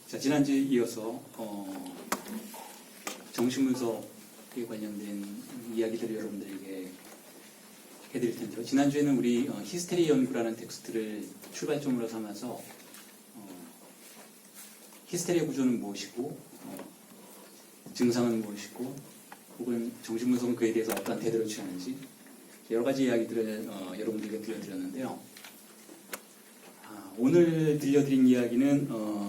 자, 지난주에 이어서 정신분석에 관련된 이야기들을 여러분들에게 해드릴 텐데요. 지난주에는 우리 히스테리 연구라는 텍스트를 출발점으로 삼아서 히스테리의 구조는 무엇이고 증상은 무엇이고 혹은 정신분석은 그에 대해서 어떠한 태도를 취하는지 여러 가지 이야기들을 여러분들에게 들려드렸는데요. 오늘 들려드린 이야기는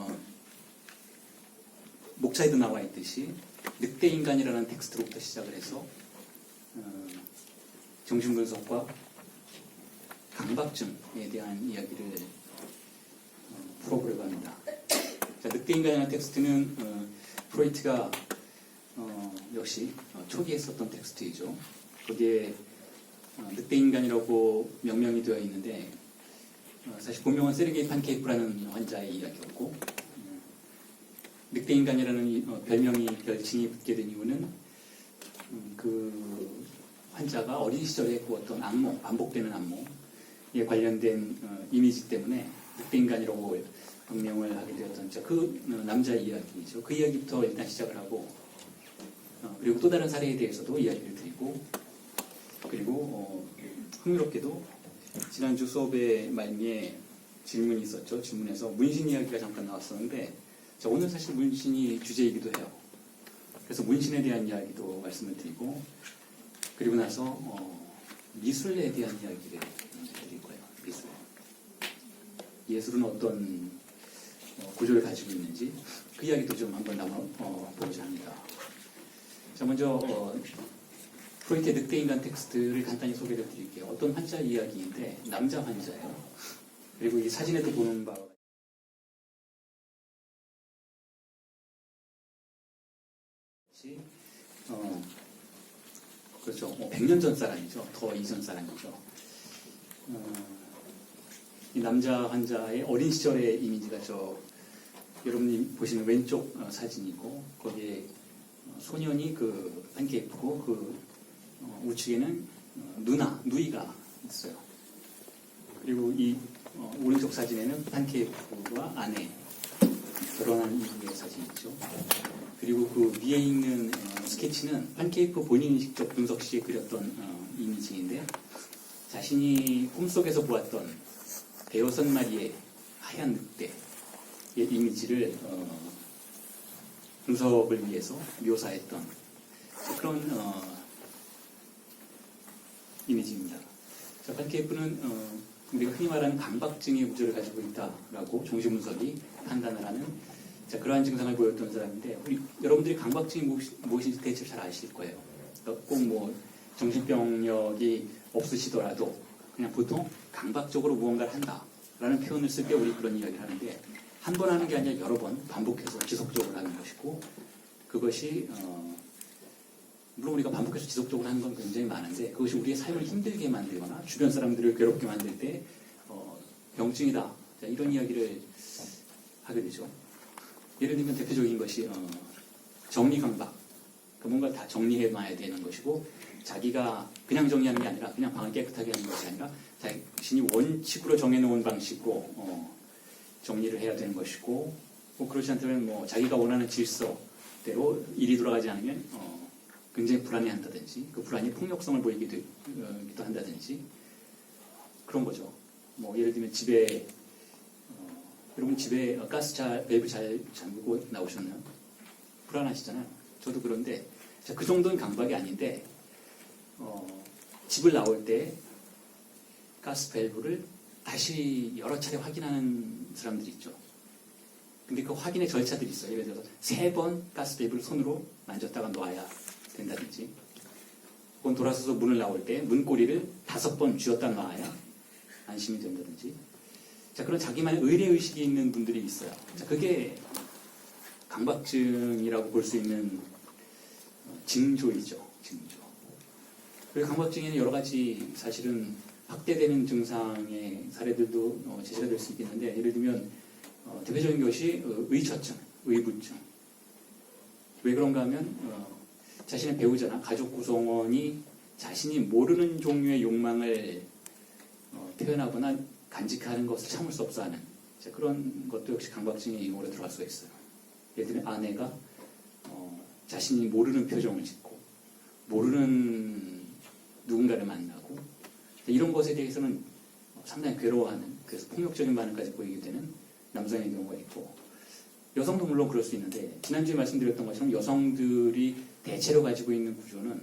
목차에도 나와 있듯이 늑대인간이라는 텍스트로부터 시작을 해서 정신분석과 강박증에 대한 이야기를 풀어보려고 합니다. 자, 늑대인간이라는 텍스트는 프로이트가 역시 초기에 썼던 텍스트이죠. 거기에 늑대인간이라고 명명이 되어 있는데 사실 본명은 세르게이 판케이프라는 환자의 이야기였고 늑대인간이라는 별칭이 붙게 된 이유는 그 환자가 어린 시절에 꾸었던 악몽, 반복되는 악몽에 관련된 이미지 때문에 늑대인간이라고 명명을 하게 되었던 그 남자의 이야기이죠. 그 이야기부터 일단 시작을 하고 그리고 또 다른 사례에 대해서도 이야기를 드리고 그리고 흥미롭게도 지난주 수업의 말미에 질문이 있었죠. 질문에서 문신 이야기가 잠깐 나왔었는데 자, 오늘 사실 문신이 주제이기도 해요. 그래서 문신에 대한 이야기도 말씀을 드리고 그리고 나서 미술에 대한 이야기를 드릴 거예요. 미술. 예술은 어떤 구조를 가지고 있는지 그 이야기도 좀 한번 나눠보고자 합니다. 자, 먼저 프로이트의 늑대인간 텍스트를 간단히 소개를 드릴게요. 어떤 환자 이야기인데 남자 환자예요. 그리고 이 사진에도 보는 바와 그렇죠. 100년 전 사람이죠. 더 이전 사람이죠. 이 남자 환자의 어린 시절의 이미지가 여러분이 보시는 왼쪽 사진이고 거기에 소년이 그 판케이프고 그 우측에는 누이가 있어요. 그리고 이 오른쪽 사진에는 판케이프와 아내 결혼한 이후의 사진이죠. 그리고 그 위에 있는 스케치는 판케이프 본인이 직접 분석 시에 그렸던 이미지인데 자신이 꿈속에서 보았던 6마리의 하얀 늑대의 이미지를 분석을 위해서 묘사했던 그런 이미지입니다. 자, 판케이프는 우리가 흔히 말하는 강박증의 구조를 가지고 있다라고 정신분석이 판단을 하는 그러한 증상을 보였던 사람인데 여러분들이 강박증이 무엇인지 대체 잘 아실 거예요. 그러니까 꼭 정신병력이 없으시더라도 그냥 보통 강박적으로 무언가를 한다라는 표현을 쓸 때 우리 그런 이야기를 하는데 한 번 하는 게 아니라 여러 번 반복해서 지속적으로 하는 것이고 그것이 물론 우리가 반복해서 지속적으로 하는 건 굉장히 많은데 그것이 우리의 삶을 힘들게 만들거나 주변 사람들을 괴롭게 만들 때 병증이다 이런 이야기를 하게 되죠. 예를 들면 대표적인 것이 정리강박. 뭔가 다 정리해놔야 되는 것이고 자기가 그냥 정리하는 게 아니라 그냥 방을 깨끗하게 하는 것이 아니라 자신이 원칙으로 정해놓은 방식으로 정리를 해야 되는 것이고 그렇지 않다면 자기가 원하는 질서대로 일이 돌아가지 않으면 굉장히 불안해한다든지 그 불안이 폭력성을 보이기도 한다든지 그런 거죠. 예를 들면 집에 여러분 집에 가스 밸브 잘 잠그고 나오셨나요? 불안하시잖아요. 저도 그런데 그 정도는 강박이 아닌데 집을 나올 때 가스 밸브를 다시 여러 차례 확인하는 사람들이 있죠. 근데 그 확인의 절차들이 있어요. 예를 들어서 3번 가스 밸브를 손으로 만졌다가 놔야 된다든지 혹은 돌아서서 문을 나올 때 문고리를 5번 쥐었다 놔야 안심이 된다든지 그런 자기만의 의례의식이 있는 분들이 있어요. 그게 강박증이라고 볼 수 있는 징조이죠. 징조. 그리고 강박증에는 여러 가지 사실은 확대되는 증상의 사례들도 제시가 될 수 있겠는데 예를 들면 대표적인 것이 의처증, 의부증. 왜 그런가 하면 자신의 배우자나 가족 구성원이 자신이 모르는 종류의 욕망을 표현하거나 간직하는 것을 참을 수 없어 하는 그런 것도 역시 강박증의 유형으로 들어갈 수가 있어요. 예를 들면 아내가 자신이 모르는 표정을 짓고 모르는 누군가를 만나고 이런 것에 대해서는 상당히 괴로워하는, 그래서 폭력적인 반응까지 보이게 되는 남성의 경우가 있고, 여성도 물론 그럴 수 있는데, 지난주에 말씀드렸던 것처럼 여성들이 대체로 가지고 있는 구조는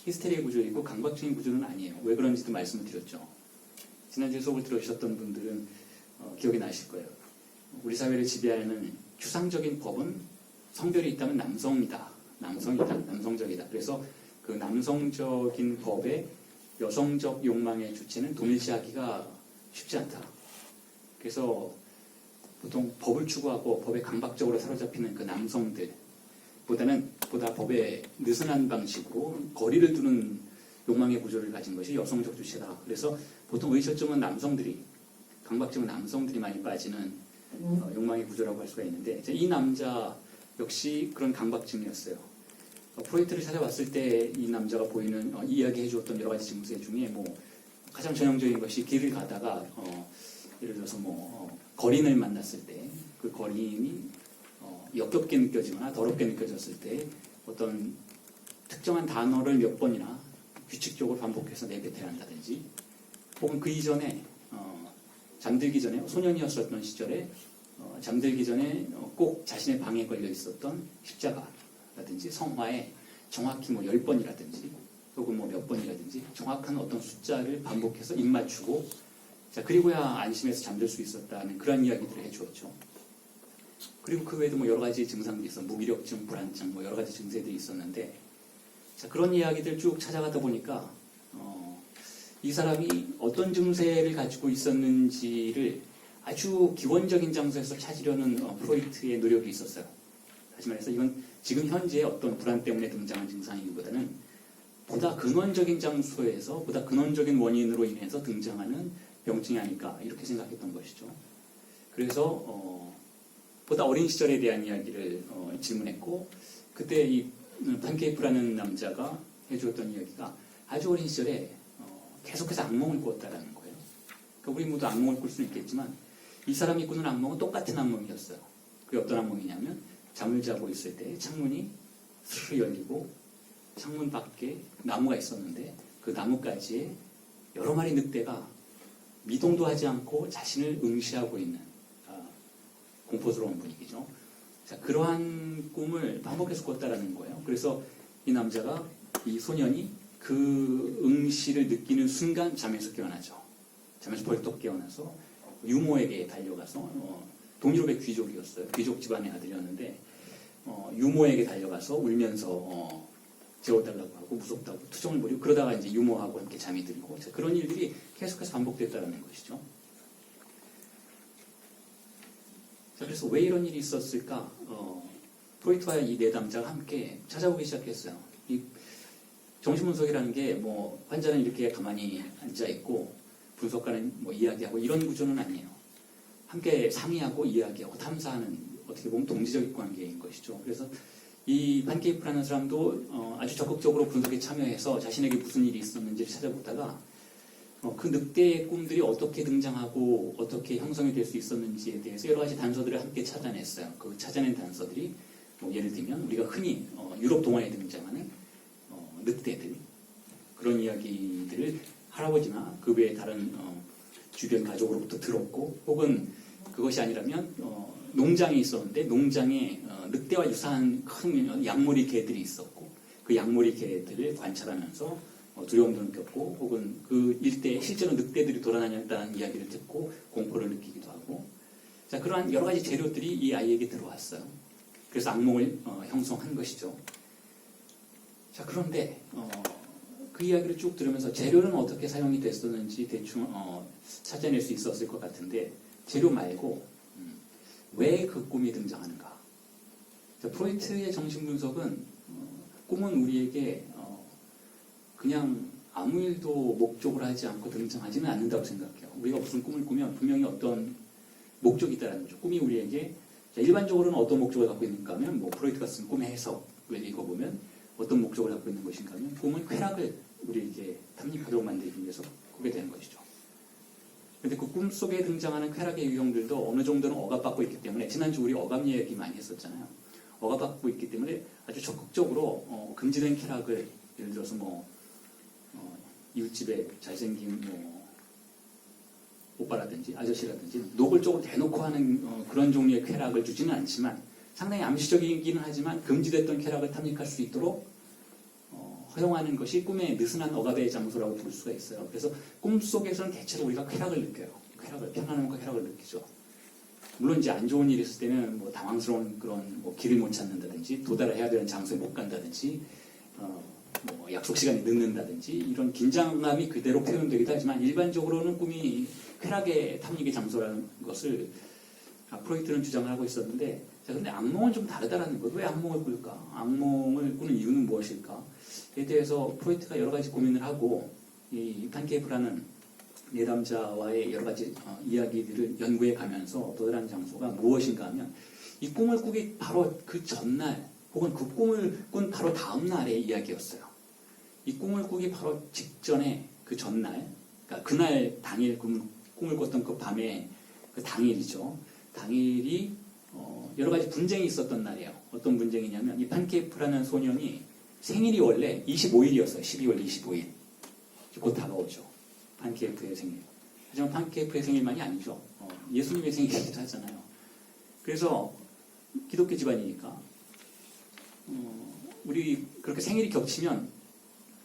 히스테리의 구조이고 강박증의 구조는 아니에요. 왜 그런지도 말씀을 드렸죠. 지난주에 수업을 들어주셨던 분들은 기억이 나실 거예요. 우리 사회를 지배하는 추상적인 법은 성별이 있다면 남성이다. 남성적이다. 그래서 그 남성적인 법에 여성적 욕망의 주체는 동일시하기가 쉽지 않다. 그래서 보통 법을 추구하고 법에 강박적으로 사로잡히는 그 남성들보다 법에 느슨한 방식으로 거리를 두는 욕망의 구조를 가진 것이 여성적 주체다. 그래서 보통 의처증은 강박증은 남성들이 많이 빠지는 욕망의 구조라고 할 수가 있는데, 이 남자 역시 그런 강박증이었어요. 프로이트를 찾아봤을 때 이 남자가 보이는 이야기해 주었던 여러 가지 증세 중에 가장 전형적인 것이 길을 가다가 예를 들어서 거린을 만났을 때 그 거린이 역겹게 느껴지거나 더럽게 느껴졌을 때 어떤 특정한 단어를 몇 번이나 규칙적으로 반복해서 내뱉어야 한다든지, 혹은 그 이전에 잠들기 전에 소년이었었던 시절에 잠들기 전에 꼭 자신의 방에 걸려 있었던 십자가라든지 성화에 정확히 10번이라든지 혹은 몇 번이라든지 정확한 어떤 숫자를 반복해서 입 맞추고, 그리고야 안심해서 잠들 수 있었다는 그런 이야기들을 해주었죠. 그리고 그 외에도 여러 가지 증상들이 있어, 무기력증, 불안증, 여러 가지 증세들이 있었는데, 그런 이야기들 쭉 찾아가다 보니까 이 사람이 어떤 증세를 가지고 있었는지를 아주 기본적인 장소에서 찾으려는 프로이트의 노력이 있었어요. 다시 말해서 이건 지금 현재 어떤 불안 때문에 등장한 증상이기보다는 보다 근원적인 장소에서 보다 근원적인 원인으로 인해서 등장하는 병증이 아닐까, 이렇게 생각했던 것이죠. 그래서 보다 어린 시절에 대한 이야기를 질문했고, 그때 이 판케이프라는 남자가 해주었던 이야기가 아주 어린 시절에 계속해서 악몽을 꾸었다라는 거예요. 그러니까 우리 모두 악몽을 꿀 수는 있겠지만 이 사람이 꾸는 악몽은 똑같은 악몽이었어요. 그게 어떤 악몽이냐면, 잠을 자고 있을 때 창문이 스르르 열리고 창문 밖에 나무가 있었는데 그 나뭇가지에 여러 마리 늑대가 미동도 하지 않고 자신을 응시하고 있는 공포스러운 분위기죠. 그러한 꿈을 반복해서 꿨다라는 거예요. 그래서 이 남자가, 이 소년이 그 응시를 느끼는 순간 잠에서 깨어나죠. 잠에서 벌떡 깨어나서 유모에게 달려가서, 동유럽의 귀족이었어요. 귀족 집안의 아들이었는데 유모에게 달려가서 울면서 재워달라고 하고 무섭다고 투정을 벌이고, 그러다가 이제 유모하고 함께 잠이 들고, 그런 일들이 계속해서 반복됐다는 것이죠. 그래서 왜 이런 일이 있었을까? 프로이트와 이 내담자가 함께 찾아보기 시작했어요. 이 정신분석이라는 게 환자는 이렇게 가만히 앉아있고 분석가는 이야기하고 이런 구조는 아니에요. 함께 상의하고 이야기하고 탐사하는, 어떻게 보면 동지적 관계인 것이죠. 그래서 이 판케이프라는 사람도 아주 적극적으로 분석에 참여해서 자신에게 무슨 일이 있었는지를 찾아보다가 그 늑대의 꿈들이 어떻게 등장하고 어떻게 형성이 될 수 있었는지에 대해서 여러 가지 단서들을 함께 찾아냈어요. 그 찾아낸 단서들이 예를 들면 우리가 흔히 유럽 동화에 등장하는 늑대들, 그런 이야기들을 할아버지나 그 외에 다른 주변 가족으로부터 들었고, 혹은 그것이 아니라면 농장이 있었는데 농장에 늑대와 유사한 큰 양머리 개들이 있었고, 그 양머리 개들을 관찰하면서 두려움도 느꼈고, 혹은 그 일대에 실제로 늑대들이 돌아다녔다는 이야기를 듣고 공포를 느끼기도 하고, 그러한 여러 가지 재료들이 이 아이에게 들어왔어요. 그래서 악몽을 형성한 것이죠. 그런데 그 이야기를 쭉 들으면서 재료는 어떻게 사용이 됐었는지 대충 찾아낼 수 있었을 것 같은데, 재료 말고 왜 그 꿈이 등장하는가. 프로이트의 정신분석은 꿈은 우리에게 그냥 아무 일도 목적으로 하지 않고 등장하지는 않는다고 생각해요. 우리가 무슨 꿈을 꾸면 분명히 어떤 목적이 있다는 거죠. 꿈이 우리에게, 일반적으로는 어떤 목적을 갖고 있는가 하면, 프로이트가 쓴 꿈의 해석을 읽어보면 어떤 목적을 갖고 있는 것인가 하면, 꿈은 쾌락을 우리에게 탐닉하도록 만들기 위해서 꾸게 되는 것이죠. 그런데 그 꿈속에 등장하는 쾌락의 유형들도 어느 정도는 억압받고 있기 때문에 지난주 우리 억압 얘기 많이 했었잖아요. 억압받고 있기 때문에 아주 적극적으로 금지된 쾌락을 예를 들어서 이웃집에 잘생긴 오빠라든지 아저씨라든지 노골적으로 대놓고 하는 그런 종류의 쾌락을 주지는 않지만 상당히 암시적이기는 하지만 금지됐던 쾌락을 탐닉할 수 있도록 허용하는 것이 꿈의 느슨한 억압의 장소라고 볼 수가 있어요. 그래서 꿈속에서는 대체로 우리가 쾌락을 느껴요. 편안함과 쾌락을 느끼죠. 물론 이제 안 좋은 일이 있을 때는 당황스러운 그런 길을 못 찾는다든지 도달해야 되는 장소에 못 간다든지 약속 시간이 늦는다든지 이런 긴장감이 그대로 표현되기도 하지만 일반적으로는 꿈이 쾌락의 탐닉의 장소라는 것을 프로이트는 주장을 하고 있었는데 근데 악몽은 좀 다르다라는 거예요. 왜 악몽을 꿀까? 악몽을 꾸는 이유는 무엇일까?에 대해서 프로이트가 여러 가지 고민을 하고 이 판케이프라는 내담자와의 여러 가지 이야기들을 연구해 가면서 도달한 장소가 무엇인가 하면 이 꿈을 꾸기 바로 그 전날 혹은 그 꿈을 꾼 바로 다음 날의 이야기였어요. 이 꿈을 꾸기 바로 직전에 그 전날, 그러니까 그날 당일 꿈을 꿨던 그 밤에 그 당일이죠. 당일이 여러 가지 분쟁이 있었던 날이에요. 어떤 분쟁이냐면 이 판케이프라는 소년이 생일이 원래 25일이었어요. 12월 25일. 곧 다가오죠. 판케이프의 생일. 하지만 판케이프의 생일만이 아니죠. 예수님의 생일이기도 하잖아요. 그래서 기독교 집안이니까 우리 그렇게 생일이 겹치면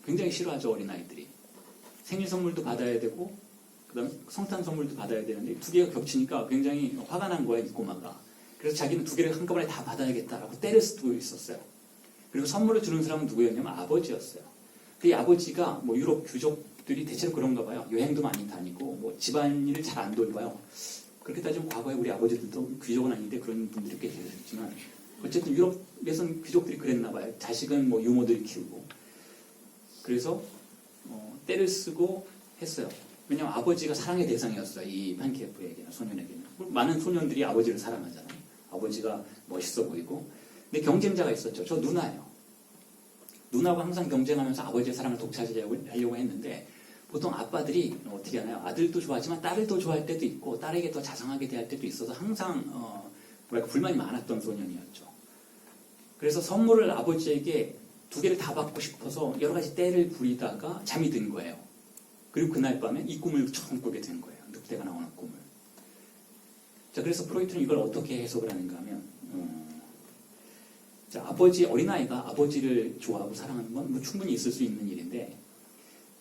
굉장히 싫어하죠. 어린아이들이. 생일 선물도 받아야 되고 그다음에 성탄 선물도 받아야 되는데 두 개가 겹치니까 굉장히 화가 난 거야. 이 꼬마가. 그래서 자기는 두 개를 한꺼번에 다 받아야겠다라고 때를 쓰고 있었어요. 그리고 선물을 주는 사람은 누구였냐면 아버지였어요. 그 아버지가 유럽 귀족들이 대체로 그런가 봐요. 여행도 많이 다니고 집안일을 잘 안 돌봐요. 그렇게 따지면 과거에 우리 아버지들도 귀족은 아닌데 그런 분들이 꽤 계셨지만 어쨌든 유럽에서는 귀족들이 그랬나 봐요. 자식은 유모들이 키우고. 그래서 때를 쓰고 했어요. 왜냐하면 아버지가 사랑의 대상이었어요. 이 판케이프에게는 소년에게는. 많은 소년들이 아버지를 사랑하잖아요. 아버지가 멋있어 보이고. 근데 경쟁자가 있었죠. 저 누나예요. 누나가 항상 경쟁하면서 아버지의 사랑을 독차지하려고 했는데 보통 아빠들이 어떻게 하나요? 아들도 좋아하지만 딸을 더 좋아할 때도 있고 딸에게 더 자상하게 대할 때도 있어서 항상 불만이 많았던 소년이었죠. 그래서 선물을 아버지에게 두 개를 다 받고 싶어서 여러 가지 때를 부리다가 잠이 든 거예요. 그리고 그날 밤에 이 꿈을 처음 꾸게 된 거예요. 늑대가 나오는 꿈을. 자, 그래서 프로이트는 이걸 어떻게 해석을 하는가 하면 어린아이가 아버지를 좋아하고 사랑하는 건 충분히 있을 수 있는 일인데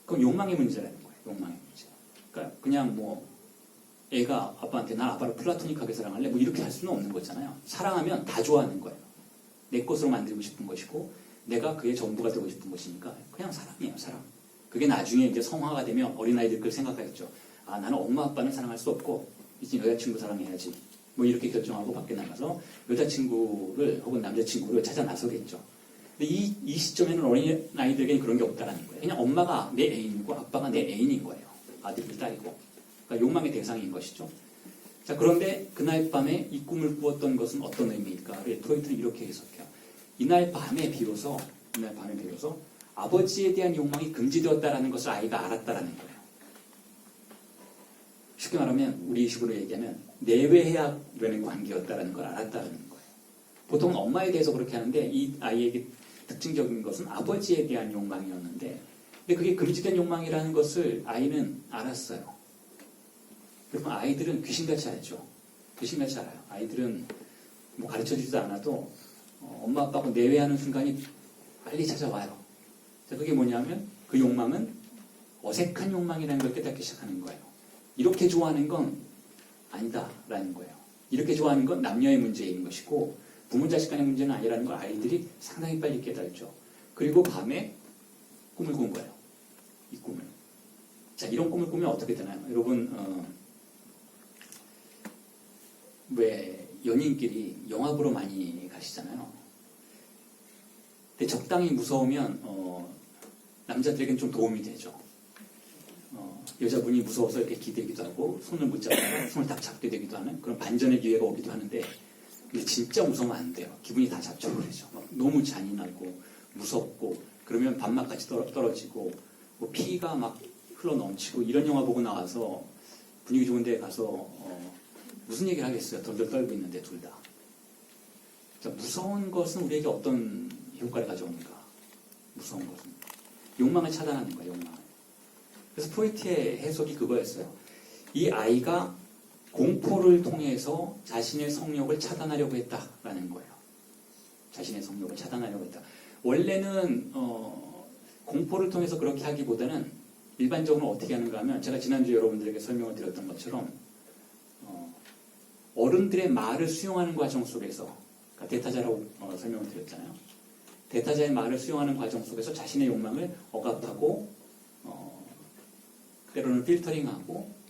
그건 욕망의 문제라는 거예요. 욕망의 문제. 그러니까 그냥 애가 아빠한테 난 아빠를 플라토닉하게 사랑할래 이렇게 할 수는 없는 거잖아요. 사랑하면 다 좋아하는 거예요. 내 것으로 만들고 싶은 것이고 내가 그의 전부가 되고 싶은 것이니까 그냥 사랑이에요. 사랑. 그게 나중에 이제 성화가 되면 어린아이들 그걸 생각하겠죠. 나는 엄마 아빠는 사랑할 수 없고 이제 여자친구 사랑해야지. 이렇게 결정하고 밖에 나가서 여자친구를 혹은 남자친구를 찾아 나서겠죠. 근데 이 시점에는 어린아이들에게는 그런 게 없다라는 거예요. 그냥 엄마가 내 애인이고 아빠가 내 애인인 거예요. 아들이고 딸이고. 그러니까 욕망의 대상인 것이죠. 자, 그런데 그날 밤에 이 꿈을 꾸었던 것은 어떤 의미일까를 프로이트는 이렇게 해석해요. 이날 밤에 비로소 아버지에 대한 욕망이 금지되었다라는 것을 아이가 알았다라는 거예요. 쉽게 말하면 우리식으로 얘기하면 내외해야 되는 관계였다라는 걸 알았다라는 거예요. 보통 엄마에 대해서 그렇게 하는데 이 아이에게 특징적인 것은 아버지에 대한 욕망이었는데 근데 그게 금지된 욕망이라는 것을 아이는 알았어요. 그러면 아이들은 귀신같이 알죠. 귀신같이 알아요. 아이들은 가르쳐주지도 않아도 엄마 아빠하고 내외하는 순간이 빨리 찾아와요. 자, 그게 뭐냐면 그 욕망은 어색한 욕망이라는 걸 깨닫기 시작하는 거예요. 이렇게 좋아하는 건 아니다라는 거예요. 이렇게 좋아하는 건 남녀의 문제인 것이고 부모 자식 간의 문제는 아니라는 걸 아이들이 상당히 빨리 깨달죠. 그리고 밤에 꿈을 꾼 거예요. 이 꿈을. 자, 이런 꿈을 꾸면 어떻게 되나요? 여러분 왜 연인끼리 영화 보러 많이 가시잖아요. 근데 적당히 무서우면 남자들에겐 좀 도움이 되죠. 여자분이 무서워서 이렇게 기대기도 하고 손을 못 잡고 손을 딱 잡게 되기도 하는 그런 반전의 기회가 오기도 하는데 근데 진짜 무서우면 안 돼요. 기분이 다 잡쳐버리죠. 너무 잔인하고 무섭고 그러면 밥맛까지 떨어지고 피가 막 흘러 넘치고 이런 영화 보고 나와서 분위기 좋은 데 가서 무슨 얘기를 하겠어요. 덜덜 떨고 있는데 둘 다. 자, 무서운 것은 우리에게 어떤 효과를 가져오는가? 무서운 것은 욕망을 차단하는 거예요. 욕망을. 그래서 프로이트의 해석이 그거였어요. 이 아이가 공포를 통해서 자신의 성욕을 차단하려고 했다라는 거예요. 자신의 성욕을 차단하려고 했다. 원래는 공포를 통해서 그렇게 하기보다는 일반적으로 어떻게 하는가 하면 제가 지난주에 여러분들에게 설명을 드렸던 것처럼 어른들의 말을 수용하는 과정 속에서 그러니까 대타자라고 설명을 드렸잖아요. 대타자의 말을 수용하는 과정 속에서 자신의 욕망을 억압하고 때로는 필터링하고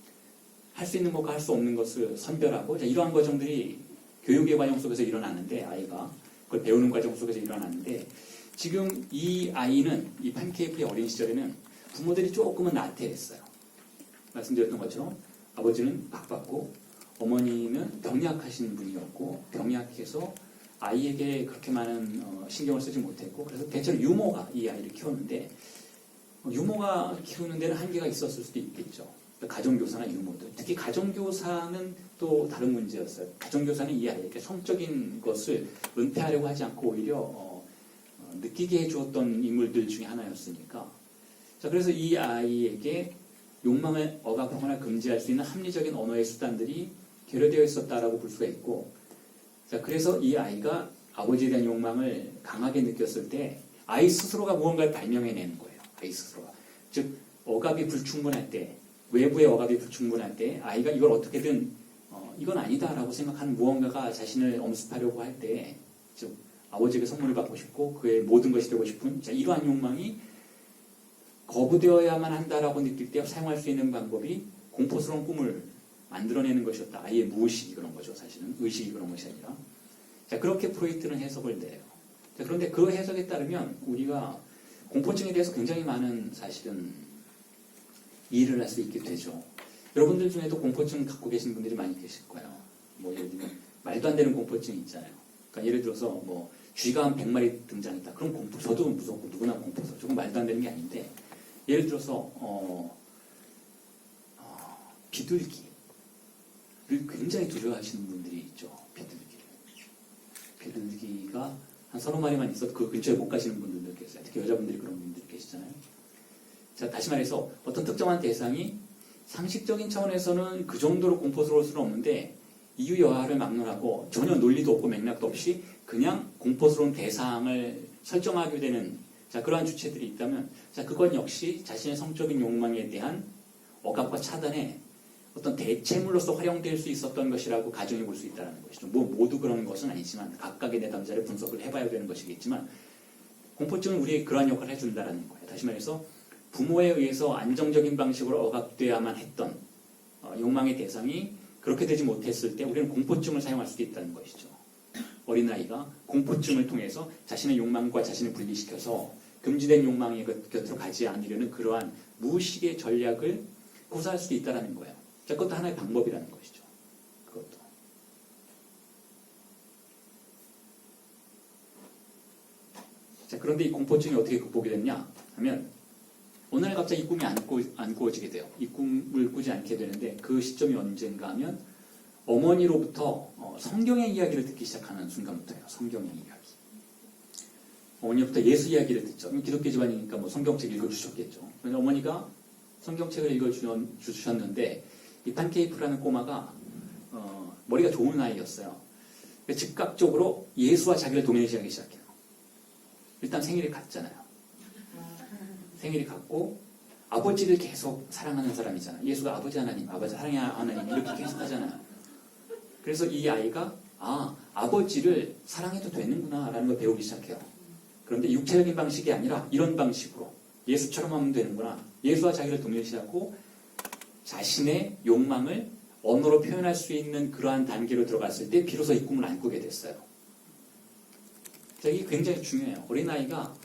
할 수 있는 것과 할 수 없는 것을 선별하고 이러한 과정들이 교육의 과정 속에서 일어나는데 아이가 그걸 배우는 과정 속에서 일어나는데 지금 이 아이는 이 팬케이프의 어린 시절에는 부모들이 조금은 나태했어요. 말씀드렸던 것처럼 아버지는 바빴고 어머니는 병약하신 분이었고 병약해서 아이에게 그렇게 많은 신경을 쓰지 못했고 그래서 대체로 유모가 이 아이를 키웠는데 유모가 키우는 데는 한계가 있었을 수도 있겠죠. 가정교사나 유모들. 특히 가정교사는 또 다른 문제였어요. 가정교사는 이 아이에게 성적인 것을 은폐하려고 하지 않고 오히려 느끼게 해주었던 인물들 중에 하나였으니까. 자, 그래서 이 아이에게 욕망을 억압하거나 금지할 수 있는 합리적인 언어의 수단들이 결여되어 있었다라고 볼 수가 있고, 자, 그래서 이 아이가 아버지에 대한 욕망을 강하게 느꼈을 때 아이 스스로가 무언가를 발명해내는 거예요. 아이 스스로가. 즉, 억압이 불충분할 때, 외부의 억압이 불충분할 때 아이가 이걸 어떻게든 이건 아니다라고 생각하는 무언가가 자신을 엄습하려고 할 때, 즉 아버지에게 선물을 받고 싶고 그의 모든 것이 되고 싶은 이러한 욕망이 거부되어야만 한다라고 느낄 때 사용할 수 있는 방법이 공포스러운 꿈을 만들어내는 것이었다. 아이의 무의식이 그런 거죠. 사실은 의식이 그런 것이 아니라. 자, 그렇게 프로이트는 해석을 내요. 자, 그런데 그 해석에 따르면 우리가 공포증에 대해서 굉장히 많은 사실은 이해를 할 수 있게 되죠. 여러분들 중에도 공포증 갖고 계신 분들이 많이 계실 거예요. 뭐 예를 들면 말도 안 되는 공포증이 있잖아요. 그러니까 예를 들어서 뭐 쥐가 한 100마리 등장했다. 그럼 공포, 저도 무섭고 누구나 공포서. 조금 말도 안 되는 게 아닌데 예를 들어서 비둘기를 굉장히 두려워하시는 분들이 있죠. 비둘기가 한 서너 마리만 있어도 그 근처에 못 가시는 분들도 계세요. 특히 여자분들이 그런 분들이 계시잖아요. 자, 다시 말해서 어떤 특정한 대상이 상식적인 차원에서는 그 정도로 공포스러울 수는 없는데 이유 여하를 막론하고 전혀 논리도 없고 맥락도 없이 그냥 공포스러운 대상을 설정하게 되는 그러한 주체들이 있다면 그건 역시 자신의 성적인 욕망에 대한 억압과 차단의 어떤 대체물로서 활용될 수 있었던 것이라고 가정해 볼 수 있다는 것이죠. 뭐 모두 그런 것은 아니지만 각각의 내담자를 분석을 해봐야 되는 것이겠지만 공포증은 우리에게 그러한 역할을 해준다는 거예요. 다시 말해서 부모에 의해서 안정적인 방식으로 억압돼야만 했던 욕망의 대상이 그렇게 되지 못했을 때 우리는 공포증을 사용할 수도 있다는 것이죠. 어린아이가 공포증을 통해서 자신의 욕망과 자신을 분리시켜서 금지된 욕망의 곁으로 가지 않으려는 그러한 무의식의 전략을 구사할 수도 있다는 거예요. 자, 그것도 하나의 방법이라는 것이죠. 그것도. 자, 그런데 이 공포증이 어떻게 극복이 됐냐 하면 어느 날 갑자기 이 꿈이 안 꾸어지게 돼요. 이 꿈을 꾸지 않게 되는데 그 시점이 언제인가 하면 어머니로부터 성경의 이야기를 듣기 시작하는 순간부터예요. 성경의 이야기. 어머니로부터 예수 이야기를 듣죠. 기독교 집안이니까 뭐 성경책 읽어주셨겠죠. 그래서 어머니가 성경책을 읽어주셨는데 이 판케이프라는 꼬마가 머리가 좋은 아이였어요. 즉각적으로 예수와 자기를 동행시하기 시작해요. 일단 생일이 같잖아요. 생일이 같고 아버지를 계속 사랑하는 사람이잖아요. 예수가 아버지 하나님, 아버지 사랑의 하나님 이렇게 계속 하잖아요. 그래서 이 아이가 아버지를 사랑해도 되는구나 라는 걸 배우기 시작해요. 그런데 육체적인 방식이 아니라 이런 방식으로 예수처럼 하면 되는구나. 예수와 자기를 동일시하고 자신의 욕망을 언어로 표현할 수 있는 그러한 단계로 들어갔을 때 비로소 이 꿈을 안 꾸게 됐어요. 이게 굉장히 중요해요. 어린아이가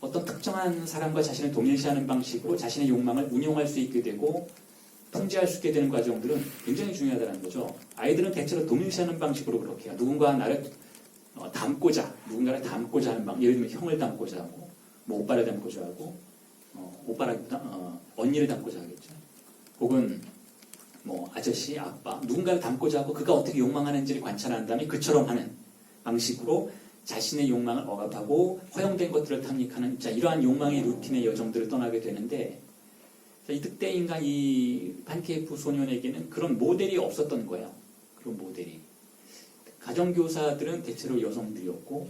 어떤 특정한 사람과 자신을 동일시하는 방식으로 자신의 욕망을 운용할 수 있게 되고 통제할 수 있게 되는 과정들은 굉장히 중요하다는 거죠. 아이들은 대체로 동일시하는 방식으로 그렇게 해요. 누군가가 나를 누군가를 닮고자 하는 방식. 예를 들면 형을 닮고자 하고, 뭐 오빠를 닮고자 하고, 언니를 닮고자 하겠죠. 혹은 뭐 아저씨, 아빠, 누군가를 닮고자 하고 그가 어떻게 욕망하는지를 관찰한 다음에 그처럼 하는 방식으로 자신의 욕망을 억압하고 허용된 것들을 탐닉하는 자, 이러한 욕망의 루틴의 여정들을 떠나게 되는데 자, 이 늑대 인간 이 판케이프 소년에게는 그런 모델이 없었던 거예요. 그런 모델이. 가정교사들은 대체로 여성들이었고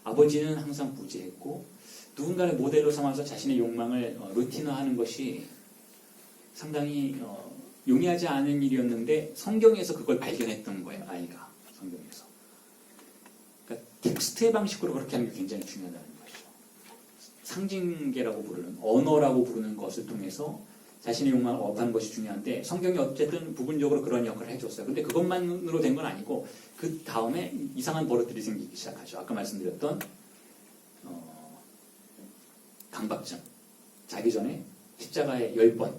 아버지는 항상 부재했고 누군가를 모델로 삼아서 자신의 욕망을 루틴화하는 것이 상당히 용이하지 않은 일이었는데 성경에서 그걸 발견했던 거예요. 아이가 성경에서. 그러니까 텍스트의 방식으로 그렇게 하는 게 굉장히 중요하다는 것이죠. 상징계라고 부르는 언어라고 부르는 것을 통해서 자신의 욕망을 억압하는 것이 중요한데 성경이 어쨌든 부분적으로 그런 역할을 해줬어요. 근데 그것만으로 된 건 아니고 그 다음에 이상한 버릇들이 생기기 시작하죠. 아까 말씀드렸던 강박증. 자기 전에 십자가에 10번,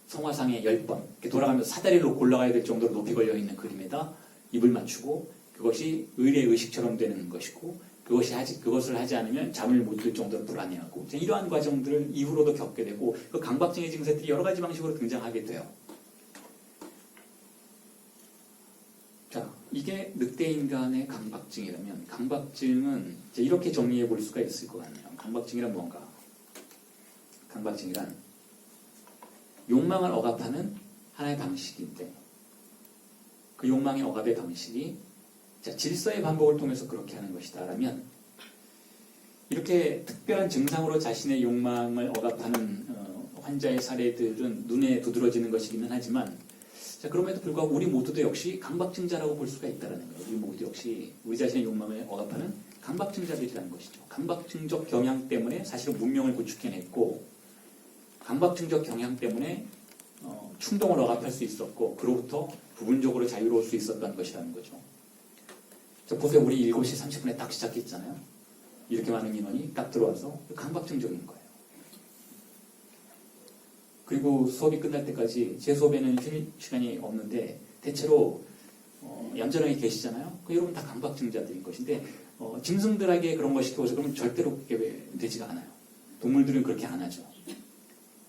성화상에 10번 이렇게 돌아가면서 사다리를 놓고 올라가야 될 정도로 높이 걸려있는 그림에다 입을 맞추고 그것이 의례 의식처럼 되는 것이고 그것을 하지 않으면 잠을 못 들 정도로 불안해하고 이러한 과정들을 이후로도 겪게 되고 그 강박증의 증세들이 여러 가지 방식으로 등장하게 돼요. 자, 이게 늑대 인간의 강박증이라면 강박증은 이렇게 정리해 볼 수가 있을 것 같네요. 강박증이란 뭔가? 강박증이란 욕망을 억압하는 하나의 방식인데 그 욕망의 억압의 방식이 자, 질서의 반복을 통해서 그렇게 하는 것이다 라면 이렇게 특별한 증상으로 자신의 욕망을 억압하는 환자의 사례들은 눈에 두드러지는 것이기는 하지만 자, 그럼에도 불구하고 우리 모두도 역시 강박증자라고 볼 수가 있다는 거예요. 우리 모두 역시 우리 자신의 욕망을 억압하는 강박증자들이라는 것이죠. 강박증적 경향 때문에 사실은 문명을 구축해냈고 강박증적 경향 때문에 충동을 억압할 수 있었고 그로부터 부분적으로 자유로울 수 있었던 것이라는 거죠. 자, 보세요. 우리 7시 30분에 딱 시작했잖아요. 이렇게 많은 인원이 딱 들어와서 강박증적인 거예요. 그리고 수업이 끝날 때까지 제 수업에는 휴식 시간이 없는데 대체로 얌전하게 계시잖아요. 여러분 다 강박증자들인 것인데 짐승들에게 그런 걸 시켜서 그러면 절대로 그게 되지가 않아요. 동물들은 그렇게 안 하죠.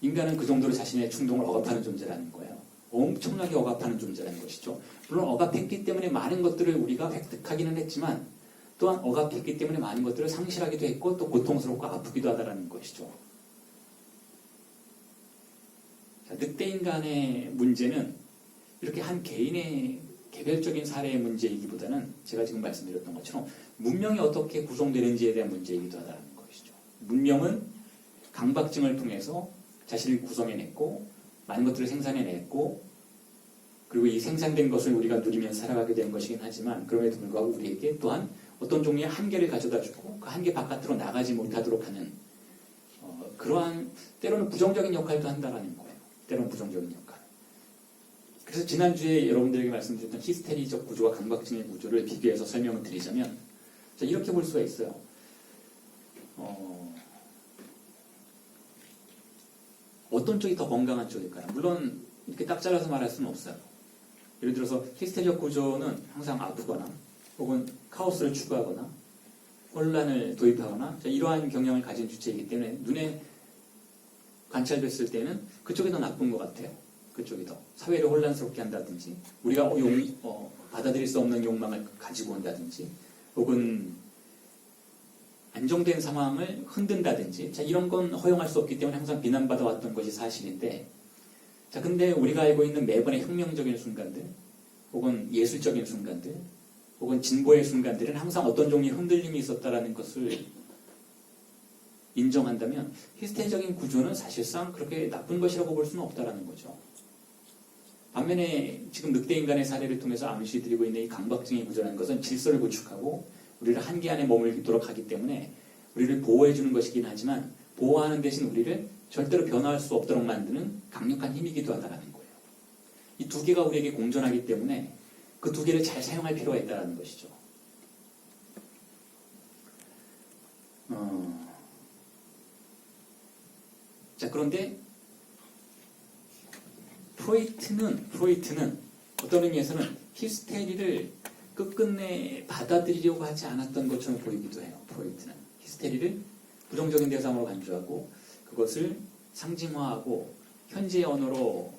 인간은 그 정도로 자신의 충동을 억압하는 존재라는 거예요. 엄청나게 억압하는 존재라는 것이죠. 물론 억압했기 때문에 많은 것들을 우리가 획득하기는 했지만 또한 억압했기 때문에 많은 것들을 상실하기도 했고 또 고통스럽고 아프기도 하다는 것이죠. 자, 늑대 인간의 문제는 이렇게 한 개인의 개별적인 사례의 문제이기보다는 제가 지금 말씀드렸던 것처럼 문명이 어떻게 구성되는지에 대한 문제이기도 하다는 것이죠. 문명은 강박증을 통해서 자신을 구성해냈고 많은 것들을 생산해냈고 그리고 이 생산된 것을 우리가 누리면서 살아가게 된 것이긴 하지만 그럼에도 불구하고 우리에게 또한 어떤 종류의 한계를 가져다주고 그 한계 바깥으로 나가지 못하도록 하는 그러한 때로는 부정적인 역할도 한다는 거예요. 때로는 부정적인 역할. 그래서 지난주에 여러분들에게 말씀드렸던 히스테리적 구조와 강박증의 구조를 비교해서 설명을 드리자면 자, 이렇게 볼 수가 있어요. 어떤 쪽이 더 건강한 쪽일까요? 물론 이렇게 딱 잘라서 말할 수는 없어요. 예를 들어서 히스테리적 구조는 항상 아프거나 혹은 카오스를 추구하거나 혼란을 도입하거나 이러한 경향을 가진 주체이기 때문에 눈에 관찰됐을 때는 그쪽이 더 나쁜 것 같아요. 그쪽이 더 사회를 혼란스럽게 한다든지 우리가 받아들일 수 없는 욕망을 가지고 온다든지 혹은 안정된 상황을 흔든다든지 자, 이런 건 허용할 수 없기 때문에 항상 비난받아왔던 것이 사실인데 자, 근데 우리가 알고 있는 매번의 혁명적인 순간들 혹은 예술적인 순간들 혹은 진보의 순간들은 항상 어떤 종류의 흔들림이 있었다라는 것을 인정한다면 히스테리적인 구조는 사실상 그렇게 나쁜 것이라고 볼 수는 없다라는 거죠. 반면에 지금 늑대 인간의 사례를 통해서 암시해드리고 있는 이 강박증의 구조라는 것은 질서를 구축하고 우리를 한계 안에 머물도록 하기 때문에 우리를 보호해주는 것이긴 하지만 보호하는 대신 우리를 절대로 변화할 수 없도록 만드는 강력한 힘이기도 하다는 거예요. 이 두 개가 우리에게 공존하기 때문에 그 두 개를 잘 사용할 필요가 있다는 것이죠. 자, 그런데 프로이트는 어떤 의미에서는 히스테리를 끝끝내 받아들이려고 하지 않았던 것처럼 보이기도 해요. 프로이트는 히스테리를 부정적인 대상으로 간주하고 그것을 상징화하고 현재의 언어로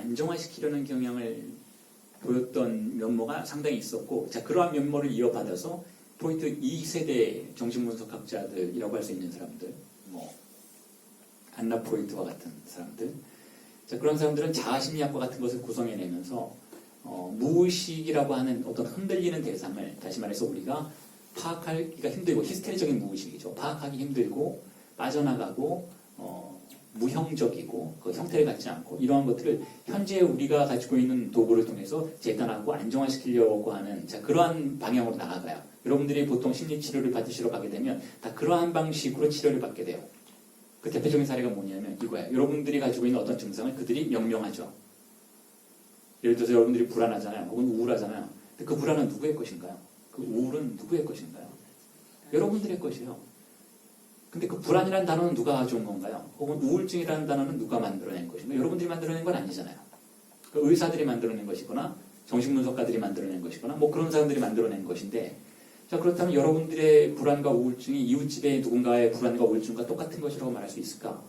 안정화시키려는 경향을 보였던 면모가 상당히 있었고, 자, 그러한 면모를 이어받아서 프로이트 2세대 정신분석학자들이라고 할 수 있는 사람들, 뭐 안나 프로이트와 같은 사람들, 자, 그런 사람들은 자아심리학과 같은 것을 구성해내면서 무의식이라고 하는 어떤 흔들리는 대상을, 다시 말해서 우리가 파악하기가 힘들고, 히스테리적인 무의식이죠. 파악하기 힘들고 빠져나가고 무형적이고 그 형태를 갖지 않고, 이러한 것들을 현재 우리가 가지고 있는 도구를 통해서 재단하고 안정화시키려고 하는, 자, 그러한 방향으로 나아가요. 여러분들이 보통 심리치료를 받으시러 가게 되면 다 그러한 방식으로 치료를 받게 돼요. 그 대표적인 사례가 뭐냐면 이거예요. 여러분들이 가지고 있는 어떤 증상을 그들이 명명하죠. 예를 들어서 여러분들이 불안하잖아요. 혹은 우울하잖아요. 근데 그 불안은 누구의 것인가요? 그 우울은 누구의 것인가요? 여러분들의 것이에요. 근데 그 불안이라는 단어는 누가 가져온 건가요? 혹은 우울증이라는 단어는 누가 만들어낸 것인가요? 여러분들이 만들어낸 건 아니잖아요. 그 의사들이 만들어낸 것이거나 정신분석가들이 만들어낸 것이거나 뭐 그런 사람들이 만들어낸 것인데, 자, 그렇다면 여러분들의 불안과 우울증이 이웃집의 누군가의 불안과 우울증과 똑같은 것이라고 말할 수 있을까?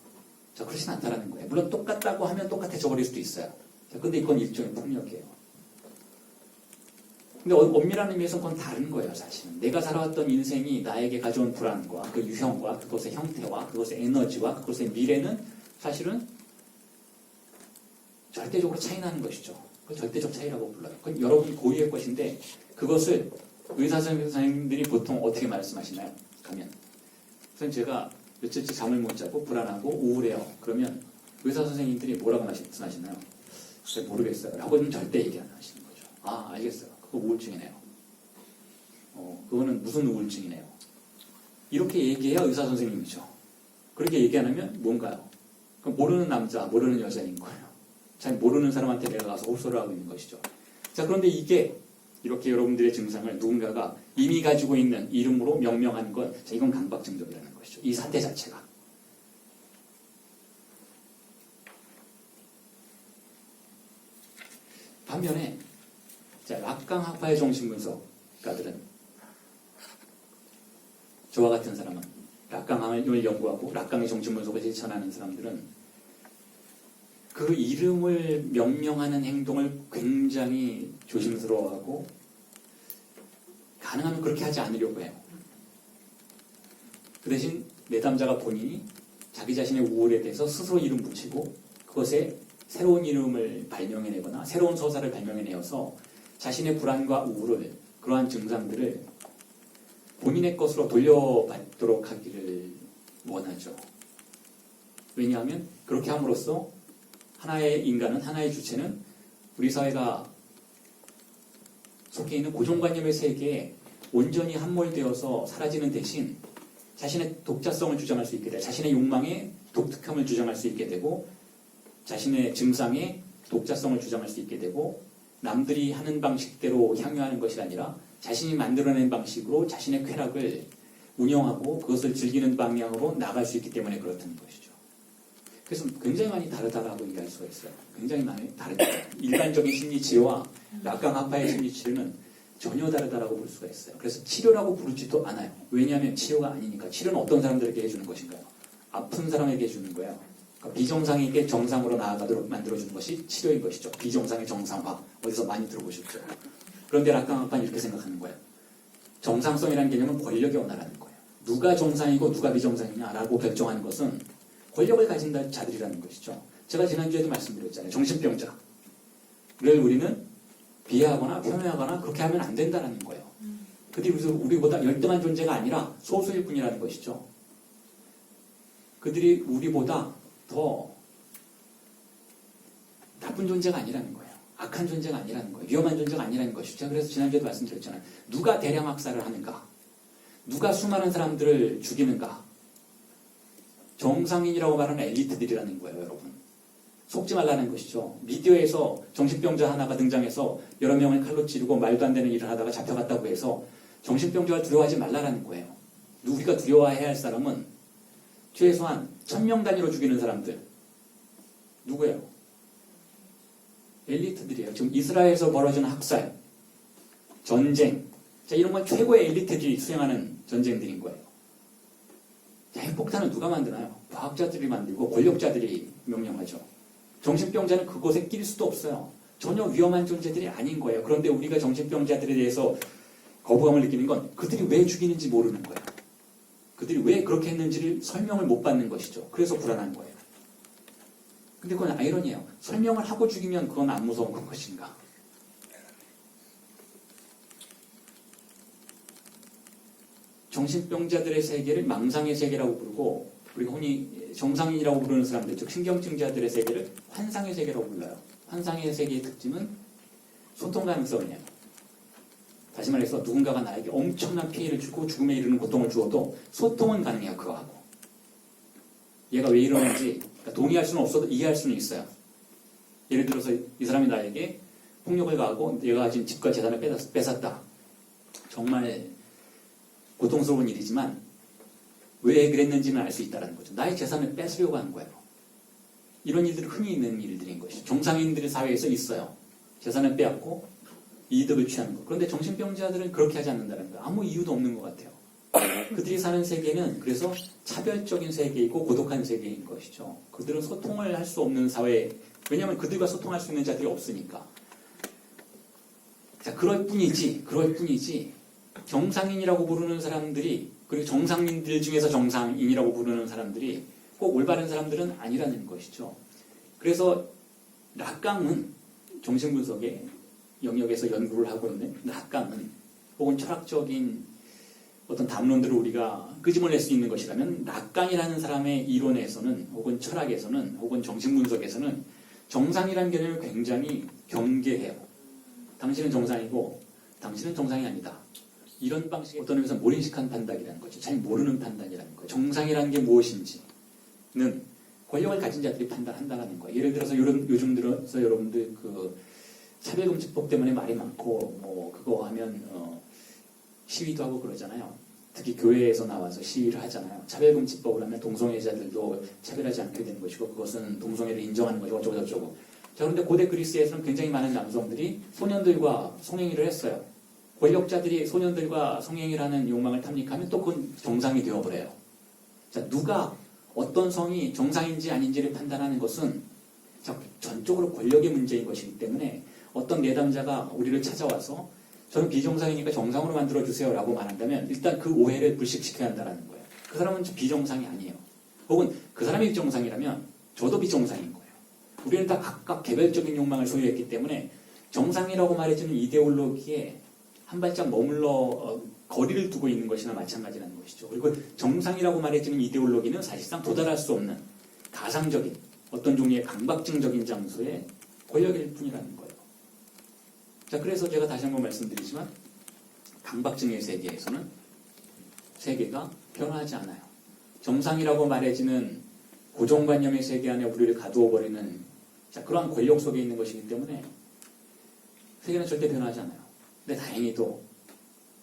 자, 그렇진 않다라는 거예요. 물론 똑같다고 하면 똑같아져 버릴 수도 있어요. 자, 근데 이건 일종의 폭력이에요. 근데 엄밀한 의미에서는 그건 다른 거예요, 사실은. 내가 살아왔던 인생이 나에게 가져온 불안과 그 유형과 그것의 형태와 그것의 에너지와 그것의 미래는 사실은 절대적으로 차이 나는 것이죠. 그걸 절대적 차이라고 불러요. 그건 여러분 고유의 것인데, 그것을 의사 선생님들이 보통 어떻게 말씀하시나요? 가면 선생님, 제가 며칠째 잠을 못 자고 불안하고 우울해요. 그러면 의사 선생님들이 뭐라고 말씀하시나요? 글쎄 모르겠어요 라고는 절대 얘기 안 하시는 거죠. 아, 알겠어요. 그거 우울증이네요. 그거는 무슨 우울증이네요. 이렇게 얘기해야 의사 선생님이죠. 그렇게 얘기 안 하면 뭔가요? 그럼 모르는 남자, 모르는 여자인 거예요. 잘 모르는 사람한테 내가 가서 호소를 하고 있는 것이죠. 자, 그런데 이게 이렇게 여러분들의 증상을 누군가가 이미 가지고 있는 이름으로 명명한 건, 자, 이건 강박증적이라는 것이죠. 이 사태 자체가. 반면에, 자, 락강학파의 정신분석가들은, 저와 같은 사람은, 락강을 연구하고 락강의 정신분석을 실천하는 사람들은 그 이름을 명명하는 행동을 굉장히 조심스러워하고, 가능하면 그렇게 하지 않으려고 해요. 그 대신 내담자가 본인이 자기 자신의 우울에 대해서 스스로 이름 붙이고 그것에 새로운 이름을 발명해내거나 새로운 서사를 발명해내어서 자신의 불안과 우울을, 그러한 증상들을 본인의 것으로 돌려받도록 하기를 원하죠. 왜냐하면 그렇게 함으로써 하나의 인간은, 하나의 주체는 우리 사회가 속해 있는 고정관념의 세계에 온전히 함몰되어서 사라지는 대신 자신의 독자성을 주장할 수 있게 되고, 자신의 욕망의 독특함을 주장할 수 있게 되고, 자신의 증상의 독자성을 주장할 수 있게 되고, 남들이 하는 방식대로 향유하는 것이 아니라 자신이 만들어낸 방식으로 자신의 쾌락을 운영하고 그것을 즐기는 방향으로 나갈 수 있기 때문에 그렇다는 것이죠. 그래서 굉장히 많이 다르다라고 얘기할 수가 있어요. 굉장히 많이 다르다. 일반적인 심리치료와 락강학파의 심리치료는 전혀 다르다라고 볼 수가 있어요. 그래서 치료라고 부르지도 않아요. 왜냐하면 치료가 아니니까. 치료는 어떤 사람들에게 해주는 것인가요? 아픈 사람에게 해주는 거예요. 그러니까 비정상에게 정상으로 나아가도록 만들어주는 것이 치료인 것이죠. 비정상의 정상화. 어디서 많이 들어보셨죠? 그런데 락강학파는 이렇게 생각하는 거예요. 정상성이라는 개념은 권력의 원화라는 거예요. 누가 정상이고 누가 비정상이냐라고 결정하는 것은 권력을 가진 자들이라는 것이죠. 제가 지난주에도 말씀드렸잖아요. 정신병자를 우리는 비하하거나 폄훼하거나 그렇게 하면 안 된다는 거예요. 그들이 우리보다 열등한 존재가 아니라 소수일 뿐이라는 것이죠. 그들이 우리보다 더 나쁜 존재가 아니라는 거예요. 악한 존재가 아니라는 거예요. 위험한 존재가 아니라는 것이죠. 제가 그래서 지난주에도 말씀드렸잖아요. 누가 대량 학살을 하는가? 누가 수많은 사람들을 죽이는가? 정상인이라고 말하는 엘리트들이라는 거예요, 여러분. 속지 말라는 것이죠. 미디어에서 정신병자 하나가 등장해서 여러 명을 칼로 찌르고 말도 안 되는 일을 하다가 잡혀갔다고 해서 정신병자를 두려워하지 말라는 거예요. 우리가 두려워해야 할 사람은 최소한 1000명 단위로 죽이는 사람들. 누구예요? 엘리트들이에요. 지금 이스라엘에서 벌어지는 학살, 전쟁, 자, 이런 건 최고의 엘리트들이 수행하는 전쟁들인 거예요. 자, 핵폭탄은 누가 만드나요? 과학자들이 만들고 권력자들이 명령하죠. 정신병자는 그곳에 낄 수도 없어요. 전혀 위험한 존재들이 아닌 거예요. 그런데 우리가 정신병자들에 대해서 거부감을 느끼는 건 그들이 왜 죽이는지 모르는 거예요. 그들이 왜 그렇게 했는지를 설명을 못 받는 것이죠. 그래서 불안한 거예요. 근데 그건 아이러니예요. 설명을 하고 죽이면 그건 안 무서운 것인가? 정신병자들의 세계를 망상의 세계라고 부르고 우리가 흔히 정상인이라고 부르는 사람들, 즉 신경증자들의 세계를 환상의 세계라고 불러요. 환상의 세계의 특징은 소통 가능성이에요. 다시 말해서 누군가가 나에게 엄청난 피해를 주고 죽음에 이르는 고통을 주어도 소통은 가능해요. 그거하고. 얘가 왜 이러는지 동의할 수는 없어도 이해할 수는 있어요. 예를 들어서 이 사람이 나에게 폭력을 가하고 얘가 가진 집과 재산을 뺏었다. 정말 고통스러운 일이지만 왜 그랬는지는 알 수 있다는 거죠. 나의 재산을 뺏으려고 하는 거예요. 이런 일들은 흔히 있는 일들인 것이죠. 정상인들의 사회에서 있어요. 재산을 빼앗고 이득을 취하는 것. 그런데 정신병자들은 그렇게 하지 않는다는 거예요. 아무 이유도 없는 것 같아요. 그들이 사는 세계는 그래서 차별적인 세계이고 고독한 세계인 것이죠. 그들은 소통을 할 수 없는 사회, 왜냐하면 그들과 소통할 수 있는 자들이 없으니까. 자, 그럴 뿐이지 정상인이라고 부르는 사람들이, 그리고 정상인들 중에서 정상인이라고 부르는 사람들이 꼭 올바른 사람들은 아니라는 것이죠. 그래서 락강은 정신분석의 영역에서 연구를 하고 있는 락강은 혹은 철학적인 어떤 담론들을 우리가 끄집어낼 수 있는 것이라면 락강이라는 사람의 이론에서는 혹은 철학에서는 혹은 정신분석에서는 정상이라는 개념을 굉장히 경계해요. 당신은 정상이고 당신은 정상이 아니다. 이런 방식의 어떤 의미에서 몰인식한 판단이라는 거죠. 잘 모르는 판단이라는 거예요. 정상이라는 게 무엇인지는 권력을 가진 자들이 판단한다는 거예요. 예를 들어서 요즘 들어서 여러분들 그 차별금지법 때문에 말이 많고 뭐 그거 하면 시위도 하고 그러잖아요. 특히 교회에서 나와서 시위를 하잖아요. 차별금지법을 하면 동성애자들도 차별하지 않게 되는 것이고 그것은 동성애를 인정하는 것이고 어쩌고 저쩌고. 자, 그런데 고대 그리스에서는 굉장히 많은 남성들이 소년들과 성행위를 했어요. 권력자들이 소년들과 성행위를 하는 욕망을 탐닉하면 또 그건 정상이 되어버려요. 자, 누가 어떤 성이 정상인지 아닌지를 판단하는 것은 전적으로 권력의 문제인 것이기 때문에 어떤 내담자가 우리를 찾아와서 저는 비정상이니까 정상으로 만들어주세요 라고 말한다면 일단 그 오해를 불식시켜야 한다는 거예요. 그 사람은 비정상이 아니에요. 혹은 그 사람이 비정상이라면 저도 비정상인 거예요. 우리는 다 각각 개별적인 욕망을 소유했기 때문에 정상이라고 말해주는 이데올로기에 한 발짝 머물러 거리를 두고 있는 것이나 마찬가지라는 것이죠. 그리고 정상이라고 말해주는 이데올로기는 사실상 도달할 수 없는 가상적인 어떤 종류의 강박증적인 장소의 권력일 뿐이라는 거예요. 자, 그래서 제가 다시 한번 말씀드리지만 강박증의 세계에서는 세계가 변화하지 않아요. 정상이라고 말해지는 고정관념의 세계 안에 우리를 가두어버리는 그러한 권력 속에 있는 것이기 때문에 세계는 절대 변하지 않아요. 근데 다행히도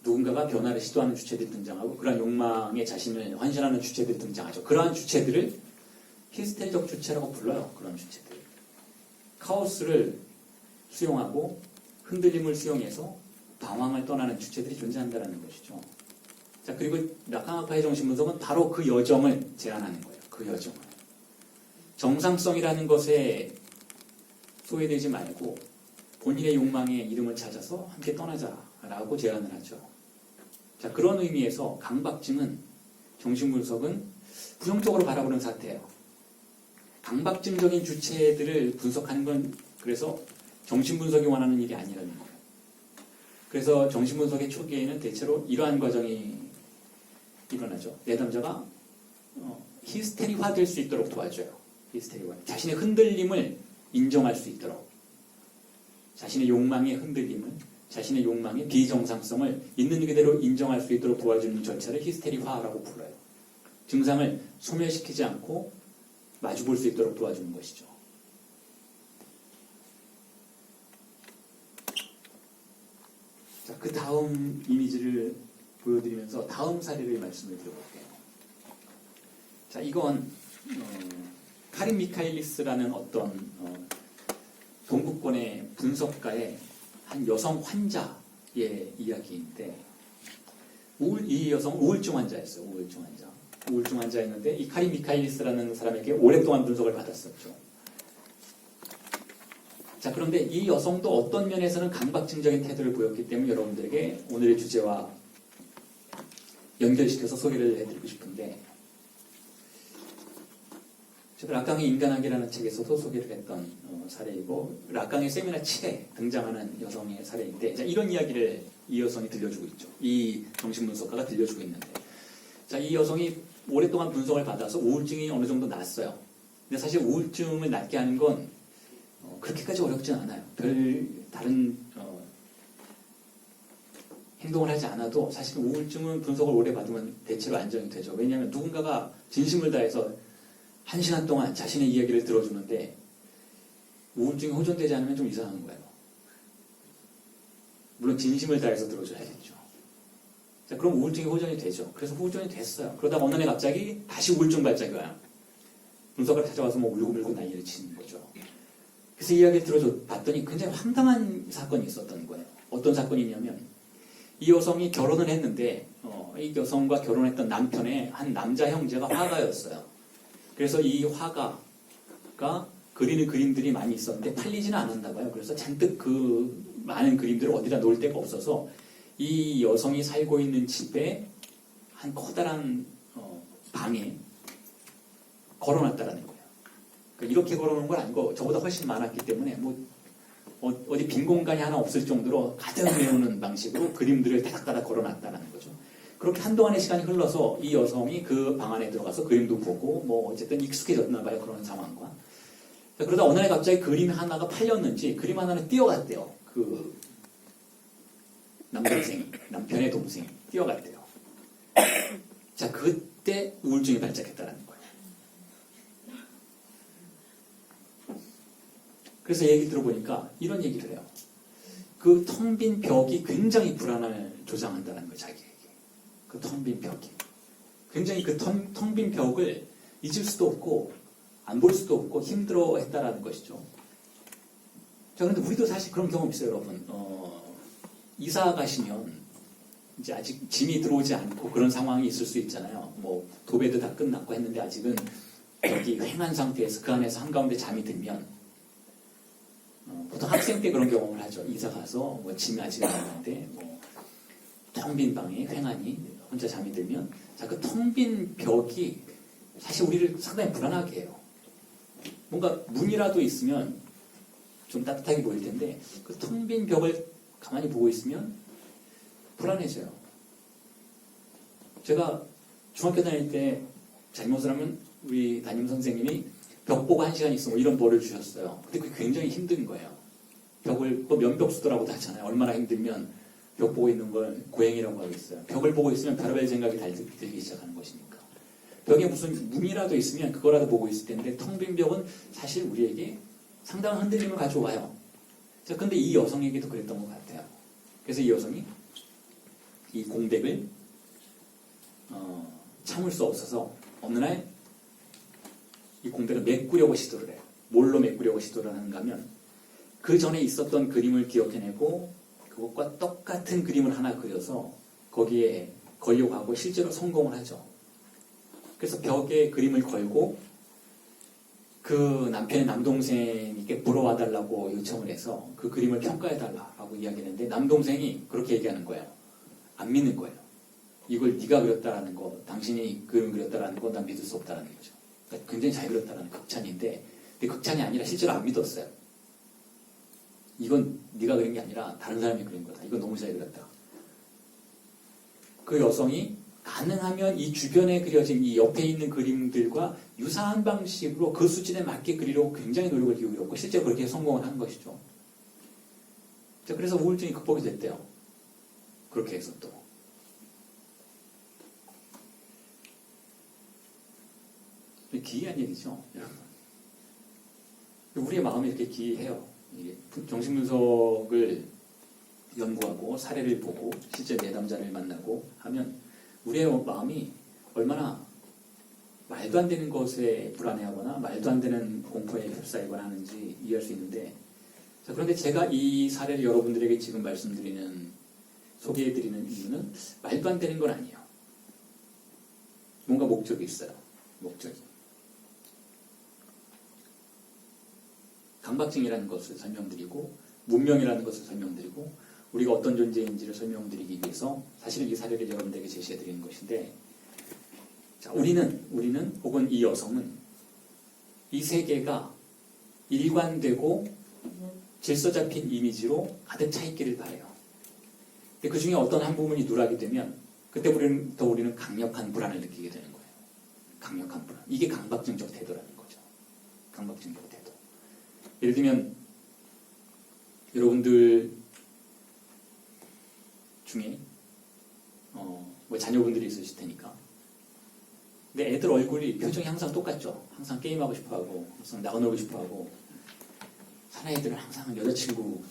누군가가 변화를 시도하는 주체들이 등장하고 그러한 욕망에 자신을 환신하는 주체들이 등장하죠. 그러한 주체들을 히스테리적 주체라고 불러요. 그런 주체들. 카오스를 수용하고 흔들림을 수용해서 방황을 떠나는 주체들이 존재한다는 것이죠. 자, 그리고 라칸학파의 정신분석은 바로 그 여정을 제안하는 거예요. 그 여정을. 정상성이라는 것에 소외되지 말고 본인의 욕망의 이름을 찾아서 함께 떠나자라고 제안을 하죠. 자, 그런 의미에서 강박증은 정신분석은 부정적으로 바라보는 사태예요. 강박증적인 주체들을 분석하는 건 그래서 정신분석이 원하는 일이 아니라는 거예요. 그래서 정신분석의 초기에는 대체로 이러한 과정이 일어나죠. 내담자가 히스테리화 될 수 있도록 도와줘요. 히스테리화. 자신의 흔들림을 인정할 수 있도록. 자신의 욕망의 흔들림을, 자신의 욕망의 비정상성을 있는 그대로 인정할 수 있도록 도와주는 절차를 히스테리화라고 불러요. 증상을 소멸시키지 않고 마주볼 수 있도록 도와주는 것이죠. 자, 그 다음 이미지를 보여드리면서 다음 사례를 말씀을 드려볼게요. 자, 이건 카린 미카일리스라는 어떤 동구권의 분석가의 한 여성 환자의 이야기인데 이 여성은 우울증 환자였어요. 우울증 환자였는데 이 카린 미카일리스라는 사람에게 오랫동안 분석을 받았었죠. 자, 그런데 이 여성도 어떤 면에서는 강박증적인 태도를 보였기 때문에 여러분들에게 오늘의 주제와 연결시켜서 소개를 해드리고 싶은데, 제가 락강의 인간학이라는 책에서도 소개를 했던 사례이고, 락강의 세미나 7에 등장하는 여성의 사례인데, 자, 이런 이야기를 이 여성이 들려주고 있죠. 이 정신분석가가 들려주고 있는데, 자, 이 여성이 오랫동안 분석을 받아서 우울증이 어느 정도 났어요. 근데 사실 우울증을 낫게 하는 건 그렇게까지 어렵진 않아요. 별 다른 행동을 하지 않아도 사실 우울증은 분석을 오래 받으면 대체로 안정이 되죠. 왜냐하면 누군가가 진심을 다해서 1시간 동안 자신의 이야기를 들어주는데 우울증이 호전되지 않으면 좀 이상한 거예요. 물론 진심을 다해서 들어줘야겠죠. 자, 그럼 우울증이 호전이 되죠. 그래서 호전이 됐어요. 그러다가 어느 날 갑자기 다시 우울증 발작이 와요. 분석을 찾아와서 뭐 울고불고 난리를 치는 거죠. 그래서 이야기를 들어봤더니 굉장히 황당한 사건이 있었던 거예요. 어떤 사건이냐면 이 여성이 결혼을 했는데 이 여성과 결혼했던 남편의 한 남자 형제가 화가였어요. 그래서 이 화가가 그리는 그림들이 많이 있었는데 팔리지는 않았나 봐요. 그래서 잔뜩 그 많은 그림들을 어디다 놓을 데가 없어서 이 여성이 살고 있는 집에 한 커다란 방에 걸어놨다라는 거예요. 그러니까 이렇게 걸어놓은 건 아니고 저보다 훨씬 많았기 때문에 뭐 어디 빈 공간이 하나 없을 정도로 가득 메우는 방식으로 그림들을 다닥다닥 걸어놨다라는 거죠. 그렇게 한동안의 시간이 흘러서 이 여성이 그 방 안에 들어가서 그림도 보고 뭐 어쨌든 익숙해졌나 봐요. 그런 상황과. 그러다 어느 날 갑자기 그림 하나가 팔렸는지 그림 하나는 뛰어갔대요. 그 남편의 동생이 뛰어갔대요. 자, 그때 우울증이 발작했다는 거예요. 그래서 얘기 들어보니까 이런 얘기를 해요. 그 텅 빈 벽이 굉장히 불안을 조장한다는 거예요, 자기에게. 그 텅 빈 벽이. 굉장히 그 텅 빈 벽을 잊을 수도 없고, 안 볼 수도 없고, 힘들어 했다라는 것이죠. 자, 그런데 우리도 사실 그런 경험 있어요, 여러분. 이사 가시면, 이제 아직 짐이 들어오지 않고 그런 상황이 있을 수 있잖아요. 뭐, 도배도 다 끝났고 했는데 아직은 여기 횡한 상태에서 그 안에서 한가운데 잠이 들면, 보통 학생 때 그런 경험을 하죠. 이사 가서 뭐 짐이 아직 안 왔는데 뭐 텅 빈 방에 횡하니 혼자 잠이 들면 자, 그 텅 빈 벽이 사실 우리를 상당히 불안하게 해요. 뭔가 문이라도 있으면 좀 따뜻하게 보일 텐데 그 텅 빈 벽을 가만히 보고 있으면 불안해져요. 제가 중학교 다닐 때 잘못을 하면 우리 담임 선생님이 벽 보고 1시간 있으면 이런 벌을 주셨어요. 근데 그게 굉장히 힘든 거예요. 벽을 또 면벽수도라고도 하잖아요. 얼마나 힘들면 벽 보고 있는 걸 고행이라고 하겠어요. 벽을 보고 있으면 별의별 생각이 들기 시작하는 것이니까. 벽에 무슨 문이라도 있으면 그거라도 보고 있을 텐데 텅 빈 벽은 사실 우리에게 상당한 흔들림을 가져와요. 자, 근데 이 여성에게도 그랬던 것 같아요. 그래서 이 여성이 이 공백을 참을 수 없어서 어느 날 이 공백을 메꾸려고 시도를 해요. 뭘로 메꾸려고 시도를 하는가 하면 그 전에 있었던 그림을 기억해내고 그것과 똑같은 그림을 하나 그려서 거기에 걸려고 하고 실제로 성공을 하죠. 그래서 벽에 그림을 걸고 그 남편의 남동생에게 보러 와달라고 요청을 해서 그 그림을 평가해달라고 이야기했는데 남동생이 그렇게 얘기하는 거예요. 안 믿는 거예요. 이걸 네가 그렸다라는 거, 당신이 그림 그렸다라는 거 난 믿을 수 없다라는 거죠. 그러니까 굉장히 잘 그렸다라는 극찬인데 근데 극찬이 아니라 실제로 안 믿었어요. 이건 네가 그린 게 아니라 다른 사람이 그린 거다. 이건 너무 잘 그렸다. 그 여성이 가능하면 이 주변에 그려진 이 옆에 있는 그림들과 유사한 방식으로 그 수준에 맞게 그리려고 굉장히 노력을 기울였고 실제로 그렇게 성공을 한 것이죠. 자, 그래서 우울증이 극복이 됐대요. 그렇게 해서 또. 기이한 얘기죠, 여러분. 우리의 마음이 이렇게 기이해요. 정신분석을 연구하고 사례를 보고 실제 내담자를 만나고 하면 우리의 마음이 얼마나 말도 안 되는 것에 불안해하거나 말도 안 되는 공포에 휩싸이거나 하는지 이해할 수 있는데 자, 그런데 제가 이 사례를 여러분들에게 지금 소개해드리는 이유는 말도 안 되는 건 아니에요. 뭔가 목적이 있어요. 목적이. 강박증이라는 것을 설명드리고 문명이라는 것을 설명드리고 우리가 어떤 존재인지를 설명드리기 위해서 사실은 이 사례를 여러분들에게 제시해드리는 것인데 자, 우리는 혹은 이 여성은 이 세계가 일관되고 질서 잡힌 이미지로 가득 차 있기를 바래요. 근데 그 중에 어떤 한 부분이 누락이 되면 그때 우리는 강력한 불안을 느끼게 되는 거예요. 강력한 불안. 이게 강박증적 태도라는 거죠. 강박증적 태도. 예를 들면 여러분들 중에 뭐 자녀분들이 있으실 테니까 근데 애들 얼굴이 표정이 항상 똑같죠. 항상 게임하고 싶어하고 항상 나가놀고 싶어하고 사나이들은 항상 여자친구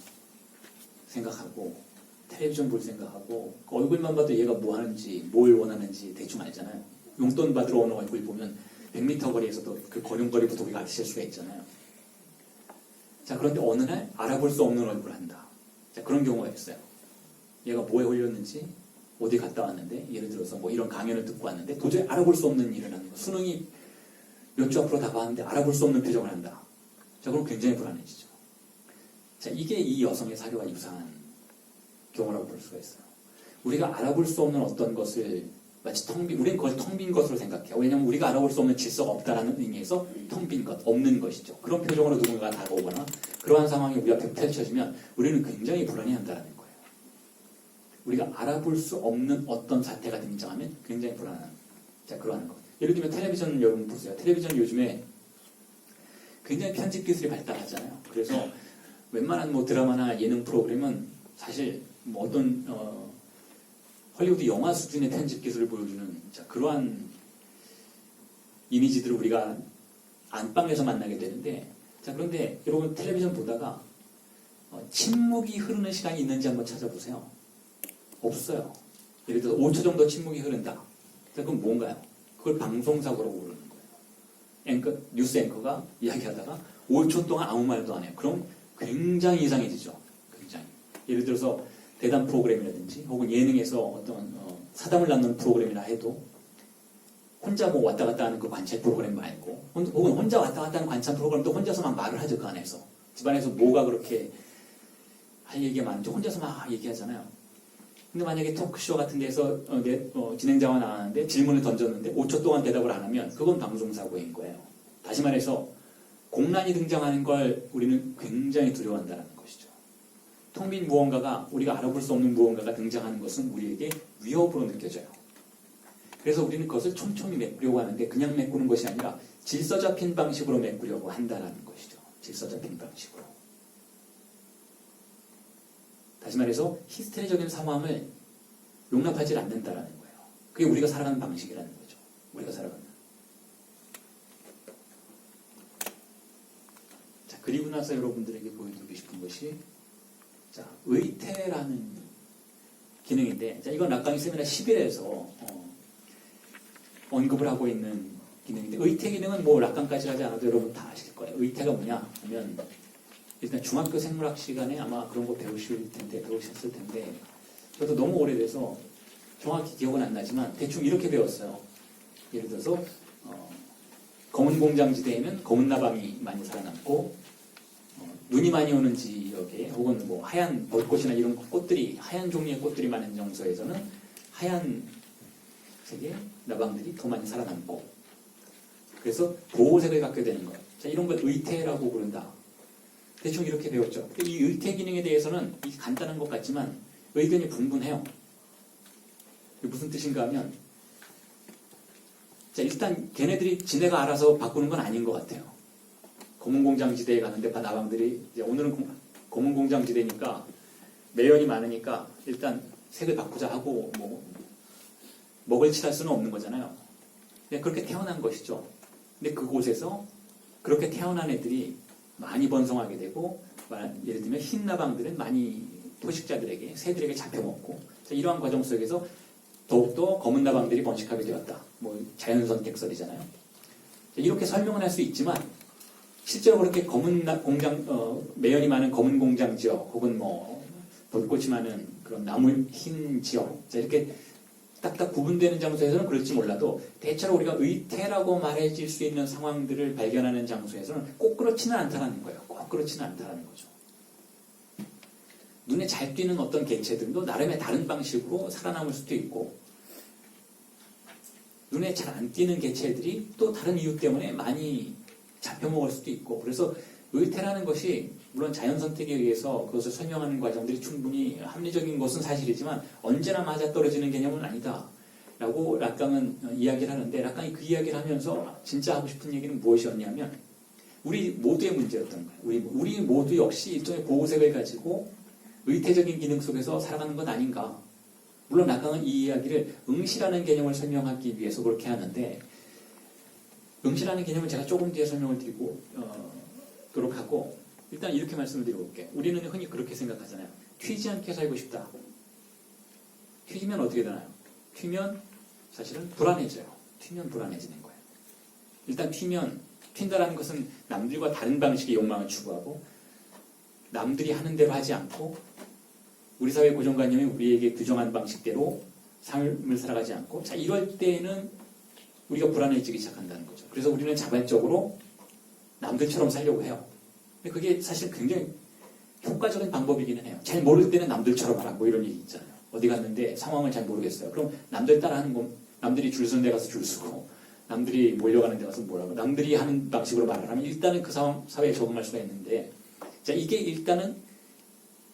생각하고 텔레비전 볼 생각하고 그 얼굴만 봐도 얘가 뭐 하는지 뭘 원하는지 대충 알잖아요. 용돈 받으러 오는 얼굴 보면 100m 거리에서도 그 걸음걸이부터 우리가 알아챌 수가 있잖아요. 자, 그런데 어느 날 알아볼 수 없는 얼굴을 한다. 자, 그런 경우가 있어요. 얘가 뭐에 홀렸는지 어디 갔다 왔는데 예를 들어서 뭐 이런 강연을 듣고 왔는데 도저히 알아볼 수 없는 일을 하는 거. 수능이 몇 주 앞으로 다가왔는데 알아볼 수 없는 표정을 한다. 자, 그럼 굉장히 불안해지죠. 자, 이게 이 여성의 사례와 유사한 경우라고 볼 수가 있어요. 우리가 알아볼 수 없는 어떤 것을 마치 우리는 그걸 텅 빈 것으로 생각해요. 왜냐하면 우리가 알아볼 수 없는 질서가 없다라는 의미에서 텅 빈 것, 없는 것이죠. 그런 표정으로 누군가가 다가오거나 그러한 상황이 우리 앞에 펼쳐지면 우리는 굉장히 불안해한다는 거예요. 우리가 알아볼 수 없는 어떤 사태가 등장하면 굉장히 불안한, 자, 그러한 것. 예를 들면 텔레비전 여러분 보세요. 텔레비전 요즘에 굉장히 편집 기술이 발달하잖아요. 그래서 웬만한 뭐 드라마나 예능 프로그램은 사실 뭐 어떤 헐리우드 영화 수준의 편집 기술을 보여주는 자, 그러한 이미지들을 우리가 안방에서 만나게 되는데 자, 그런데 여러분 텔레비전 보다가 침묵이 흐르는 시간이 있는지 한번 찾아보세요. 없어요. 예를 들어서 5초 정도 침묵이 흐른다. 그건 뭔가요? 그걸 방송사고라고 부르는 거예요. 뉴스 앵커가 이야기하다가 5초 동안 아무 말도 안 해요. 그럼 굉장히 이상해지죠. 굉장히. 예를 들어서 대담 프로그램이라든지 혹은 예능에서 어떤 사담을 나누는 프로그램이나 해도 혼자 뭐 왔다 갔다 하는 그 관찰 프로그램 말고 혹은 혼자 왔다 갔다 하는 관찰 프로그램도 혼자서 막 말을 하죠. 그 안에서. 집안에서 뭐가 그렇게 할 얘기가 많은지 혼자서 막 얘기하잖아요. 근데 만약에 토크쇼 같은 데서 진행자가 나왔는데 질문을 던졌는데 5초 동안 대답을 안 하면 그건 방송사고인 거예요. 다시 말해서 공란이 등장하는 걸 우리는 굉장히 두려워한다는 것이죠. 텅 빈 무언가가 우리가 알아볼 수 없는 무언가가 등장하는 것은 우리에게 위협으로 느껴져요. 그래서 우리는 그것을 촘촘히 메꾸려고 하는데 그냥 메꾸는 것이 아니라 질서 잡힌 방식으로 메꾸려고 한다는 것이죠. 질서 잡힌 방식으로. 다시 말해서 히스테리적인 상황을 용납하지 않는다는 거예요. 그게 우리가 살아가는 방식이라는 거죠. 우리가 살아가는. 자, 그리고 나서 여러분들에게 보여드리고 싶은 것이 자, 의태라는 기능인데 자, 이건 락강의 세미나 11에서 언급을 하고 있는 기능인데 의태 기능은 뭐 락강까지 하지 않아도 여러분 다 아실 거예요. 의태가 뭐냐 하면 일단 중학교 생물학 시간에 아마 그런 거 배우셨을 텐데 저도 너무 오래돼서 정확히 기억은 안 나지만 대충 이렇게 배웠어요. 예를 들어서 검은 공장지대에는 검은 나방이 많이 살아남고 눈이 많이 오는 지역에 혹은 뭐 하얀 벚꽃이나 이런 꽃들이 하얀 종류의 꽃들이 많은 정서에서는 하얀 색의 나방들이 더 많이 살아남고 그래서 보호색을 갖게 되는 거예요. 자, 이런 걸 의태라고 부른다. 대충 이렇게 배웠죠. 이 의태 기능에 대해서는 간단한 것 같지만 의견이 분분해요. 무슨 뜻인가 하면 자, 일단 걔네들이 지네가 알아서 바꾸는 건 아닌 것 같아요. 검은 공장지대에 가는데 나방들이 이제 오늘은 검은 공장지대니까 매연이 많으니까 일단 색을 바꾸자 하고 뭐 먹을 칠할 수는 없는 거잖아요. 그냥 그렇게 태어난 것이죠. 근데 그곳에서 그렇게 태어난 애들이 많이 번성하게 되고 예를 들면 흰 나방들은 많이 포식자들에게 새들에게 잡혀먹고 이러한 과정 속에서 더욱더 검은 나방들이 번식하게 되었다. 뭐 자연선택설이잖아요. 이렇게 설명을 할 수 있지만 실제로 그렇게 검은 매연이 많은 검은 공장 지역 혹은 뭐 벚꽃이 많은 그런 나무 흰 지역 이렇게 딱딱 구분되는 장소에서는 그럴지 몰라도 대체로 우리가 의태라고 말해질 수 있는 상황들을 발견하는 장소에서는 꼭 그렇지는 않다는 거예요. 꼭 그렇지는 않다는 거죠. 눈에 잘 띄는 어떤 개체들도 나름의 다른 방식으로 살아남을 수도 있고 눈에 잘 안 띄는 개체들이 또 다른 이유 때문에 많이 잡혀먹을 수도 있고 그래서 의태라는 것이 물론 자연 선택에 의해서 그것을 설명하는 과정들이 충분히 합리적인 것은 사실이지만 언제나 맞아떨어지는 개념은 아니다 라고 락강은 이야기를 하는데 락강이 그 이야기를 하면서 진짜 하고 싶은 얘기는 무엇이었냐면 우리 모두의 문제였던 거예요. 우리 모두 역시 일종의 보호색을 가지고 의태적인 기능 속에서 살아가는 것 아닌가. 물론 락강은 이 이야기를 응시라는 개념을 설명하기 위해서 그렇게 하는데 응시라는 개념을 제가 조금 뒤에 설명을 드리도록 하고 일단 이렇게 말씀을 드려볼게요. 우리는 흔히 그렇게 생각하잖아요. 튀지 않게 살고 싶다. 튀면 어떻게 되나요? 튀면 사실은 불안해져요. 튀면 불안해지는 거예요. 일단 튄다라는 것은 남들과 다른 방식의 욕망을 추구하고 남들이 하는 대로 하지 않고 우리 사회 고정관념이 우리에게 규정한 방식대로 삶을 살아가지 않고 자 이럴 때에는 우리가 불안해지기 시작한다는 거죠. 그래서 우리는 자발적으로 남들처럼 살려고 해요. 근데 그게 사실 굉장히 효과적인 방법이기는 해요. 잘 모를 때는 남들처럼 하라 뭐 이런 얘기 있잖아요. 어디 갔는데 상황을 잘 모르겠어요. 그럼 남들 따라하는 거 남들이 줄 서는 데 가서 줄 서고 남들이 몰려가는 데 가서 뭐라고 남들이 하는 방식으로 말을 하면 일단은 그 사회에 적응할 수가 있는데 자 이게 일단은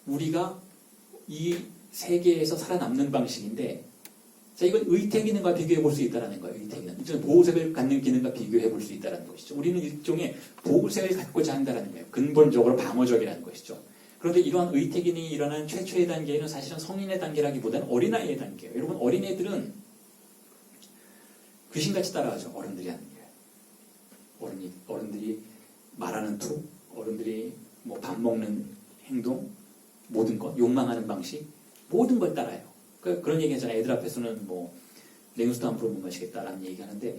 우리가 이 세계에서 살아남는 방식인데 자 이건 의태 기능과 비교해 볼 수 있다는 거예요. 의태 기능. 일종의 보호색을 갖는 기능과 비교해 볼 수 있다는 것이죠. 우리는 일종의 보호색을 갖고자 한다는 거예요. 근본적으로 방어적이라는 것이죠. 그런데 이러한 의태 기능이 일어나는 최초의 단계는 사실은 성인의 단계라기보다는 어린아이의 단계예요. 여러분 어린애들은 귀신같이 따라하죠. 어른들이 하는 게. 어른들이 말하는 투, 어른들이 뭐 밥 먹는 행동, 모든 것, 욕망하는 방식, 모든 걸 따라해요. 그런 얘기 하잖아요. 애들 앞에서는 뭐 냉수도 함부로 못 마시겠다라는 얘기 하는데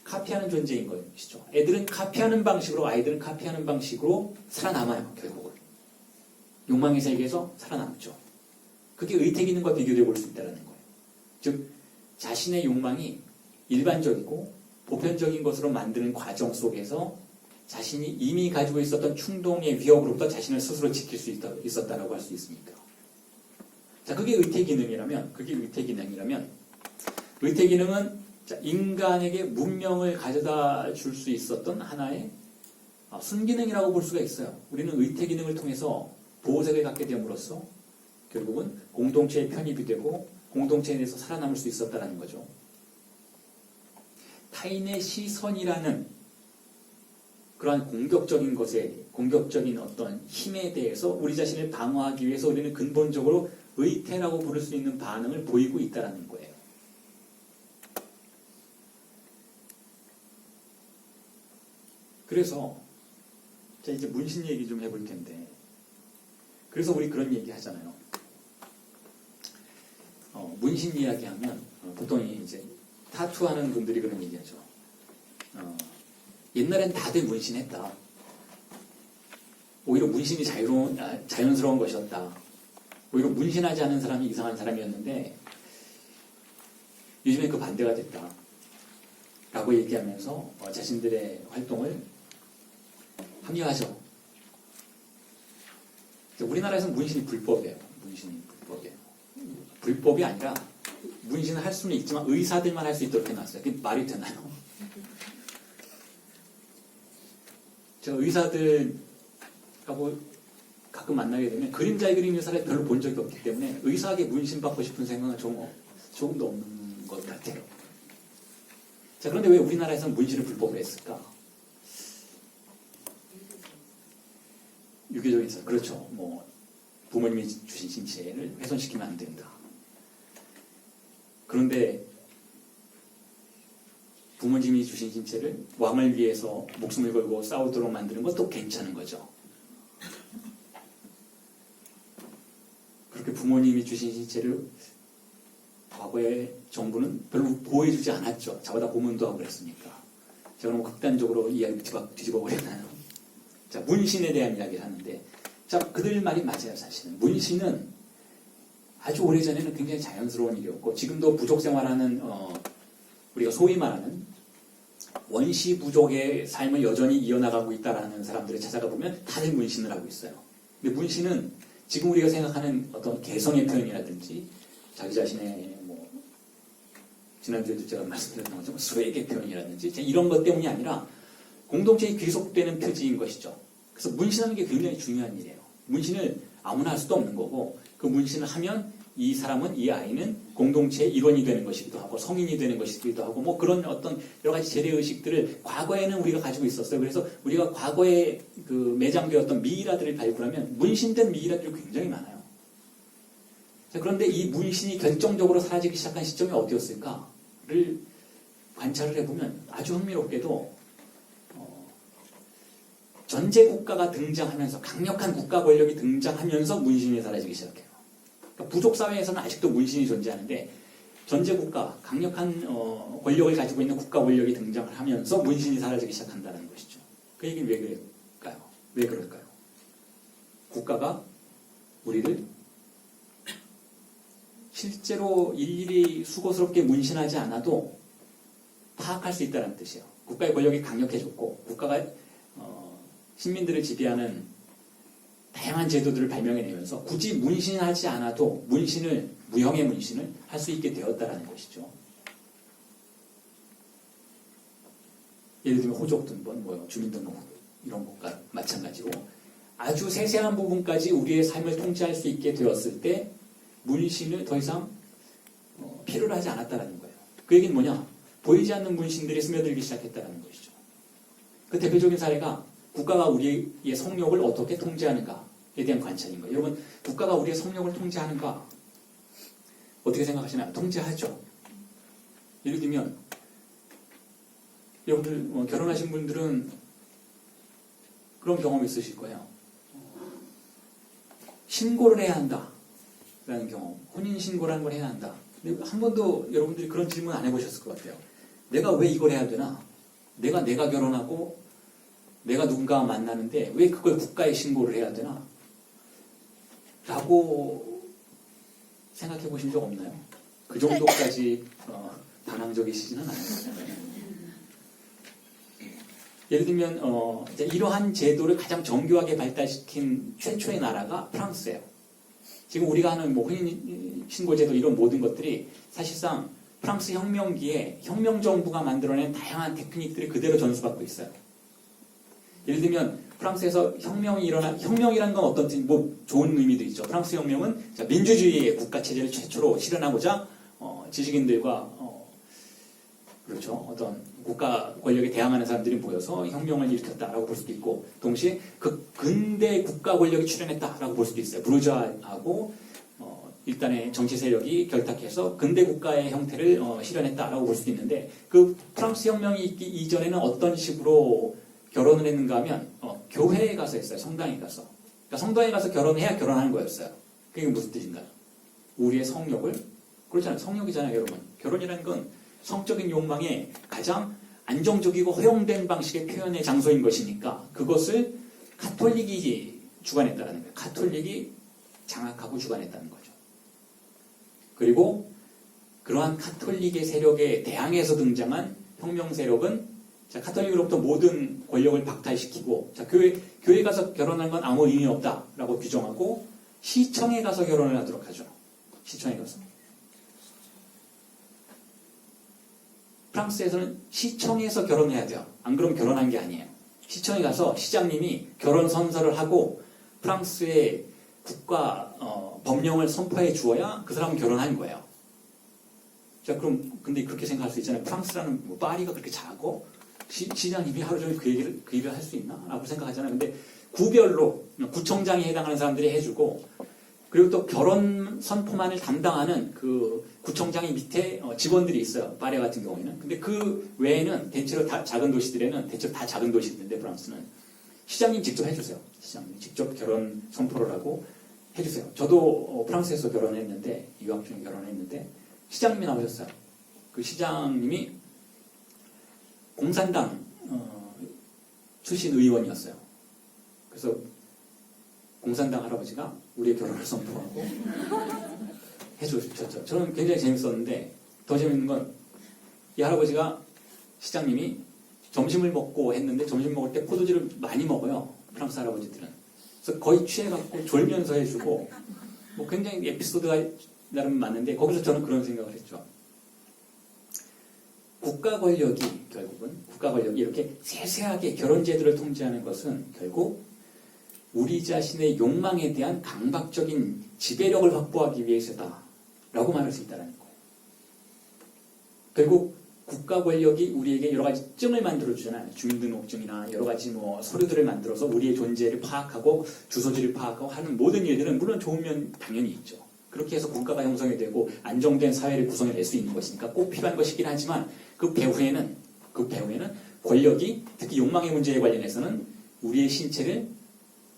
카피하는 존재인 것이죠. 애들은 카피하는 방식으로, 아이들은 카피하는 방식으로 살아남아요. 결국은. 욕망의 세계에서 살아남죠. 그게 의태 기능과 비교해 볼 수 있다는 거예요. 즉 자신의 욕망이 일반적이고 보편적인 것으로 만드는 과정 속에서 자신이 이미 가지고 있었던 충동의 위협으로부터 자신을 스스로 지킬 수 있었다라고 할 수 있습니까? 자, 그게 의태 기능이라면, 의태 기능은 인간에게 문명을 가져다 줄 수 있었던 하나의 순기능이라고 볼 수가 있어요. 우리는 의태 기능을 통해서 보호색을 갖게 됨으로써 결국은 공동체에 편입이 되고 공동체 내에서 살아남을 수 있었다는 거죠. 타인의 시선이라는 그러한 공격적인 어떤 힘에 대해서 우리 자신을 방어하기 위해서 우리는 근본적으로 의태라고 부를 수 있는 반응을 보이고 있다는 거예요. 그래서 자 이제 문신 얘기 좀 해볼 텐데 그래서 우리 그런 얘기 하잖아요. 문신 이야기하면 보통 이제 타투하는 분들이 그런 얘기하죠. 옛날엔 다들 문신했다. 오히려 문신이 자연스러운 것이었다. 오히려 문신하지 않은 사람이 이상한 사람이었는데 요즘엔 그 반대가 됐다. 라고 얘기하면서 자신들의 활동을 합리화하죠. 우리나라에서는 문신이 불법이에요. 불법이 아니라 문신을 할 수는 있지만 의사들만 할 수 있도록 해놨어요. 그게 말이 되나요? 제가 의사들하고 가끔 만나게 되면 그림자에 그린 의사를 별로 본 적이 없기 때문에 의사에게 문신 받고 싶은 생각은 조금도 없는 것 같아요. 자, 그런데 왜 우리나라에서는 문신을 불법으로 했을까? 유교적인 사 그렇죠. 뭐 부모님이 주신 신체를 훼손시키면 안 된다. 그런데 부모님이 주신 신체를 왕을 위해서 목숨을 걸고 싸우도록 만드는 것도 괜찮은 거죠. 그렇게 부모님이 주신 신체를 과거의 정부는 별로 보호해주지 않았죠. 자보다 고문도 하고 그랬으니까. 제가 너무 극단적으로 이야기를 뒤집어 버렸나요? 자, 문신에 대한 이야기를 하는데 자, 그들 말이 맞아요. 사실은 문신은 아주 오래전에는 굉장히 자연스러운 일이었고 지금도 부족 생활하는 우리가 소위 말하는 원시 부족의 삶을 여전히 이어나가고 있다라는 사람들을 찾아가 보면 다들 문신을 하고 있어요. 근데 문신은 지금 우리가 생각하는 어떤 개성의 표현이라든지 자기 자신의 뭐 지난주에도 제가 말씀드렸던 것처럼 수액의 표현이라든지 이런 것 때문이 아니라 공동체에 귀속되는 표지인 것이죠. 그래서 문신하는 게 굉장히 중요한 일이에요. 문신을 아무나 할 수도 없는 거고 그 문신을 하면 이 사람은 이 아이는 공동체의 일원이 되는 것이기도 하고 성인이 되는 것이기도 하고 뭐 그런 어떤 여러 가지 재래의식들을 과거에는 우리가 가지고 있었어요. 그래서 우리가 과거에 그 매장되었던 미이라들을 발굴하면 문신된 미이라들이 굉장히 많아요. 자, 그런데 이 문신이 결정적으로 사라지기 시작한 시점이 어디였을까를 관찰을 해보면 아주 흥미롭게도 전제 국가가 등장하면서 강력한 국가 권력이 등장하면서 문신이 사라지기 시작해요. 그러니까 부족 사회에서는 아직도 문신이 존재하는데 전제 국가, 강력한 권력을 가지고 있는 국가 권력이 등장을 하면서 문신이 사라지기 시작한다는 것이죠. 그 얘기는 왜 그럴까요? 왜 그럴까요? 국가가 우리를 실제로 일일이 수고스럽게 문신하지 않아도 파악할 수 있다는 뜻이에요. 국가의 권력이 강력해졌고 국가가 시민들을 지배하는 다양한 제도들을 발명해내면서 굳이 문신하지 않아도 무형의 문신을 할 수 있게 되었다는 것이죠. 예를 들면 호족등본, 주민등록 이런 것과 마찬가지로 아주 세세한 부분까지 우리의 삶을 통제할 수 있게 되었을 때 문신을 더 이상 필요로 하지 않았다는 거예요. 그 얘기는 뭐냐? 보이지 않는 문신들이 스며들기 시작했다는 것이죠. 그 대표적인 사례가 국가가 우리의 성욕을 어떻게 통제하는가에 대한 관찰인 거예요. 여러분, 국가가 우리의 성욕을 통제하는가? 어떻게 생각하시나요? 통제하죠. 예를 들면, 여러분들 결혼하신 분들은 그런 경험이 있으실 거예요. 신고를 해야 한다라는 경험. 혼인신고라는 걸 해야 한다. 근데 한 번도 여러분들이 그런 질문 안 해보셨을 것 같아요. 내가 왜 이걸 해야 되나? 내가 결혼하고 내가 누군가와 만나는데 왜 그걸 국가에 신고를 해야 되나? 라고 생각해 보신 적 없나요? 그 정도까지 반항적이시지는 않아요. 예를 들면 이제 이러한 제도를 가장 정교하게 발달시킨 최초의 나라가 프랑스예요. 지금 우리가 하는 뭐 혼인신고제도 이런 모든 것들이 사실상 프랑스 혁명기에 혁명정부가 만들어낸 다양한 테크닉들이 그대로 전수받고 있어요. 예를 들면 프랑스에서 혁명이라는 건 어떤 뜻, 뭐 좋은 의미도 있죠. 프랑스 혁명은 민주주의의 국가 체제를 최초로 실현하고자 지식인들과 그렇죠. 어떤 국가 권력에 대항하는 사람들이 모여서 혁명을 일으켰다라고 볼 수도 있고, 동시에 그 근대 국가 권력이 출현했다라고 볼 수도 있어요. 부르주아하고 일단의 정치 세력이 결탁해서 근대 국가의 형태를 실현했다라고 볼 수도 있는데, 그 프랑스 혁명이 있기 이전에는 어떤 식으로 결혼을 했는가 하면 교회에 가서 했어요. 성당에 가서. 그러니까 성당에 가서 결혼해야 결혼하는 거였어요. 그게 무슨 뜻인가요? 우리의 성욕을, 그렇잖아요. 성욕이잖아요, 여러분. 결혼이라는 건 성적인 욕망의 가장 안정적이고 허용된 방식의 표현의 장소인 것이니까 그것을 가톨릭이 주관했다는 거예요. 가톨릭이 장악하고 주관했다는 거죠. 그리고 그러한 가톨릭의 세력에 대항해서 등장한 혁명 세력은 가톨릭으로부터 모든 권력을 박탈시키고, 교회 가서 결혼하는 건 아무 의미 없다라고 규정하고 시청에 가서 결혼을 하도록 하죠. 시청에 가서. 프랑스에서는 시청에서 결혼해야 돼요. 안 그러면 결혼한 게 아니에요. 시청에 가서 시장님이 결혼 선서를 하고 프랑스의 국가 법령을 선포해 주어야 그 사람은 결혼한 거예요. 자, 그럼 근데 그렇게 생각할 수 있잖아요. 프랑스라는 뭐 파리가 그렇게 작고 시장님이 하루 종일 그 일을 할 수 있나? 라고 생각하잖아요. 근데 구별로 구청장에 해당하는 사람들이 해주고, 그리고 또 결혼 선포만을 담당하는 그 구청장이 밑에 직원들이 있어요. 파리 같은 경우에는. 근데 그 외에는 대체로 다 작은 도시들에는 대체로 다 작은 도시들인데 프랑스는 시장님 직접 해주세요. 시장님 직접 결혼 선포를 하고 해주세요. 저도 프랑스에서 결혼했는데, 유학 중에 결혼했는데 시장님이 나오셨어요. 그 시장님이 공산당 출신 의원이었어요. 그래서 공산당 할아버지가 우리의 결혼을 선포하고 해주셨죠. 저는 굉장히 재밌었는데 더 재밌는 건 이 할아버지가 시장님이 점심을 먹고 했는데 점심 먹을 때 포도주를 많이 먹어요. 프랑스 할아버지들은. 그래서 거의 취해갖고 졸면서 해주고 뭐 굉장히 에피소드가 나름 많은데 거기서 저는 그런 생각을 했죠. 국가 권력이 이렇게 세세하게 결혼 제도를 통제하는 것은 결국 우리 자신의 욕망에 대한 강박적인 지배력을 확보하기 위해서다라고 말할 수 있다는 거예요. 결국 국가 권력이 우리에게 여러 가지 증을 만들어 주잖아요. 주민등록증이나 여러 가지 뭐 서류들을 만들어서 우리의 존재를 파악하고 주소지를 파악하고 하는 모든 일들은 물론 좋은 면 당연히 있죠. 그렇게 해서 국가가 형성이 되고 안정된 사회를 구성해낼 수 있는 것이니까 꼭 필요한 것이긴 하지만 그 배후에는 권력이 특히 욕망의 문제에 관련해서는 우리의 신체를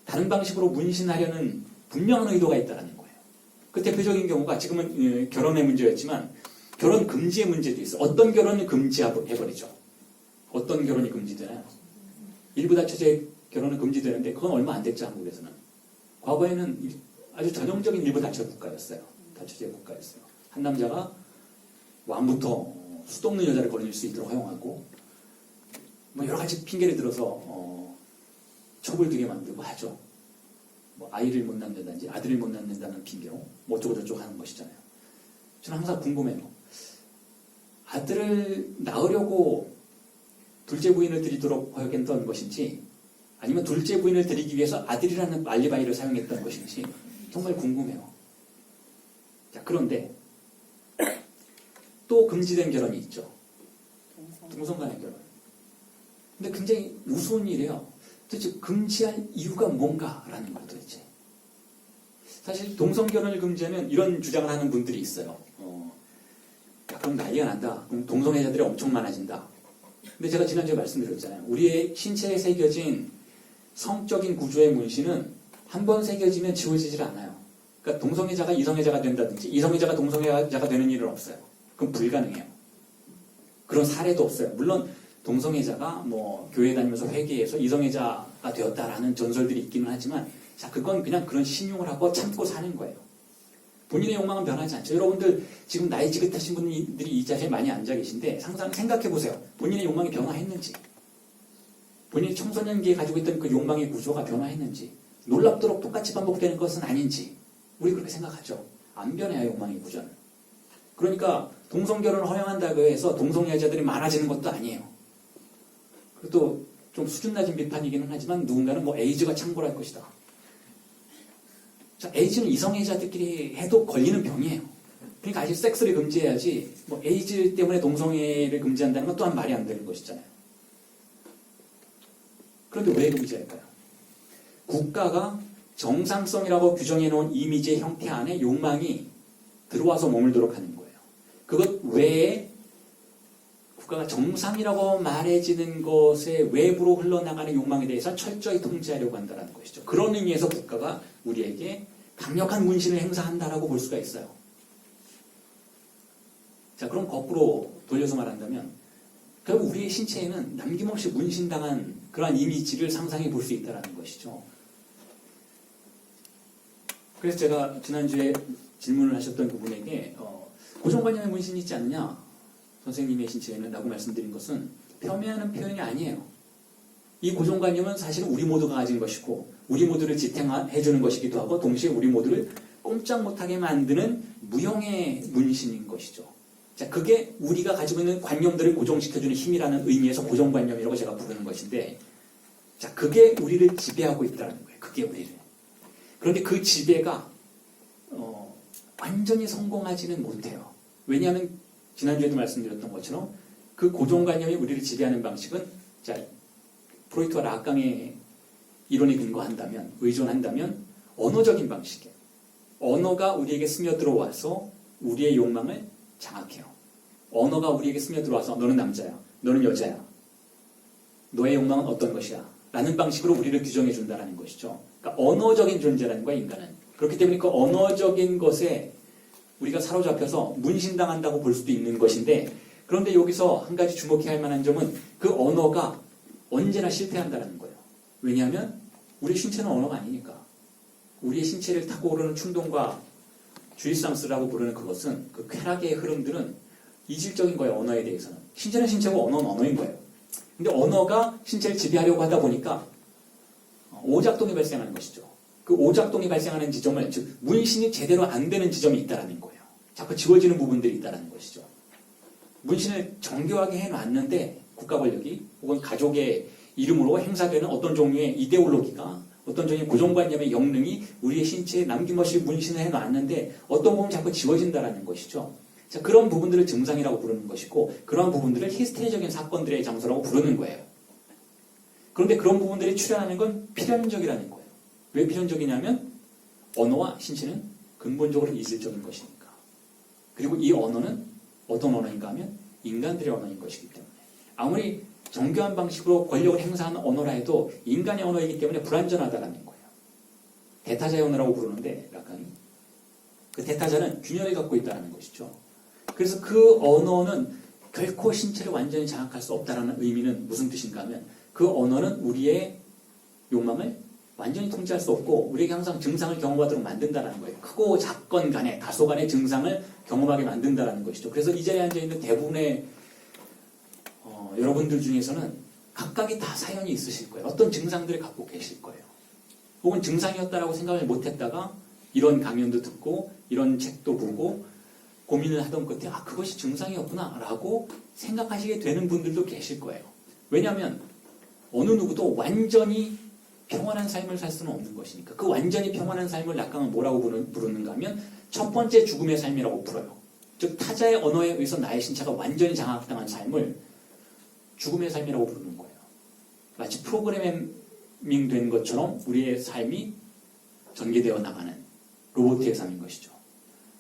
다른 방식으로 문신하려는 분명한 의도가 있다는 거예요. 그 대표적인 경우가 지금은 결혼의 문제였지만 결혼 금지의 문제도 있어요. 어떤 결혼을 금지해버리죠. 어떤 결혼이 금지되나요? 일부 다처제 결혼은 금지되는데 그건 얼마 안 됐죠, 한국에서는. 과거에는 아주 전형적인 일부 다처제 국가였어요. 한 남자가 왕부터 수도 없는 여자를 걸릴 수 있도록 허용하고 뭐 여러 가지 핑계를 들어서 처벌되게 만들고 하죠. 뭐 아이를 못 낳는다든지 아들을 못 낳는다는 핑계로 뭐 어쩌고저쩌고 하는 것이잖아요. 저는 항상 궁금해요. 아들을 낳으려고 둘째 부인을 들이도록 허용했던 것인지 아니면 둘째 부인을 들이기 위해서 아들이라는 알리바이를 사용했던 것인지 정말 궁금해요. 자, 그런데 또 금지된 결혼이 있죠. 동성 간의 결혼. 근데 굉장히 우스운 일이에요. 도대체 금지할 이유가 뭔가라는 걸 도대체. 사실 동성 결혼을 금지하면 이런 주장을 하는 분들이 있어요. 그럼 난리가 난다. 그럼 동성애자들이 엄청 많아진다. 근데 제가 지난주에 말씀드렸잖아요. 우리의 신체에 새겨진 성적인 구조의 문신은 한 번 새겨지면 지워지질 않아요. 그러니까 동성애자가 이성애자가 된다든지 이성애자가 동성애자가 되는 일은 없어요. 그건 불가능해요. 그런 사례도 없어요. 물론 동성애자가 뭐 교회 다니면서 회개해서 이성애자가 되었다라는 전설들이 있기는 하지만 자, 그건 그냥 그런 신용을 하고 참고 사는 거예요. 본인의 욕망은 변하지 않죠. 여러분들 지금 나이 지긋하신 분들이 이 자리에 많이 앉아 계신데 항상 생각해 보세요. 본인의 욕망이 변화했는지, 본인이 청소년기에 가지고 있던 그 욕망의 구조가 변화했는지, 놀랍도록 똑같이 반복되는 것은 아닌지 우리 그렇게 생각하죠. 안 변해요, 욕망의 구조는. 그러니까 동성결혼을 허용한다고 해서 동성애자들이 많아지는 것도 아니에요. 그것도 좀 수준 낮은 비판이기는 하지만 누군가는 뭐 에이즈가 창궐할 것이다. 자, 에이즈는 이성애자들끼리 해도 걸리는 병이에요. 그러니까 아직 섹스를 금지해야지 뭐 에이즈 때문에 동성애를 금지한다는 건 또한 말이 안 되는 것이잖아요. 그런데 왜 금지할까요? 국가가 정상성이라고 규정해놓은 이미지의 형태 안에 욕망이 들어와서 머물도록 하는 거예요. 그것 외에 국가가 정상이라고 말해지는 것의 외부로 흘러나가는 욕망에 대해서 철저히 통제하려고 한다는 것이죠. 그런 의미에서 국가가 우리에게 강력한 문신을 행사한다라고 볼 수가 있어요. 자, 그럼 거꾸로 돌려서 말한다면 결국 우리의 신체에는 남김없이 문신당한 그러한 이미지를 상상해 볼 수 있다는 것이죠. 그래서 제가 지난주에 질문을 하셨던 그분에게 고정관념의 문신이 있지 않느냐? 선생님의 신체에는 라고 말씀드린 것은 폄훼하는 표현이 아니에요. 이 고정관념은 사실은 우리 모두가 가진 것이고 우리 모두를 지탱해주는 것이기도 하고 동시에 우리 모두를 꼼짝 못하게 만드는 무형의 문신인 것이죠. 자, 그게 우리가 가지고 있는 관념들을 고정시켜주는 힘이라는 의미에서 고정관념이라고 제가 부르는 것인데 자, 그게 우리를 지배하고 있다는 거예요. 그게 우리를. 그런데 그 지배가 완전히 성공하지는 못해요. 왜냐하면 지난주에도 말씀드렸던 것처럼 그 고정관념이 우리를 지배하는 방식은 자, 프로이트와 라깡의 이론에 근거한다면, 의존한다면 언어적인 방식이에요. 언어가 우리에게 스며들어와서 우리의 욕망을 장악해요. 언어가 우리에게 스며들어와서 너는 남자야, 너는 여자야, 너의 욕망은 어떤 것이야 라는 방식으로 우리를 규정해 준다는 것이죠. 그러니까 언어적인 존재라는 거야, 인간은. 그렇기 때문에 그 언어적인 것에 우리가 사로잡혀서 문신당한다고 볼 수도 있는 것인데 그런데 여기서 한 가지 주목해야 할 만한 점은 그 언어가 언제나 실패한다는 거예요. 왜냐하면 우리 신체는 언어가 아니니까. 우리의 신체를 타고 오르는 충동과 주입상스라고 부르는 그것은 그 쾌락의 흐름들은 이질적인 거예요. 언어에 대해서는. 신체는 신체고 언어는 언어인 거예요. 근데 언어가 신체를 지배하려고 하다 보니까 오작동이 발생하는 것이죠. 그 오작동이 발생하는 지점을, 즉 문신이 제대로 안 되는 지점이 있다라는 거예요. 자꾸 지워지는 부분들이 있다라는 것이죠. 문신을 정교하게 해놨는데 국가 권력이 혹은 가족의 이름으로 행사되는 어떤 종류의 이데올로기가, 어떤 종류의 고정관념의 영능이 우리의 신체에 남김없이 문신을 해놨는데 어떤 부분이 자꾸 지워진다라는 것이죠. 자, 그런 부분들을 증상이라고 부르는 것이고, 그러한 부분들을 히스테리적인 사건들의 장소라고 부르는 거예요. 그런데 그런 부분들이 출현하는 건 필연적이라는 거예요. 왜 필연적이냐면 언어와 신체는 근본적으로 이질적인 것이니까. 그리고 이 언어는 어떤 언어인가 하면 인간들의 언어인 것이기 때문에, 아무리 정교한 방식으로 권력을 행사하는 언어라 해도 인간의 언어이기 때문에 불완전하다라는 거예요. 대타자의 언어라고 부르는데 라칸이 그 대타자는 균열을 갖고 있다는 것이죠. 그래서 그 언어는 결코 신체를 완전히 장악할 수 없다는 의미는 무슨 뜻인가 하면, 그 언어는 우리의 욕망을 완전히 통제할 수 없고 우리에게 항상 증상을 경험하도록 만든다는 거예요. 크고 작건 간에 다소 간의 증상을 경험하게 만든다는 것이죠. 그래서 이 자리에 앉아있는 대부분의 여러분들 중에서는 각각이 다 사연이 있으실 거예요. 어떤 증상들을 갖고 계실 거예요. 혹은 증상이었다라고 생각을 못했다가 이런 강연도 듣고 이런 책도 보고 고민을 하던 끝에 그것이 증상이었구나 라고 생각하시게 되는 분들도 계실 거예요. 왜냐하면 어느 누구도 완전히 평안한 삶을 살 수는 없는 것이니까. 그 완전히 평안한 삶을 락강은 뭐라고 부르는가 하면 첫 번째 죽음의 삶이라고 불어요. 즉 타자의 언어에 의해서 나의 신체가 완전히 장악당한 삶을 죽음의 삶이라고 부르는 거예요. 마치 프로그래밍 된 것처럼 우리의 삶이 전개되어 나가는 로봇의 삶인 것이죠.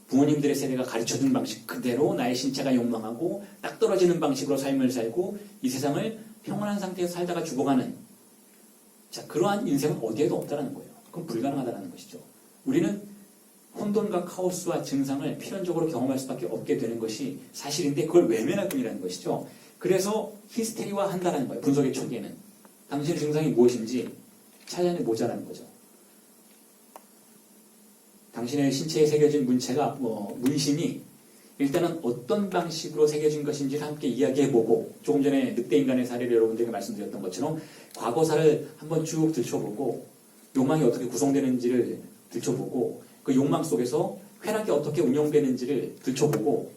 부모님들의 세대가 가르쳐준 방식 그대로 나의 신체가 욕망하고 딱 떨어지는 방식으로 삶을 살고 이 세상을 평온한 상태에서 살다가 죽어가는, 자, 그러한 인생은 어디에도 없다는 거예요. 그건 불가능하다는 것이죠. 우리는 혼돈과 카오스와 증상을 필연적으로 경험할 수밖에 없게 되는 것이 사실인데 그걸 외면할 뿐이라는 것이죠. 그래서 히스테리화 한다는 거예요. 분석의 초기에는. 당신의 증상이 무엇인지 찾아내보자라는 거죠. 당신의 신체에 새겨진 문신이 일단은 어떤 방식으로 새겨진 것인지를 함께 이야기해보고, 조금 전에 늑대인간의 사례를 여러분들에게 말씀드렸던 것처럼 과거사를 한번 쭉 들춰보고 욕망이 어떻게 구성되는지를 들춰보고 그 욕망 속에서 쾌락이 어떻게 운영되는지를 들춰보고,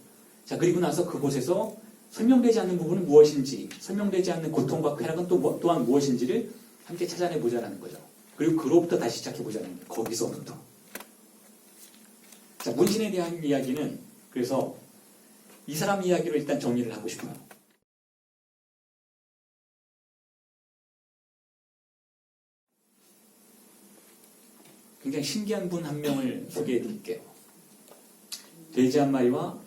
자, 그리고 나서 그곳에서 설명되지 않는 부분은 무엇인지, 설명되지 않는 고통과 쾌락은 또한 무엇인지를 함께 찾아내보자라는 거죠. 그리고 그로부터 다시 시작해보자는 거예요. 거기서부터. 자, 문신에 대한 이야기는 그래서 이 사람 이야기로 일단 정리를 하고 싶어요. 굉장히 신기한 분 한 명을 소개해 드릴게요. 돼지 한 마리와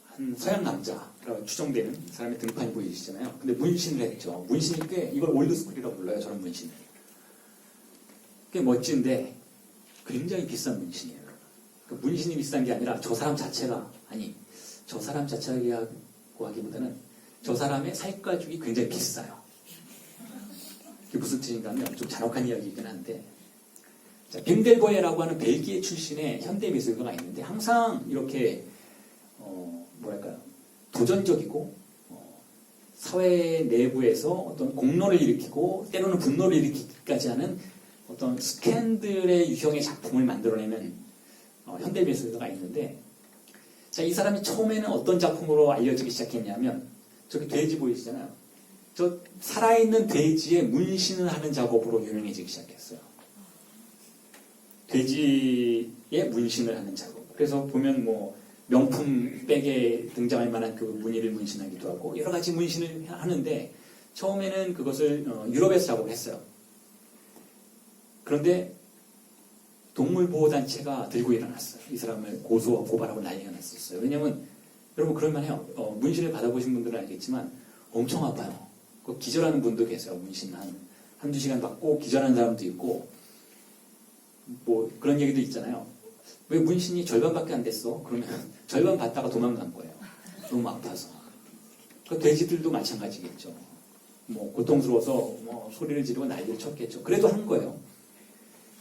한 서양 남자라고 추정되는 사람의 등판이 보이시잖아요. 근데 문신을 했죠. 문신이 꽤, 이걸 올드스쿨이라고 불러요. 저런 문신을. 꽤 멋진데 굉장히 비싼 문신이에요. 그 문신이 비싼 게 아니라 저 사람 자체가, 저 사람 자체라고 하기보다는 저 사람의 살가죽이 굉장히 비싸요. 그게 무슨 뜻인가 하면 좀 잔혹한 이야기이긴 한데, 자, 빈델보예라고 하는 벨기에 출신의 현대미술가가 있는데 항상 이렇게 도전적이고 사회 내부에서 어떤 공론을 일으키고 때로는 분노를 일으키기까지 하는 어떤 스캔들의 유형의 작품을 만들어내는 현대미술가가 있는데, 자, 이 사람이 처음에는 어떤 작품으로 알려지기 시작했냐면 저기 돼지 보이시잖아요. 저 살아있는 돼지의 문신을 하는 작업으로 유명해지기 시작했어요. 돼지의 문신을 하는 작업. 그래서 보면 명품 백에 등장할 만한 그 무늬를 문신하기도 하고 여러 가지 문신을 하는데, 처음에는 그것을 유럽에서 작업을 했어요. 그런데 동물보호단체가 들고 일어났어요. 이 사람을 고소하고 난리가 났었어요. 왜냐면 여러분 그럴만 해요. 문신을 받아보신 분들은 알겠지만 엄청 아파요. 기절하는 분도 계세요. 문신 한두 시간 받고 기절하는 사람도 있고, 그런 얘기도 있잖아요. 왜 문신이 절반밖에 안 됐어? 그러면 절반 받다가 도망간 거예요. 너무 아파서. 그 돼지들도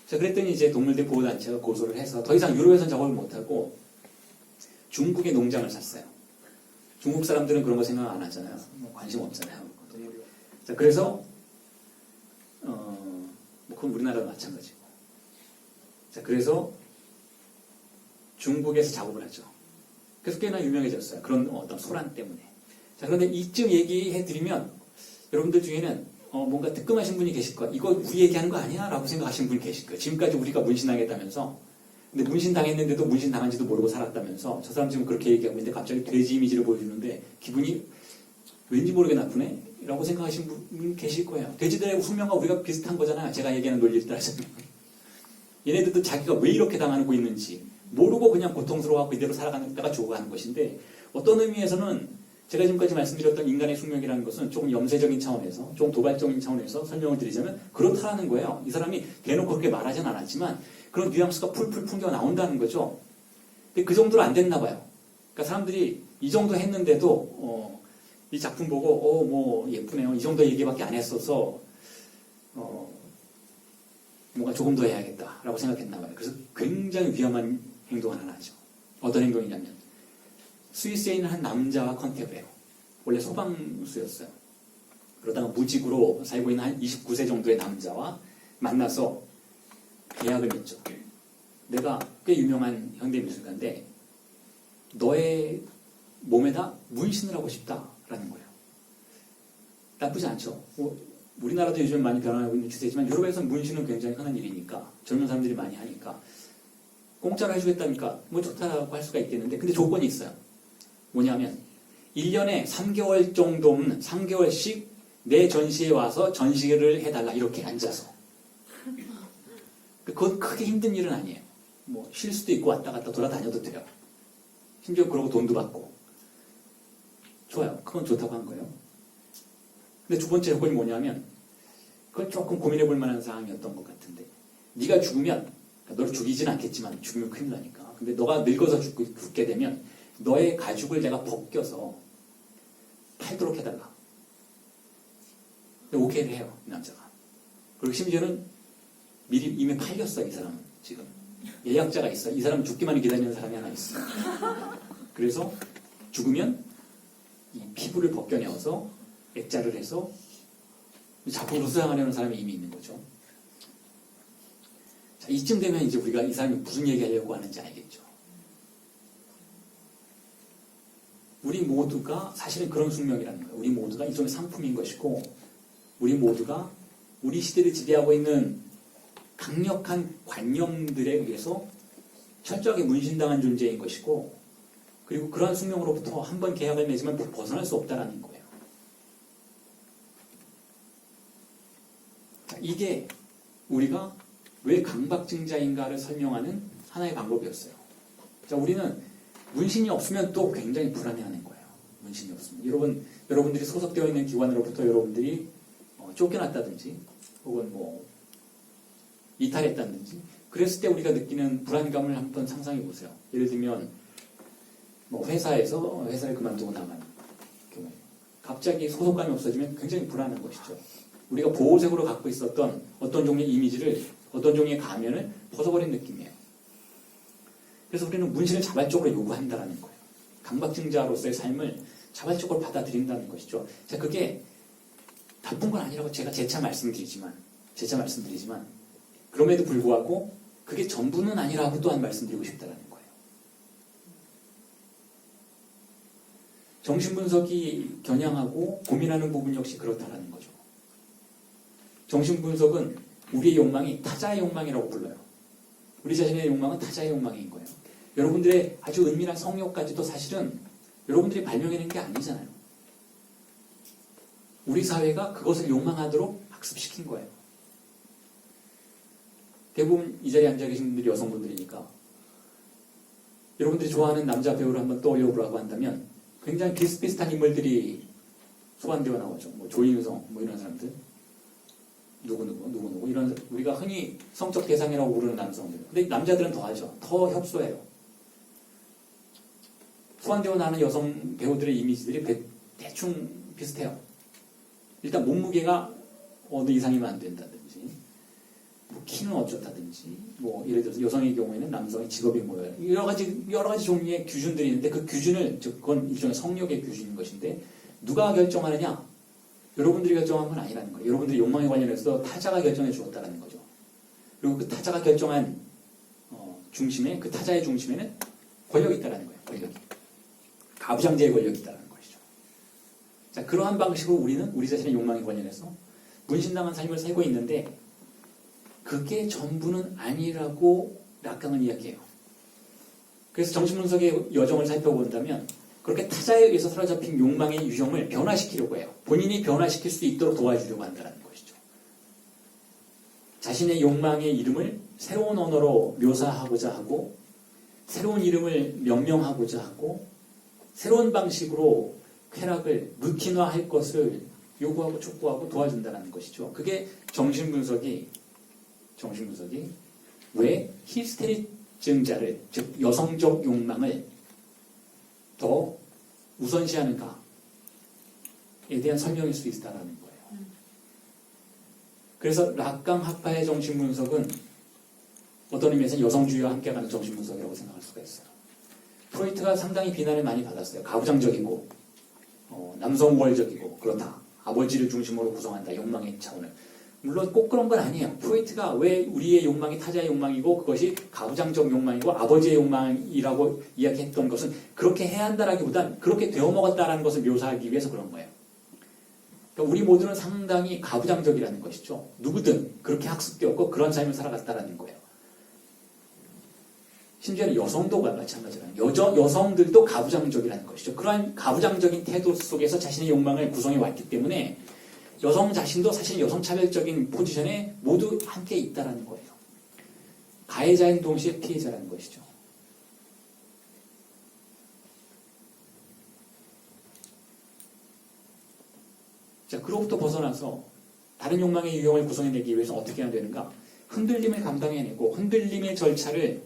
자, 그랬더니 이제 동물들 보호단체가 고소를 해서 더 이상 유럽에서는 작업을 못하고 중국의 농장을 샀어요. 중국 사람들은 그런 거 생각 안 하잖아요. 뭐 관심 없잖아요. 자, 그래서 뭐 그건 우리나라도 마찬가지고. 자, 그래서 중국에서 작업을 하죠. 그래서 꽤나 유명해졌어요. 그런 어떤 소란 때문에. 자, 그런데 이쯤 얘기해드리면 여러분들 중에는 뭔가 뜨끔하신 분이 계실 거예요. 이거 우리 얘기하는 거 아니야? 라고 생각하시는 분이 계실 거예요. 지금까지 우리가 문신당했다면서, 근데 문신당했는데도 문신당한지도 모르고 살았다면서, 저 사람 지금 그렇게 얘기하고 있는데 갑자기 돼지 이미지를 보여주는데 기분이 왠지 모르게 나쁘네? 라고 생각하시는 분이 계실 거예요. 돼지들의 훈명과 우리가 비슷한 거잖아요. 제가 얘기하는 논리를 따라서. 얘네들도 자기가 왜 이렇게 당하고 있는지 모르고 그냥 고통스러워하고 이대로 살아가다가 죽어가는 것인데, 어떤 의미에서는 제가 지금까지 말씀드렸던 인간의 숙명이라는 것은 조금 염세적인 차원에서, 조금 도발적인 차원에서 설명을 드리자면 그렇다라는 거예요. 이 사람이 대놓고 그렇게 말하진 않았지만 그런 뉘앙스가 풀풀 풍겨 나온다는 거죠. 근데 그 정도로 안 됐나 봐요. 그러니까 사람들이 이 정도 했는데도 이 작품 보고 뭐 예쁘네요. 이 정도 얘기밖에 안 했어서 뭔가 조금 더 해야겠다라고 생각했나 봐요. 그래서 굉장히 위험한 행동을 하나 하죠. 어떤 행동이냐면 스위스에 있는 한 남자와 컨택을 해요. 원래 소방수였어요. 그러다가 무직으로 살고 있는 한 29세 정도의 남자와 만나서 계약을 맺죠. 내가 꽤 유명한 현대미술가인데 너의 몸에다 문신을 하고 싶다라는 거예요. 나쁘지 않죠. 우리나라도 요즘 많이 변화하고 있는 추세지만 유럽에서는 문신은 굉장히 흔한 일이니까, 젊은 사람들이 많이 하니까 공짜로 해주겠다니까 뭐 좋다고 할 수가 있겠는데, 근데 조건이 있어요. 뭐냐면 1년에 3개월 정도는 3개월씩 내 전시에 와서 전시를 해달라, 이렇게 앉아서. 그건 크게 힘든 일은 아니에요. 뭐 쉴 수도 있고 왔다 갔다 돌아다녀도 돼요. 심지어 그러고 돈도 받고. 좋아요. 그건 좋다고 한 거예요. 근데 두 번째 조건이 뭐냐면, 그건 조금 고민해 볼 만한 사항이었던 것 같은데, 네가 죽으면, 너를 죽이진 않겠지만 죽으면 큰일 나니까, 근데 너가 늙어서 죽게 되면 너의 가죽을 내가 벗겨서 팔도록 해달라. 근데 오케이를 해요, 이 남자가. 그리고 심지어는 미리 이미 팔렸어. 이 사람은 지금 예약자가 있어. 이 사람은 죽기만 기다리는 사람이 하나 있어. 그래서 죽으면 이 피부를 벗겨내어서 액자를 해서 작품으로 수상하려는 사람이 이미 있는 거죠. 자, 이쯤 되면 이제 우리가 이 사람이 무슨 얘기하려고 하는지 알겠죠. 우리 모두가 사실은 그런 숙명이라는 거예요. 우리 모두가 일종의 상품인 것이고, 우리 모두가 우리 시대를 지배하고 있는 강력한 관념들에 의해서 철저하게 문신당한 존재인 것이고, 그리고 그러한 숙명으로부터 한 번 계약을 맺으면 벗어날 수 없다는 거예요. 자, 이게 우리가 왜 강박증자인가를 설명하는 하나의 방법이었어요. 자, 우리는 문신이 없으면 또 굉장히 불안해하는 거예요. 문신이 없으면. 여러분들이 소속되어 있는 기관으로부터 여러분들이 쫓겨났다든지, 혹은 뭐 이탈했다든지, 그랬을 때 우리가 느끼는 불안감을 한번 상상해 보세요. 예를 들면 뭐 회사를 그만두고 나가는 경우에 갑자기 소속감이 없어지면 굉장히 불안한 것이죠. 우리가 보호색으로 갖고 있었던 어떤 종류의 이미지를, 어떤 종류의 가면을 벗어버린 느낌이에요. 그래서 우리는 문신을 자발적으로 요구한다는 거예요. 강박증자로서의 삶을 자발적으로 받아들인다는 것이죠. 자, 그게 나쁜 건 아니라고 제가 재차 말씀드리지만 그럼에도 불구하고 그게 전부는 아니라고 또한 말씀드리고 싶다는 거예요. 정신분석이 겨냥하고 고민하는 부분 역시 그렇다는 거죠. 정신분석은 우리의 욕망이 타자의 욕망이라고 불러요. 우리 자신의 욕망은 타자의 욕망인 거예요. 여러분들의 아주 은밀한 성욕까지도 사실은 여러분들이 발명해낸 게 아니잖아요. 우리 사회가 그것을 욕망하도록 학습시킨 거예요. 대부분 이 자리에 앉아 계신 분들이 여성분들이니까 여러분들이 좋아하는 남자 배우를 한번 떠올려보라고 한다면 굉장히 비슷비슷한 인물들이 소환되어 나오죠. 뭐 조인성, 뭐 이런 사람들, 누구 이런 우리가 흔히 성적 대상이라고 부르는 남성들. 근데 남자들은 더하죠. 더 협소해요. 소환되어 나오는 여성 배우들의 이미지들이 대충 비슷해요. 일단 몸무게가 어느 이상이면 안 된다든지, 뭐 키는 어쩌다든지, 뭐 예를 들어서 여성의 경우에는 남성의 직업이 뭐예요. 여러 가지 종류의 규준들이 있는데 그 규준을, 즉 그건 일종의 성욕의 규준인 것인데 누가 결정하느냐? 여러분들이 결정한 건 아니라는 거예요. 여러분들이 욕망에 관련해서 타자가 결정해 주었다는 거죠. 그리고 그 타자가 결정한 중심에, 그 타자의 중심에는 권력이 있다는 거예요. 권력이. 가부장제의 권력이 있다는 것이죠. 자, 그러한 방식으로 우리는 우리 자신의 욕망에 관련해서 문신당한 삶을 살고 있는데 그게 전부는 아니라고 락강은 이야기해요. 그래서 정신분석의 여정을 살펴본다면 그렇게 타자에 의해서 사로잡힌 욕망의 유형을 변화시키려고 해요. 본인이 변화시킬 수 있도록 도와주려고 한다는 것이죠. 자신의 욕망의 이름을 새로운 언어로 묘사하고자 하고 새로운 이름을 명명하고자 하고 새로운 방식으로 쾌락을 루틴화할 것을 요구하고 촉구하고 도와준다는 것이죠. 그게 정신분석이 왜 히스테리증자를, 즉 여성적 욕망을 더 우선시하는가에 대한 설명일 수 있다는 거예요. 그래서 락강 학파의 정신분석은 어떤 의미에서는 여성주의와 함께가는 정신분석이라고 생각할 수가 있어요. 프로이트가 상당히 비난을 많이 받았어요. 가부장적이고 남성 우월적이고 그렇다. 아버지를 중심으로 구성한다. 욕망의 차원을. 물론 꼭 그런 건 아니에요. 프로이트가 왜 우리의 욕망이 타자의 욕망이고 그것이 가부장적 욕망이고 아버지의 욕망이라고 이야기했던 것은 그렇게 해야 한다라기보단 그렇게 되어먹었다라는 것을 묘사하기 위해서 그런 거예요. 그러니까 우리 모두는 상당히 가부장적이라는 것이죠. 누구든 그렇게 학습되었고 그런 삶을 살아갔다라는 거예요. 심지어는 여성도 마찬가지라는 여성들도 가부장적이라는 것이죠. 그러한 가부장적인 태도 속에서 자신의 욕망을 구성해 왔기 때문에 여성 자신도 사실 여성 차별적인 포지션에 모두 함께 있다라는 거예요. 가해자인 동시에 피해자라는 것이죠. 자, 그로부터 벗어나서 다른 욕망의 유형을 구성해내기 위해서 어떻게 해야 되는가? 흔들림을 감당해내고 흔들림의 절차를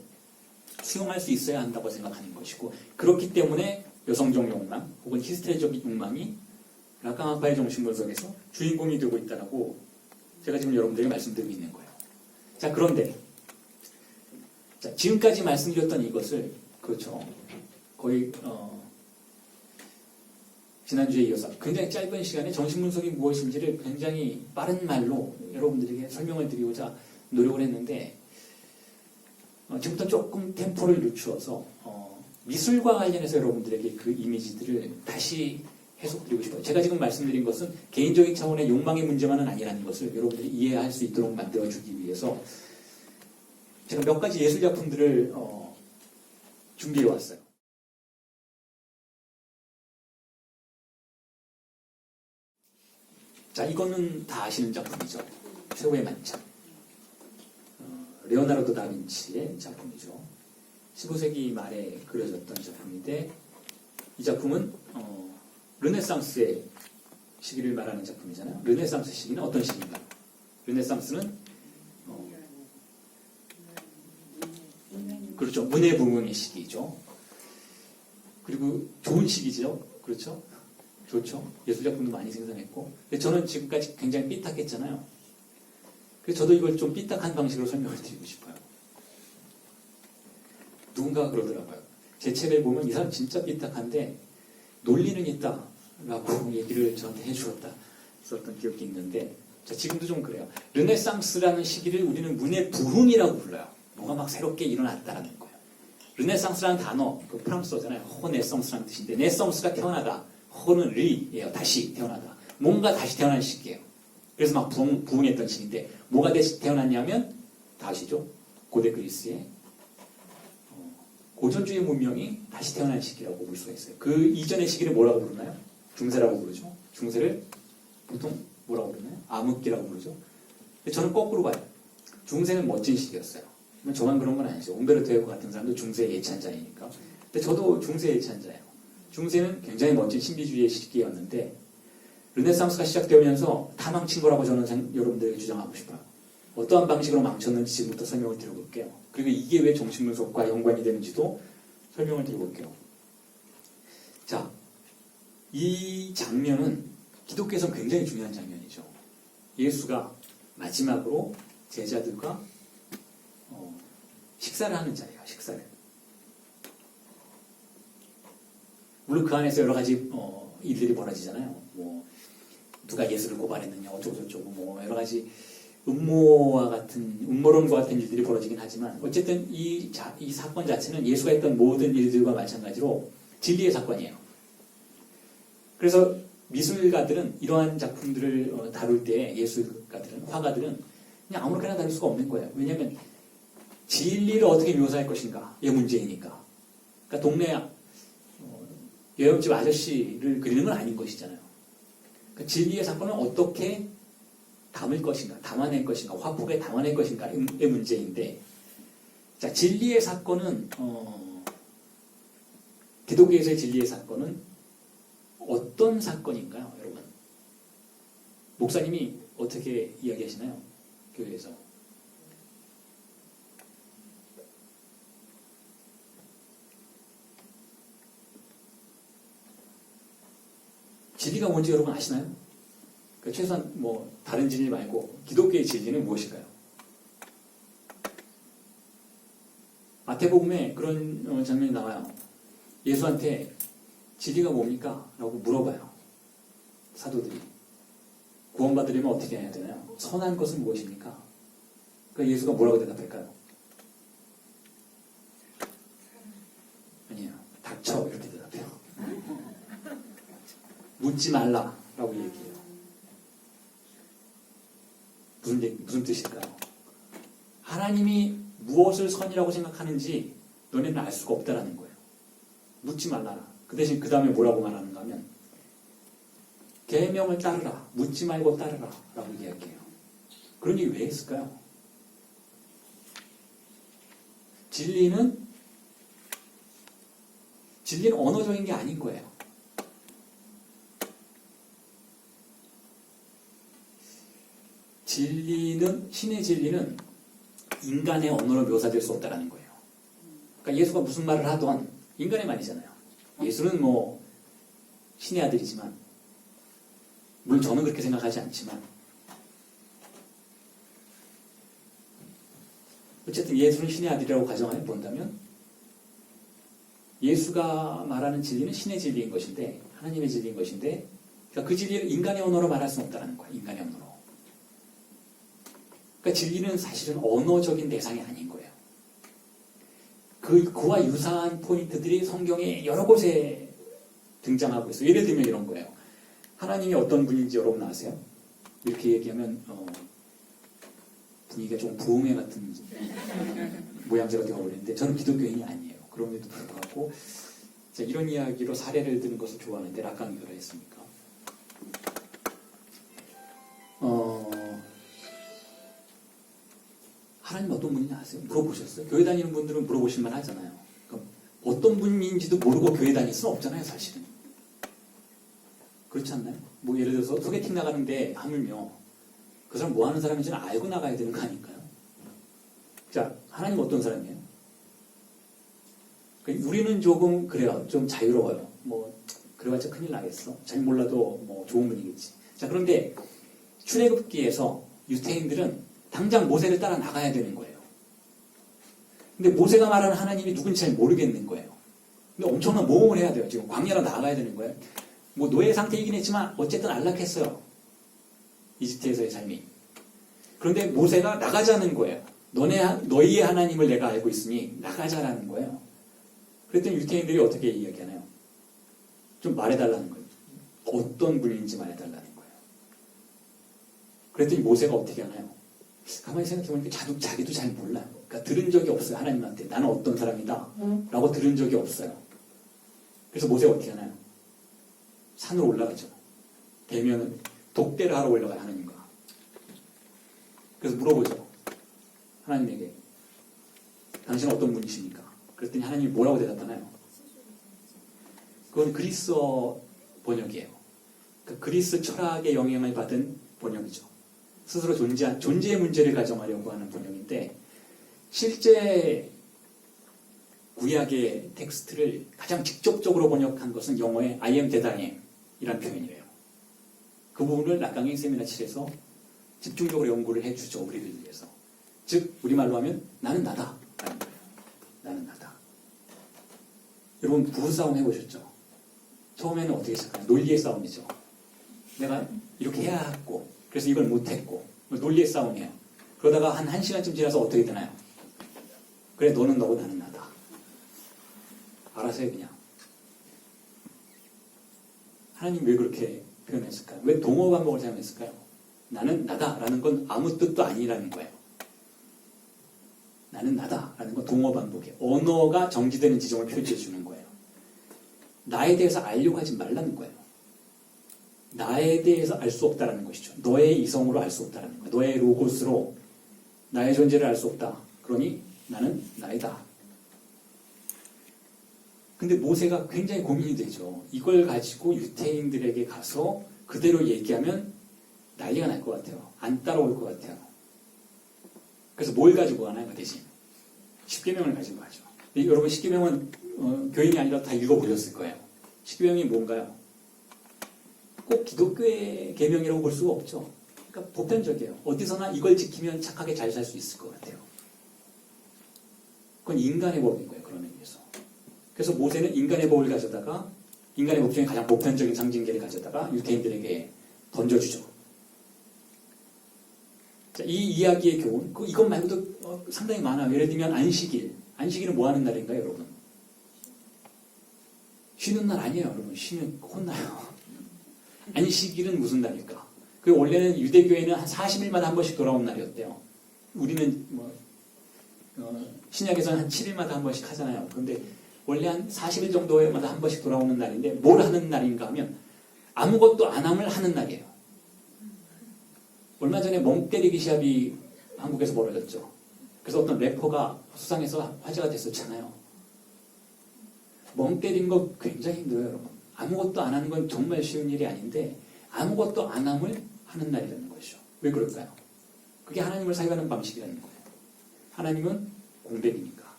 수용할 수 있어야 한다고 생각하는 것이고, 그렇기 때문에 여성적 욕망 혹은 히스테리적 욕망이 락강 학파의 정신분석에서 주인공이 되고 있다라고 제가 지금 여러분들에게 말씀드리고 있는 거예요. 자, 그런데 지금까지 말씀드렸던 이것을 그렇죠. 거의 지난주에 이어서 굉장히 짧은 시간에 정신분석이 무엇인지를 굉장히 빠른 말로 여러분들에게 설명을 드리고자 노력을 했는데 지금부터 조금 템포를 늦추어서 미술과 관련해서 여러분들에게 그 이미지들을 다시 해석드리고 싶어요. 제가 지금 말씀드린 것은 개인적인 차원의 욕망의 문제만은 아니라는 것을 여러분들이 이해할 수 있도록 만들어주기 위해서 제가 몇 가지 예술작품들을 준비해왔어요. 자, 이거는 다 아시는 작품이죠. 최후의 만찬. 레오나르도 다빈치의 작품이죠. 15세기 말에 그려졌던 작품인데 이 작품은 르네상스의 시기를 말하는 작품이잖아요. 르네상스 시기는 어떤 시기인가? 르네상스는 그렇죠. 문예 부흥의 시기죠. 그리고 좋은 시기죠. 그렇죠. 좋죠. 예술작품도 많이 생산했고. 근데 저는 지금까지 굉장히 삐딱했잖아요. 그래서 저도 이걸 좀 삐딱한 방식으로 설명을 드리고 싶어요. 누군가가 그러더라고요. 제 책을 보면 이 사람 진짜 삐딱한데 논리는 있다라고 얘기를 저한테 해주었다. 썼던 기억이 있는데 자, 지금도 좀 그래요. 르네상스라는 시기를 우리는 문예 부흥이라고 불러요. 뭐가 막 새롭게 일어났다라는 거예요. 르네상스라는 단어, 그 프랑스어잖아요. 호네성스라는 뜻인데 네성스가 태어나다. 호는 리예요. 다시 태어나다. 뭔가 다시 태어난 시기예요. 그래서 막 부흥했던 시기인데 뭐가 다시 태어났냐면 다 아시죠? 고대 그리스의 고전주의 문명이 다시 태어난 시기라고 볼 수가 있어요. 그 이전의 시기를 뭐라고 부르나요? 중세라고 부르죠. 중세를 보통 뭐라고 부르나요? 암흑기라고 부르죠. 근데 저는 거꾸로 봐요. 중세는 멋진 시기였어요. 저만 그런 건 아니죠. 옴베르토 에코 같은 사람도 중세의 예찬자이니까. 근데 저도 중세의 예찬자예요. 중세는 굉장히 멋진 신비주의의 시기였는데 르네상스가 시작되면서 다 망친 거라고 저는 여러분들에게 주장하고 싶어요. 어떠한 방식으로 망쳤는지 지금부터 설명을 드려볼게요. 그리고 이게 왜 정신분석과 연관이 되는지도 설명을 드려볼게요. 자, 이 장면은 기독교에서는 굉장히 중요한 장면이죠. 예수가 마지막으로 제자들과 식사를 하는 자리예요. 식사를. 물론 그 안에서 여러 가지 일들이 벌어지잖아요. 뭐 누가 예수를 고발했느냐 어쩌고저쩌고 뭐 여러 가지 음모론과 같은 일들이 벌어지긴 하지만 어쨌든 이 사건 자체는 예수가 했던 모든 일들과 마찬가지로 진리의 사건이에요. 그래서 미술가들은 이러한 작품들을 다룰 때 예술가들은 화가들은 그냥 아무렇게나 다룰 수가 없는 거예요. 왜냐하면 진리를 어떻게 묘사할 것인가의 문제이니까. 그러니까 동네 여행집 아저씨를 그리는 건 아닌 것이잖아요. 그러니까 진리의 사건을 어떻게 담을 것인가, 담아낼 것인가, 화폭에 담아낼 것인가의 문제인데, 자, 진리의 사건은, 기독교에서의 진리의 사건은 어떤 사건인가요, 여러분? 목사님이 어떻게 이야기하시나요? 교회에서. 진리가 뭔지 여러분 아시나요? 그러니까 최소한 뭐 다른 진리 말고 기독교의 진리는 무엇일까요? 마태복음에 그런 장면이 나와요. 예수한테 진리가 뭡니까? 라고 물어봐요. 사도들이. 구원받으려면 어떻게 해야 되나요? 선한 것은 무엇입니까? 그러니까 예수가 뭐라고 대답할까요? 아니에요. 닥쳐 이렇게 대답해요. 묻지 말라라고 얘기해요. 무슨 뜻일까요? 하나님이 무엇을 선이라고 생각하는지 너네는 알 수가 없다라는 거예요. 묻지 말라. 그 대신 그 다음에 뭐라고 말하는가 하면 계명을 따르라. 묻지 말고 따르라 라고 이야기해요. 그런 얘기 왜 했을까요? 진리는 언어적인 게 아닌 거예요. 신의 진리는 인간의 언어로 묘사될 수 없다는 거예요. 그러니까 예수가 무슨 말을 하던 인간의 말이잖아요. 예수는 뭐 신의 아들이지만, 물론 저는 그렇게 생각하지 않지만, 어쨌든 예수는 신의 아들이라고 가정해 본다면, 예수가 말하는 진리는 신의 진리인 것인데, 하나님의 진리인 것인데, 그러니까 그 진리를 인간의 언어로 말할 수는 없다는 거예요. 인간의 언어로. 그러니까 진리는 사실은 언어적인 대상이 아닌 거예요. 그와 유사한 포인트들이 성경에 여러 곳에 등장하고 있어요. 예를 들면 이런 거예요. 하나님이 어떤 분인지 여러분 아세요? 이렇게 얘기하면 분위기가 좀 부흥회 같은 모양새가 되어버리는데 저는 기독교인이 아니에요. 그럼에도 불구하고 이런 이야기로 사례를 드는 것을 좋아하는데 락강이 그러했습니까? 하나님 어떤 분인지 아세요? 물어보셨어요? 교회 다니는 분들은 물어보실만 하잖아요. 그럼 어떤 분인지도 모르고 교회 다닐 수는 없잖아요, 사실은. 그렇지 않나요? 뭐 예를 들어서 소개팅 나가는데 하물며 그 사람 뭐 하는 사람인지는 알고 나가야 되는 거 아닐까요? 자, 하나님 어떤 사람이에요? 우리는 조금 그래요. 좀 자유로워요. 뭐 그래봤자 큰일 나겠어. 잘 몰라도 뭐 좋은 분이겠지. 자, 그런데 출애굽기에서 유대인들은 당장 모세를 따라 나가야 되는 거예요. 근데 모세가 말하는 하나님이 누군지 잘 모르겠는 거예요. 근데 엄청난 모험을 해야 돼요. 지금 광야로 나가야 되는 거예요. 뭐 노예 상태이긴 했지만 어쨌든 안락했어요. 이집트에서의 삶이. 그런데 모세가 나가자는 거예요. 너희의 하나님을 내가 알고 있으니 나가자라는 거예요. 그랬더니 유대인들이 어떻게 이야기하나요? 좀 말해달라는 거예요. 어떤 분인지 말해달라는 거예요. 그랬더니 모세가 어떻게 하나요? 가만히 생각해보니까 자기도 잘 몰라요. 그러니까 들은 적이 없어요. 하나님한테. 나는 어떤 사람이다. 라고 들은 적이 없어요. 그래서 모세가 어떻게 하나요? 산으로 올라가죠. 대면은 독대를 하러 올라가요. 하나님과. 그래서 물어보죠. 하나님에게. 당신은 어떤 분이십니까? 그랬더니 하나님이 뭐라고 대답하나요? 그건 그리스어 번역이에요. 그러니까 그리스 철학의 영향을 받은 번역이죠. 스스로 존재의 문제를 가정하려고 하는 번역인데 실제 구약의 텍스트를 가장 직접적으로 번역한 것은 영어의 I am that I am 이라는 표현이래요. 그 부분을 락강이 세미나 칠에서 집중적으로 연구를 해주죠. 우리를 위해서. 즉 우리말로 하면 나는 나다 라는 거예요. 나는 나다. 여러분 부부싸움 해보셨죠? 처음에는 어떻게 시작해요? 논리의 싸움이죠. 내가 이렇게 해야 했고 그래서 이걸 못했고 논리의 싸움이에요. 그러다가 한 1시간쯤 지나서 어떻게 되나요? 그래 너는 너고 나는 나다. 알아서 해 그냥. 하나님 왜 그렇게 표현했을까요? 왜 동어 반복을 사용했을까요? 나는 나다라는 건 아무 뜻도 아니라는 거예요. 나는 나다라는 건 동어 반복이에요. 언어가 정지되는 지점을 표시해 주는 거예요. 나에 대해서 알려고 하지 말라는 거예요. 나에 대해서 알 수 없다라는 것이죠. 너의 이성으로 알 수 없다라는 거예요. 너의 로고스로 나의 존재를 알 수 없다. 그러니 나는 나이다. 근데 모세가 굉장히 고민이 되죠. 이걸 가지고 유태인들에게 가서 그대로 얘기하면 난리가 날 것 같아요. 안 따라올 것 같아요. 그래서 뭘 가지고 가나요? 그 대신 10계명을 가지고 가죠. 여러분 10계명은 교인이 아니라 다 읽어보셨을 거예요. 10계명이 뭔가요? 꼭 기독교의 계명이라고 볼 수가 없죠. 그러니까 보편적이에요. 어디서나 이걸 지키면 착하게 잘 살 수 있을 것 같아요. 그건 인간의 법인 거예요. 그런 의미에서. 그래서 모세는 인간의 법을 가져다가 인간의 법 중에 가장 보편적인 상징계를 가져다가 유태인들에게 던져주죠. 자, 이 이야기의 교훈, 이것 말고도 상당히 많아요. 예를 들면 안식일. 안식일은 뭐 하는 날인가요, 여러분? 쉬는 날 아니에요, 여러분. 쉬면 혼나요. 안식일은 무슨 날일까? 그 원래는 유대교회는 한 40일마다 한 번씩 돌아오는 날이었대요. 우리는 신약에서는 한 7일마다 한 번씩 하잖아요. 그런데 원래 한 40일 정도마다 한 번씩 돌아오는 날인데 뭘 하는 날인가 하면 아무것도 안 함을 하는 날이에요. 얼마 전에 멍 때리기 시합이 한국에서 벌어졌죠. 그래서 어떤 래퍼가 수상해서 화제가 됐었잖아요. 멍 때린 거 굉장히 힘들어요, 여러분. 아무것도 안 하는 건 정말 쉬운 일이 아닌데 아무것도 안 함을 하는 날이라는 것이죠. 왜 그럴까요? 그게 하나님을 사유하는 방식이라는 거예요. 하나님은 공백이니까.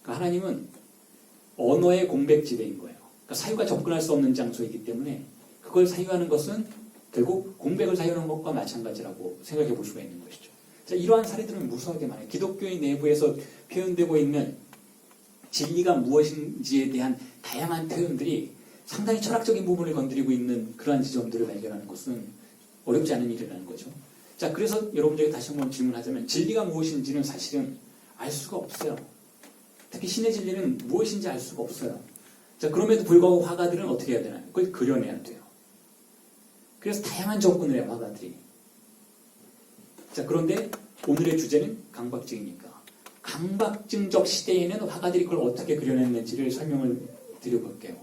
그러니까 하나님은 언어의 공백지대인 거예요. 그러니까 사유가 접근할 수 없는 장소이기 때문에 그걸 사유하는 것은 결국 공백을 사유하는 것과 마찬가지라고 생각해 볼 수가 있는 것이죠. 자, 이러한 사례들은 무수하게 많아요. 기독교의 내부에서 표현되고 있는 진리가 무엇인지에 대한 다양한 표현들이 상당히 철학적인 부분을 건드리고 있는 그러한 지점들을 발견하는 것은 어렵지 않은 일이라는 거죠. 자, 그래서 여러분들에게 다시 한번 질문하자면 진리가 무엇인지는 사실은 알 수가 없어요. 특히 신의 진리는 무엇인지 알 수가 없어요. 자, 그럼에도 불구하고 화가들은 어떻게 해야 되나요? 그걸 그려내야 돼요. 그래서 다양한 접근을 해요, 화가들이. 자, 그런데 오늘의 주제는 강박증이니까. 강박증적 시대에는 화가들이 그걸 어떻게 그려냈는지를 설명을 드려볼게요.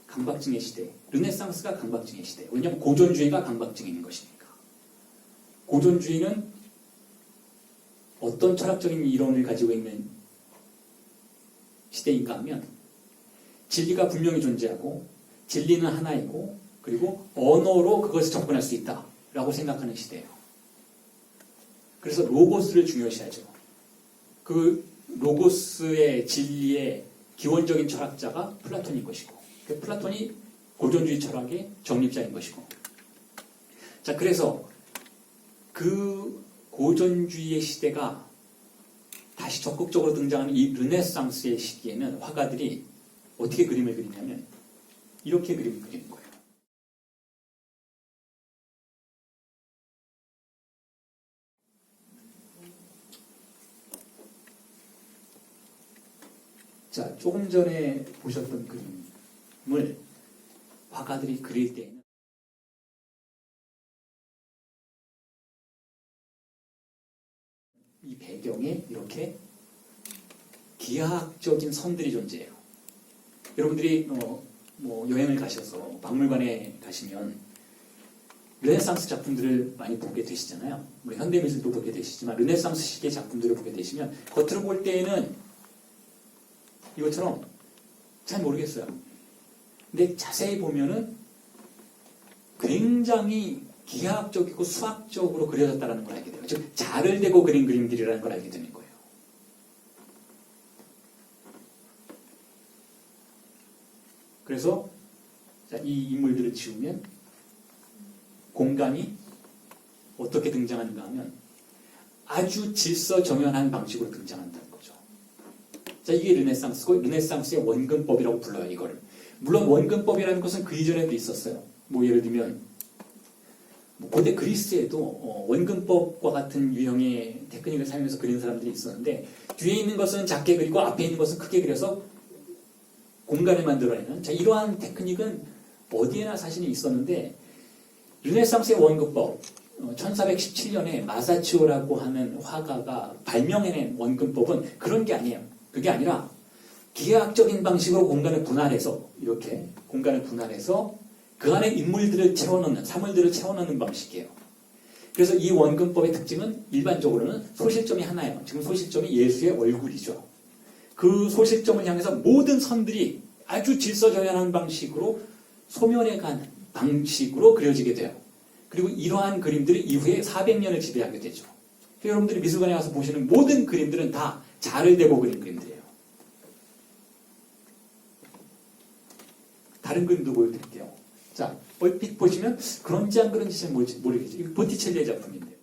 강박증의 시대. 르네상스가 강박증의 시대. 왜냐하면 고전주의가 강박증인 것이니까. 고전주의는 어떤 철학적인 이론을 가지고 있는 시대인가 하면 진리가 분명히 존재하고 진리는 하나이고 그리고 언어로 그것을 접근할 수 있다라고 생각하는 시대예요. 그래서 로고스를 중요시하죠. 그 로고스의 진리의 기원적인 철학자가 플라톤인 것이고 그 플라톤이 고전주의 철학의 정립자인 것이고 자 그래서 그 고전주의의 시대가 다시 적극적으로 등장하는 이 르네상스의 시기에는 화가들이 어떻게 그림을 그리냐면 이렇게 그림을 그리는 거예요. 자, 조금 전에 보셨던 그림을 화가들이 그릴 때에는 이 배경에 이렇게 기하학적인 선들이 존재해요. 여러분들이 뭐 여행을 가셔서 박물관에 가시면 르네상스 작품들을 많이 보게 되시잖아요. 뭐 현대미술도 보게 되시지만 르네상스 시기의 작품들을 보게 되시면 겉으로 볼 때에는 이것처럼 잘 모르겠어요. 근데 자세히 보면은 굉장히 기하학적이고 수학적으로 그려졌다는 걸 알게 돼요. 즉 자를 대고 그린 그림들이라는 걸 알게 되는 거예요. 그래서 이 인물들을 지우면 공간이 어떻게 등장하는가 하면 아주 질서정연한 방식으로 등장한다는 거죠. 자, 이게 르네상스고 르네상스의 원근법이라고 불러요, 이거를. 물론 원근법이라는 것은 그 이전에도 있었어요. 뭐 예를 들면 고대 그리스에도 원근법과 같은 유형의 테크닉을 사용해서 그리는 사람들이 있었는데 뒤에 있는 것은 작게 그리고 앞에 있는 것은 크게 그려서 공간을 만들어내는, 자, 이러한 테크닉은 어디에나 사실이 있었는데 르네상스의 원근법 1417년에 마사치오라고 하는 화가가 발명해낸 원근법은 그런 게 아니에요. 그게 아니라 기하학적인 방식으로 공간을 분할해서 이렇게 공간을 분할해서 그 안에 인물들을 채워넣는, 사물들을 채워넣는 방식이에요. 그래서 이 원근법의 특징은 일반적으로는 소실점이 하나예요. 지금 소실점이 예수의 얼굴이죠. 그 소실점을 향해서 모든 선들이 아주 질서정연한 방식으로 소멸해 가는 방식으로 그려지게 돼요. 그리고 이러한 그림들이 이후에 400년을 지배하게 되죠. 여러분들이 미술관에 가서 보시는 모든 그림들은 다 자를 대고 그린 그림들이에요. 다른 그림도 보여드릴게요. 자, 얼핏 보시면 그런지 안 그런지 잘 모르겠죠. 이거 보티첼리의 작품인데요.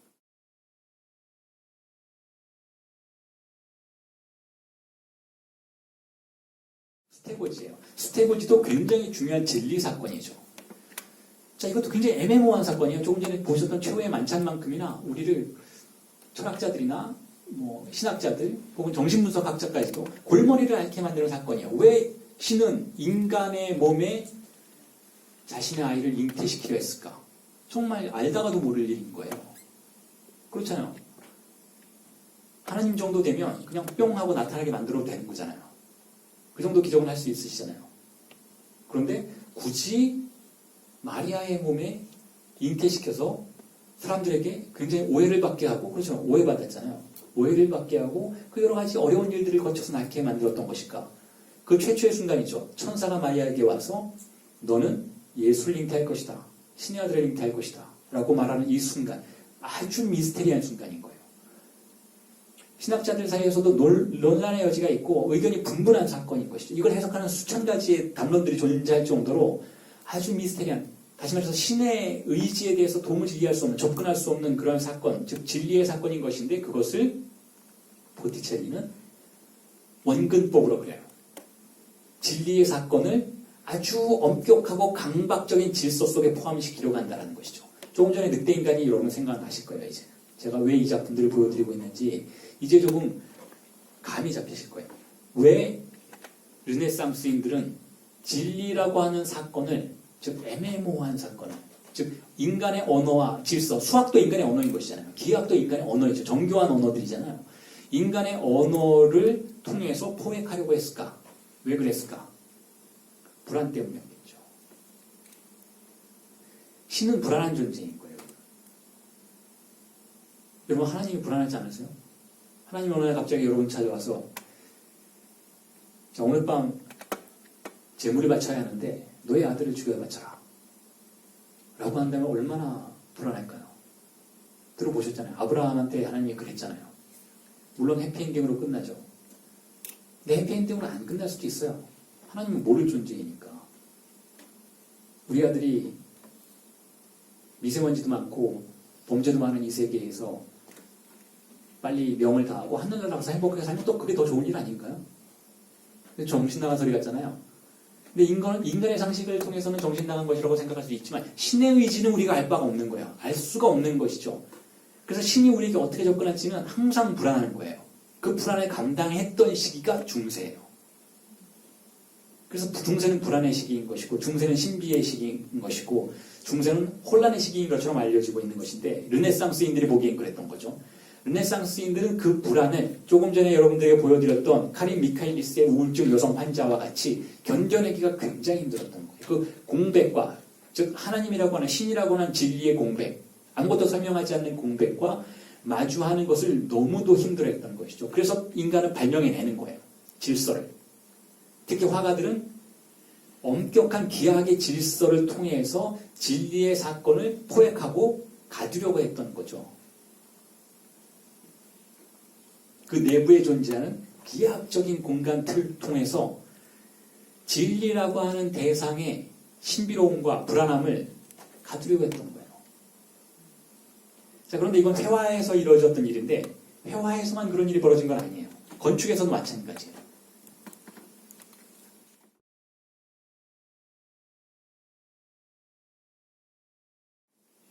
스테고지예요. 스테고지도 굉장히 중요한 진리 사건이죠. 자, 이것도 굉장히 애매모호한 사건이에요. 조금 전에 보셨던 최후의 만찬만큼이나 우리를 철학자들이나 뭐 신학자들 혹은 정신분석학자까지도 골머리를 앓게 만드는 사건이에요. 왜 신은 인간의 몸에 자신의 아이를 잉태시키려 했을까? 정말 알다가도 모를 일인 거예요. 그렇잖아요. 하나님 정도 되면 그냥 뿅 하고 나타나게 만들어도 되는 거잖아요. 그 정도 기적은 할 수 있으시잖아요. 그런데 굳이 마리아의 몸에 잉태시켜서 사람들에게 굉장히 오해를 받게 하고, 그렇죠. 오해받았잖아요. 오해를 받게 하고 그 여러 가지 어려운 일들을 거쳐서 낳게 만들었던 것일까? 그 최초의 순간이죠. 천사가 마리아에게 와서 너는 예수를 잉태할 것이다. 신의 아들을 잉태할 것이다. 라고 말하는 이 순간. 아주 미스테리한 순간인 거예요. 신학자들 사이에서도 논란의 여지가 있고 의견이 분분한 사건인 것이죠. 이걸 해석하는 수천 가지의 담론들이 존재할 정도로 아주 미스테리한, 다시 말해서 신의 의지에 대해서 도무지 이해할 수 없는, 접근할 수 없는 그런 사건, 즉 진리의 사건인 것인데 그것을 보티첼리는 원근법으로 그려요. 진리의 사건을 아주 엄격하고 강박적인 질서 속에 포함시키려고 한다는 것이죠. 조금 전에 늑대인간이 여러분 생각나실 거예요. 이제 제가 왜 이 작품들을 보여드리고 있는지 이제 조금 감이 잡히실 거예요. 왜 르네상스인들은 진리라고 하는 사건을, 즉 애매모호한 사건을, 즉 인간의 언어와 질서, 수학도 인간의 언어인 것이잖아요. 기하학도 인간의 언어이죠. 정교한 언어들이잖아요. 인간의 언어를 통해서 포획하려고 했을까? 왜 그랬을까? 불안 때문이었겠죠. 신은 불안한 존재인 거예요. 여러분, 하나님이 불안하지 않으세요? 하나님이 어느 날 갑자기 여러분 찾아와서 자, 오늘 밤 제물을 바쳐야 하는데 너의 아들을 죽여 바쳐라 라고 한다면 얼마나 불안할까요? 들어보셨잖아요. 아브라함한테 하나님이 그랬잖아요. 물론 해피엔딩으로 끝나죠. 근데 해피엔딩으로 안 끝날 수도 있어요. 하나님은 모를 존재이니까. 우리 아들이 미세먼지도 많고 범죄도 많은 이 세계에서 빨리 명을 다하고 하늘나라 가서 행복하게 살면 또 그게 더 좋은 일 아닌가요? 정신 나간 소리 같잖아요. 근데 인간의 상식을 통해서는 정신 나간 것이라고 생각할 수 있지만 신의 의지는 우리가 알 바가 없는 거예요. 알 수가 없는 것이죠. 그래서 신이 우리에게 어떻게 접근할지는 항상 불안한 거예요. 그 불안을 감당했던 시기가 중세예요. 그래서 중세는 불안의 시기인 것이고 중세는 신비의 시기인 것이고 중세는 혼란의 시기인 것처럼 알려지고 있는 것인데 르네상스인들이 보기엔 그랬던 거죠. 르네상스인들은 그 불안을 조금 전에 여러분들에게 보여드렸던 카린 미카일리스의 우울증 여성 환자와 같이 견뎌내기가 굉장히 힘들었던 거예요. 그 공백과, 즉 하나님이라고 하는 신이라고 하는 진리의 공백, 아무것도 설명하지 않는 공백과 마주하는 것을 너무도 힘들어했던 것이죠. 그래서 인간은 발명해내는 거예요. 질서를. 특히 화가들은 엄격한 기하학의 질서를 통해서 진리의 사건을 포획하고 가두려고 했던 거죠. 그 내부에 존재하는 기하학적인 공간 틀을 통해서 진리라고 하는 대상의 신비로움과 불안함을 가두려고 했던 거예요. 자, 그런데 이건 회화에서 이루어졌던 일인데 회화에서만 그런 일이 벌어진 건 아니에요. 건축에서도 마찬가지예요.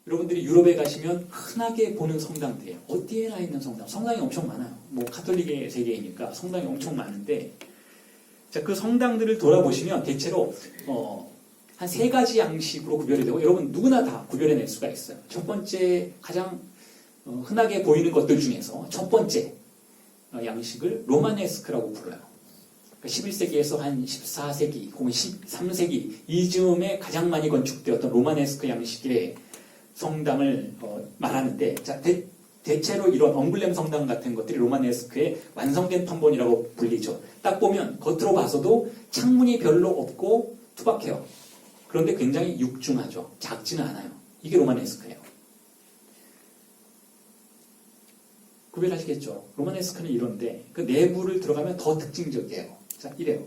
여러분들이 유럽에 가시면 흔하게 보는 성당들이에요. 어디에나 있는 성당. 성당이 엄청 많아요. 뭐 카톨릭의 세계이니까 성당이 엄청 많은데 자, 그 성당들을 돌아보시면 대체로 한 세 가지 양식으로 구별이 되고 여러분 누구나 다 구별해낼 수가 있어요. 첫 번째 가장 흔하게 보이는 것들 중에서 첫 번째 양식을 로마네스크라고 불러요. 그러니까 11세기에서 한 14세기 혹은 13세기 이즈음에 가장 많이 건축되었던 로마네스크 양식의 성당을 말하는데 자, 대체로 이런 엉블렘 성당 같은 것들이 로마네스크의 완성된 판본이라고 불리죠. 딱 보면 겉으로 봐서도 창문이 별로 없고 투박해요. 그런데 굉장히 육중하죠. 작지는 않아요. 이게 로마네스크예요. 구별하시겠죠? 로마네스크는 이런데 그 내부를 들어가면 더 특징적이에요. 자, 이래요.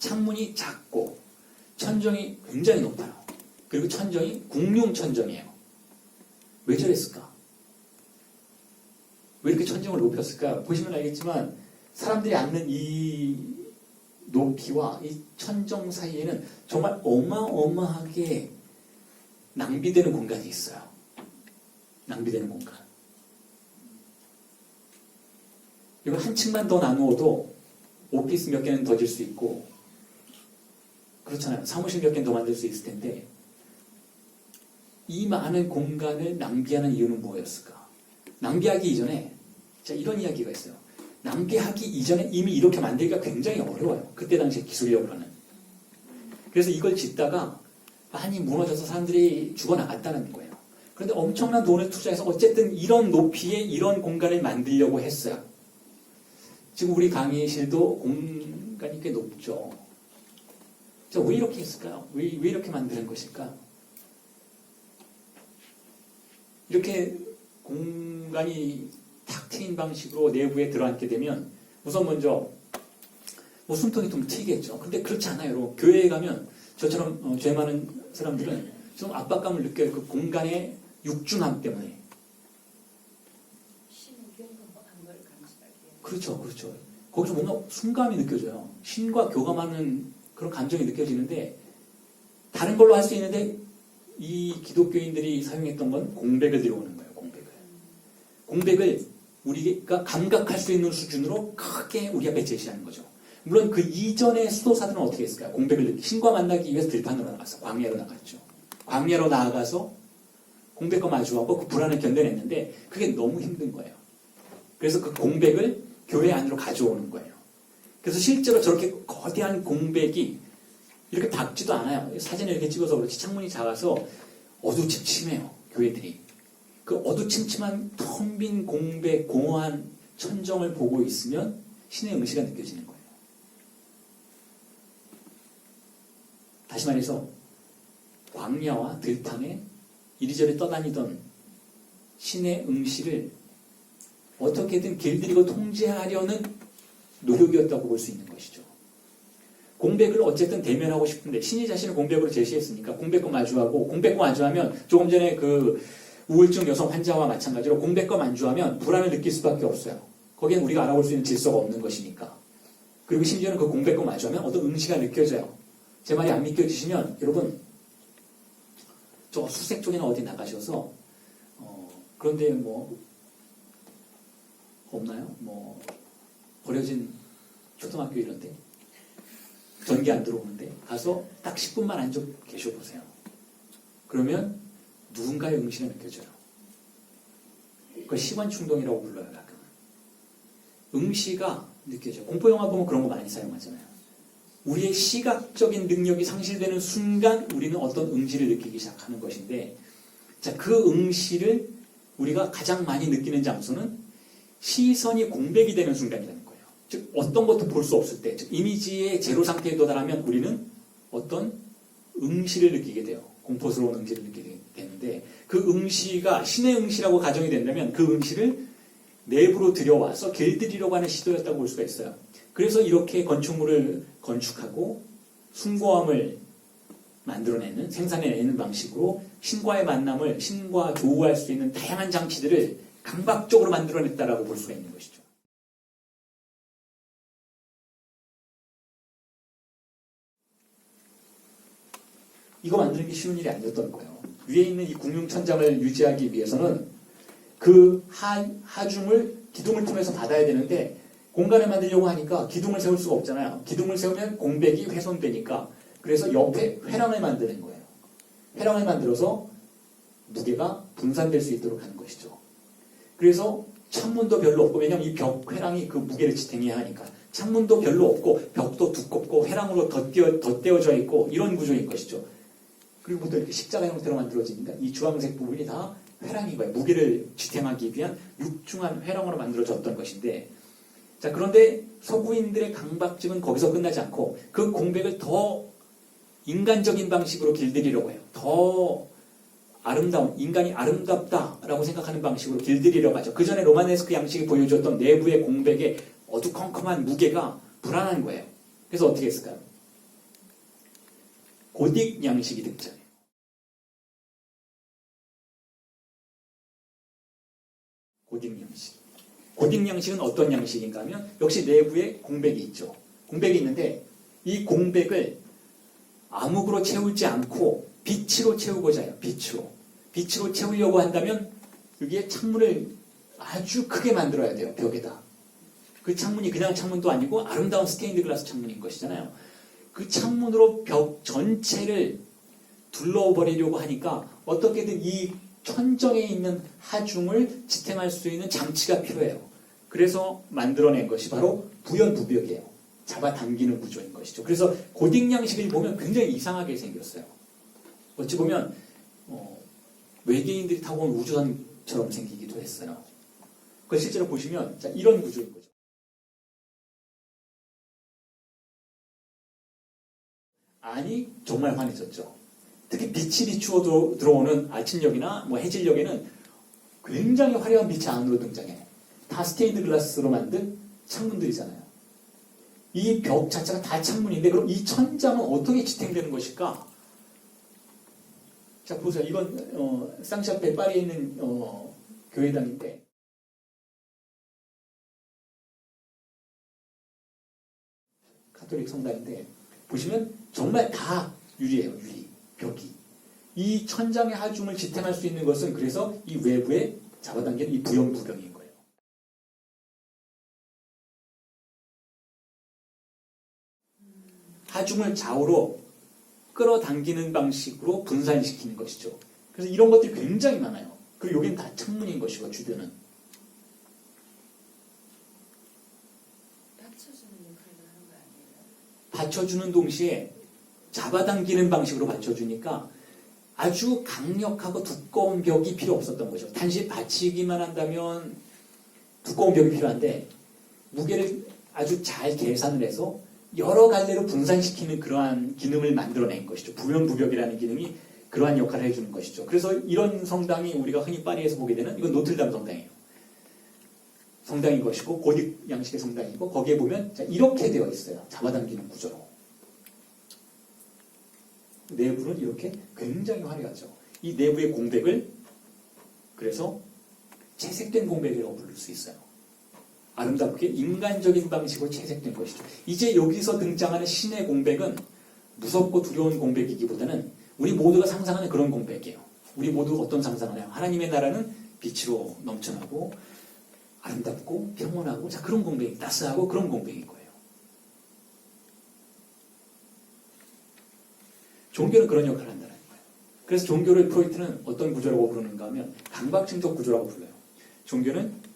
창문이 작고 천정이 굉장히 높아요. 그리고 천정이 궁룡 천정이에요. 왜 저랬을까? 왜 이렇게 천정을 높였을까? 보시면 알겠지만 사람들이 앉는 이 높이와 이 천정 사이에는 정말 어마어마하게 낭비되는 공간이 있어요. 낭비되는 공간. 이거 한 층만 더 나누어도 오피스 몇 개는 더 질 수 있고 그렇잖아요. 사무실 몇 개는 더 만들 수 있을 텐데 이 많은 공간을 낭비하는 이유는 뭐였을까? 낭비하기 이전에 자, 이런 이야기가 있어요. 낭비하기 이전에 이미 이렇게 만들기가 굉장히 어려워요. 그때 당시 기술력으로는. 그래서 이걸 짓다가 많이 무너져서 사람들이 죽어나갔다는 거예요. 그런데 엄청난 돈을 투자해서 어쨌든 이런 높이에 이런 공간을 만들려고 했어요. 지금 우리 강의실도 공간이 꽤 높죠. 자, 왜 이렇게 했을까요? 왜 이렇게 만드는 것일까? 이렇게 공간이 탁 트인 방식으로 내부에 들어앉게 되면 우선 먼저 뭐 숨통이 좀 트이겠죠. 근데 그렇지 않아요. 여러분. 교회에 가면 저처럼 죄 많은 사람들은 좀 압박감을 느껴요. 그 공간의 육중함 때문에. 그렇죠. 그렇죠. 거기서 뭔가 순감이 느껴져요. 신과 교감하는 그런 감정이 느껴지는데 다른 걸로 할 수 있는데 이 기독교인들이 사용했던 건 공백을 들여오는 거예요. 공백을 우리가 감각할 수 있는 수준으로 크게 우리 앞에 제시하는 거죠. 물론 그 이전의 수도사들은 어떻게 했을까요? 공백을 느끼 신과 만나기 위해서 들판으로 나갔어. 광야로 나갔죠. 광야로 나아가서 공백과 마주하고 그 불안을 견뎌냈는데 그게 너무 힘든 거예요. 그래서 그 공백을 교회 안으로 가져오는 거예요. 그래서 실제로 저렇게 거대한 공백이 이렇게 밝지도 않아요. 사진을 이렇게 찍어서 그렇지 창문이 작아서 어두침침해요. 교회들이. 그 어두침침한 텅 빈 공백, 공허한 천정을 보고 있으면 신의 응시가 느껴지는 거예요. 다시 말해서 광야와 들판에 이리저리 떠다니던 신의 응시를 어떻게든 길들이고 통제하려는 노력이었다고 볼 수 있는 것이죠. 공백을 어쨌든 대면하고 싶은데 신이 자신을 공백으로 제시했으니까 공백과 마주하고 공백과 마주하면 조금 전에 그 우울증 여성 환자와 마찬가지로 공백과 마주하면 불안을 느낄 수밖에 없어요. 거기엔 우리가 알아볼 수 있는 질서가 없는 것이니까. 그리고 심지어는 그 공백과 마주하면 어떤 응시가 느껴져요. 제 말이 안 믿겨지시면 여러분 저 수색 쪽이나 어디 나가셔서 그런데 뭐 없나요? 뭐 버려진 초등학교 이런데 전기 안 들어오는데 가서 딱 10분만 앉아 계셔보세요. 그러면 누군가의 응시가 느껴져요. 그걸 시관충동이라고 불러요. 가끔. 응시가 느껴져요. 공포영화 보면 그런 거 많이 사용하잖아요. 우리의 시각적인 능력이 상실되는 순간 우리는 어떤 응시를 느끼기 시작하는 것인데 자, 그 응시를 우리가 가장 많이 느끼는 장소는 시선이 공백이 되는 순간이라는 거예요. 즉 어떤 것도 볼 수 없을 때, 즉 이미지의 제로 상태에 도달하면 우리는 어떤 응시를 느끼게 돼요. 공포스러운 응시를 느끼게 되는데 그 응시가 신의 응시라고 가정이 된다면 그 응시를 내부로 들여와서 길들이려고 하는 시도였다고 볼 수가 있어요. 그래서 이렇게 건축물을 건축하고 숭고함을 만들어내는, 생산해내는 방식으로 신과 조우할 수 있는 다양한 장치들을 강박적으로 만들어냈다라고 볼 수가 있는 것이죠. 이거 만드는 게 쉬운 일이 아니었던 거예요. 위에 있는 이 궁융천장을 유지하기 위해서는 그 하중을 기둥을 통해서 받아야 되는데 공간을 만들려고 하니까 기둥을 세울 수가 없잖아요. 기둥을 세우면 공백이 훼손되니까 그래서 옆에 회랑을 만드는 거예요. 회랑을 만들어서 무게가 분산될 수 있도록 하는 것이죠. 그래서 창문도 별로 없고, 왜냐하면 이 회랑이 그 무게를 지탱해야 하니까 창문도 별로 없고 벽도 두껍고 회랑으로 덧대어져 있고 이런 구조인 것이죠. 그리고 또 이렇게 십자가 형태로 만들어지니까 이 주황색 부분이 다 회랑인 거예요. 무게를 지탱하기 위한 육중한 회랑으로 만들어졌던 것인데, 자, 그런데 서구인들의 강박증은 거기서 끝나지 않고 그 공백을 더 인간적인 방식으로 길들이려고 해요. 더 아름다운, 인간이 아름답다라고 생각하는 방식으로 길들이려고 하죠. 그 전에 로마네스크 양식이 보여줬던 내부의 공백의 어두컴컴한 무게가 불안한 거예요. 그래서 어떻게 했을까요? 고딕 양식이 등장해요. 고딕 양식. 고딕 양식은 어떤 양식인가 하면 역시 내부에 공백이 있죠. 공백이 있는데 이 공백을 암흑으로 채우지 않고 빛으로 채우고자 해요. 빛으로 채우려고 한다면 여기에 창문을 아주 크게 만들어야 돼요. 벽에다. 그 창문이 그냥 창문도 아니고 아름다운 스테인드 글라스 창문인 것이잖아요. 그 창문으로 벽 전체를 둘러버리려고 하니까 어떻게든 이 천정에 있는 하중을 지탱할 수 있는 장치가 필요해요. 그래서 만들어낸 것이 바로 부연부벽이에요. 잡아당기는 구조인 것이죠. 그래서 고딕 양식을 보면 굉장히 이상하게 생겼어요. 어찌 보면 외계인들이 타고 온 우주선처럼 생기기도 했어요. 그걸 실제로 보시면 자, 이런 구조인 거죠. 아니 정말 환해졌죠. 특히 빛이 비추어 들어오는 아침역이나 해질역에는 굉장히 화려한 빛이 안으로 등장해. 다 스테인드 글라스로 만든 창문들이잖아요. 이 벽 자체가 다 창문인데 그럼 이 천장은 어떻게 지탱되는 것일까? 자 보세요. 이건 쌍샤페 파리에 있는 교회당인데 가톨릭 성당인데 보시면 정말 다 유리예요. 유리, 벽이. 이 천장의 하중을 지탱할 수 있는 것은 그래서 이 외부에 잡아당기는 이 부연부벽인 거예요. 하중을 좌우로 끌어당기는 방식으로 분산시키는 것이죠. 그래서 이런 것들이 굉장히 많아요. 그리고 여기는 다 창문인 것이고 주변은. 받쳐주는 역할을 하는 거 아니에요? 받쳐주는 동시에 잡아당기는 방식으로 받쳐주니까 아주 강력하고 두꺼운 벽이 필요 없었던 거죠. 단지 받치기만 한다면 두꺼운 벽이 필요한데 무게를 아주 잘 계산을 해서 여러 갈래로 분산시키는 그러한 기능을 만들어낸 것이죠. 부연부벽이라는 기능이 그러한 역할을 해주는 것이죠. 그래서 이런 성당이 우리가 흔히 파리에서 보게 되는 이건 노틀담 성당이에요. 성당인 것이고 고딕 양식의 성당이고 거기에 보면 이렇게 되어 있어요. 잡아당기는 구조로. 내부는 이렇게 굉장히 화려하죠. 이 내부의 공백을 그래서 채색된 공백이라고 부를 수 있어요. 아름답게 인간적인 방식으로 채색된 것이죠. 이제 여기서 등장하는 신의 공백은 무섭고 두려운 공백이기보다는 우리 모두가 상상하는 그런 공백이에요. 우리 모두 어떤 상상을 해요? 하나님의 나라는 빛으로 넘쳐나고 아름답고 평온하고 자 그런 공백이 따스하고 그런 공백인 거예요. 종교는 그런 역할을 한다는 거예요. 그래서 종교를 프로이트는 어떤 구조라고 부르는가 하면 강박증적 구조라고 불러요. 종교는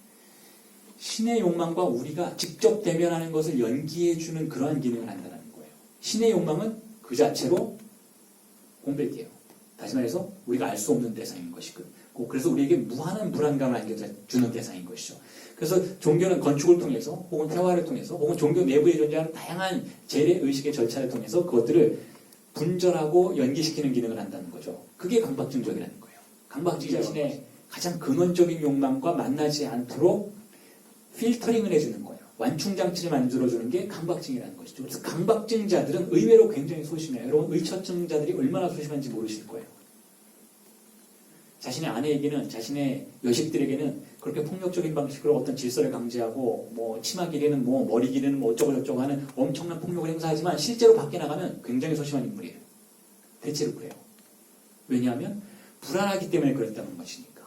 신의 욕망과 우리가 직접 대면하는 것을 연기해주는 그러한 기능을 한다는 거예요. 신의 욕망은 그 자체로 공백이에요. 다시 말해서 우리가 알 수 없는 대상인 것이고 그래서 우리에게 무한한 불안감을 안겨주는 대상인 것이죠. 그래서 종교는 건축을 통해서 혹은 태화를 통해서 혹은 종교 내부에 존재하는 다양한 재래의식의 절차를 통해서 그것들을 분절하고 연기시키는 기능을 한다는 거죠. 그게 강박증적이라는 거예요. 강박증 자신의 가장 근원적인 욕망과 만나지 않도록 필터링을 해주는 거예요. 완충장치를 만들어주는 게 강박증이라는 것이죠. 그래서 강박증자들은 의외로 굉장히 소심해요. 여러분 의처증자들이 얼마나 소심한지 모르실 거예요. 자신의 아내에게는, 자신의 여식들에게는 그렇게 폭력적인 방식으로 어떤 질서를 강제하고 뭐 치마 길이는 뭐 머리 길이는 뭐 어쩌고 저쩌고 하는 엄청난 폭력을 행사하지만 실제로 밖에 나가면 굉장히 소심한 인물이에요. 대체로 그래요. 왜냐하면 불안하기 때문에 그랬다는 것이니까.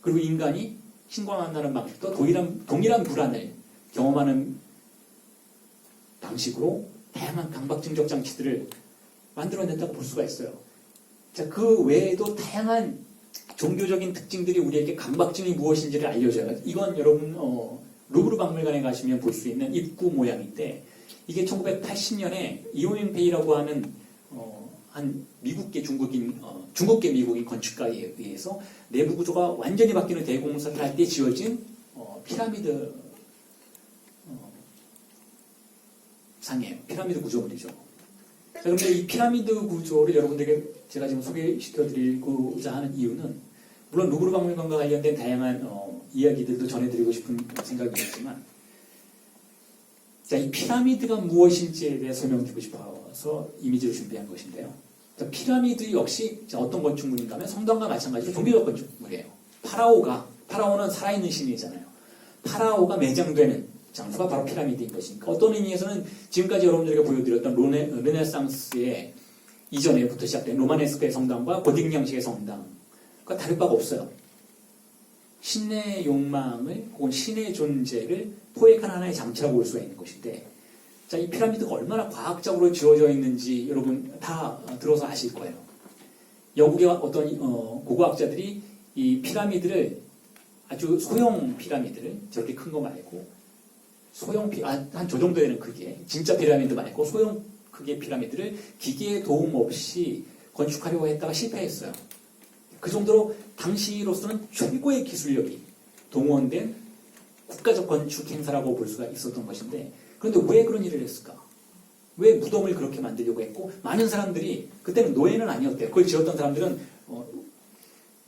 그리고 인간이 신과 만나는 방식도 동일한 불안을 경험하는 방식으로 다양한 강박증적 장치들을 만들어낸다고 볼 수가 있어요. 자, 그 외에도 다양한 종교적인 특징들이 우리에게 강박증이 무엇인지를 알려줘요. 이건 여러분 루브르 박물관에 가시면 볼 수 있는 입구 모양인데 이게 1980년에 이오밍페이라고 하는 한 미국계 중국계 미국인 건축가에 의해서 내부 구조가 완전히 바뀌는 대공사를 할 때 지어진 피라미드 상이에요. 피라미드 구조물이죠. 자, 그런데 이 피라미드 구조를 여러분들에게 제가 지금 소개시켜드리고자 하는 이유는 물론 루브르 박물관과 관련된 다양한 이야기들도 전해드리고 싶은 생각이었지만 자, 이 피라미드가 무엇인지에 대해 설명드리고 싶어서 이미지를 준비한 것인데요. 자, 피라미드 역시 어떤 건축물인가 하면 성당과 마찬가지로 종교적 건축물이에요. 파라오는 살아있는 신이잖아요. 파라오가 매장되는 장소가 바로 피라미드인 것이니까 어떤 의미에서는 지금까지 여러분들에게 보여드렸던 르네상스의 이전에부터 시작된 로마네스크의 성당과 고딕 양식의 성당과 다를 바가 없어요. 신의 욕망을 혹은 신의 존재를 포획한 하나의 장치라고 볼 수가 있는 것인데 자, 이 피라미드가 얼마나 과학적으로 지어져 있는지 여러분 다 들어서 아실 거예요. 영국의 어떤 고고학자들이 이 피라미드를 아주 소형 피라미드를 저렇게 큰 거 말고 한 저 정도 되는 크기의 진짜 피라미드 말고 소형 크기의 피라미드를 기계의 도움 없이 건축하려고 했다가 실패했어요. 그 정도로 당시로서는 최고의 기술력이 동원된 국가적 건축 행사라고 볼 수가 있었던 것인데 그런데 왜 그런 일을 했을까? 왜 무덤을 그렇게 만들려고 했고 많은 사람들이 그때는 노예는 아니었대요. 그걸 지었던 사람들은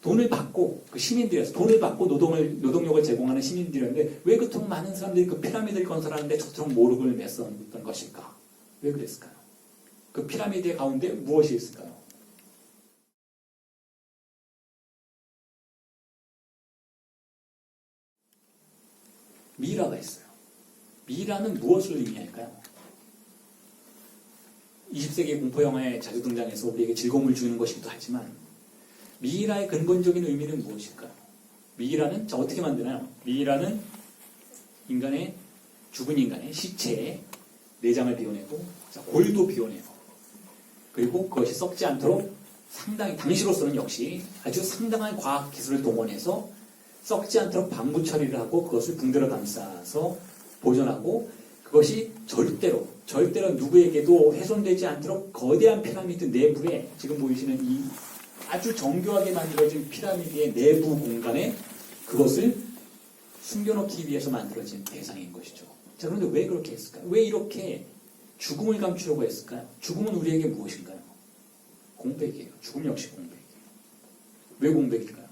돈을 받고 그 시민들이어서 돈을 받고 노동력을 제공하는 시민들이었는데 왜 그토록 많은 사람들이 그 피라미드를 건설하는데 저토록 모욕을 냈었던 것일까? 왜 그랬을까요? 그 피라미드의 가운데 무엇이 있을까요? 미라가 있어요. 미라는 무엇을 의미할까요? 20세기 공포영화에 자주 등장해서 우리에게 즐거움을 주는 것이기도 하지만 미이라의 근본적인 의미는 무엇일까요? 미이라는 어떻게 만드나요? 미이라는 죽은 인간의 시체에 내장을 비워내고 골도 비워내고 그리고 그것이 썩지 않도록 상당히 당시로서는 역시 아주 상당한 과학 기술을 동원해서 썩지 않도록 방부 처리를 하고 그것을 붕대로 감싸서 보존하고 그것이 절대로 누구에게도 훼손되지 않도록 거대한 피라미드 내부에 지금 보이시는 이 아주 정교하게 만들어진 피라미드의 내부 공간에 그것을 숨겨놓기 위해서 만들어진 대상인 것이죠. 자, 그런데 왜 그렇게 했을까요? 왜 이렇게 죽음을 감추려고 했을까요? 죽음은 우리에게 무엇인가요? 공백이에요. 죽음 역시 공백이에요. 왜 공백일까요?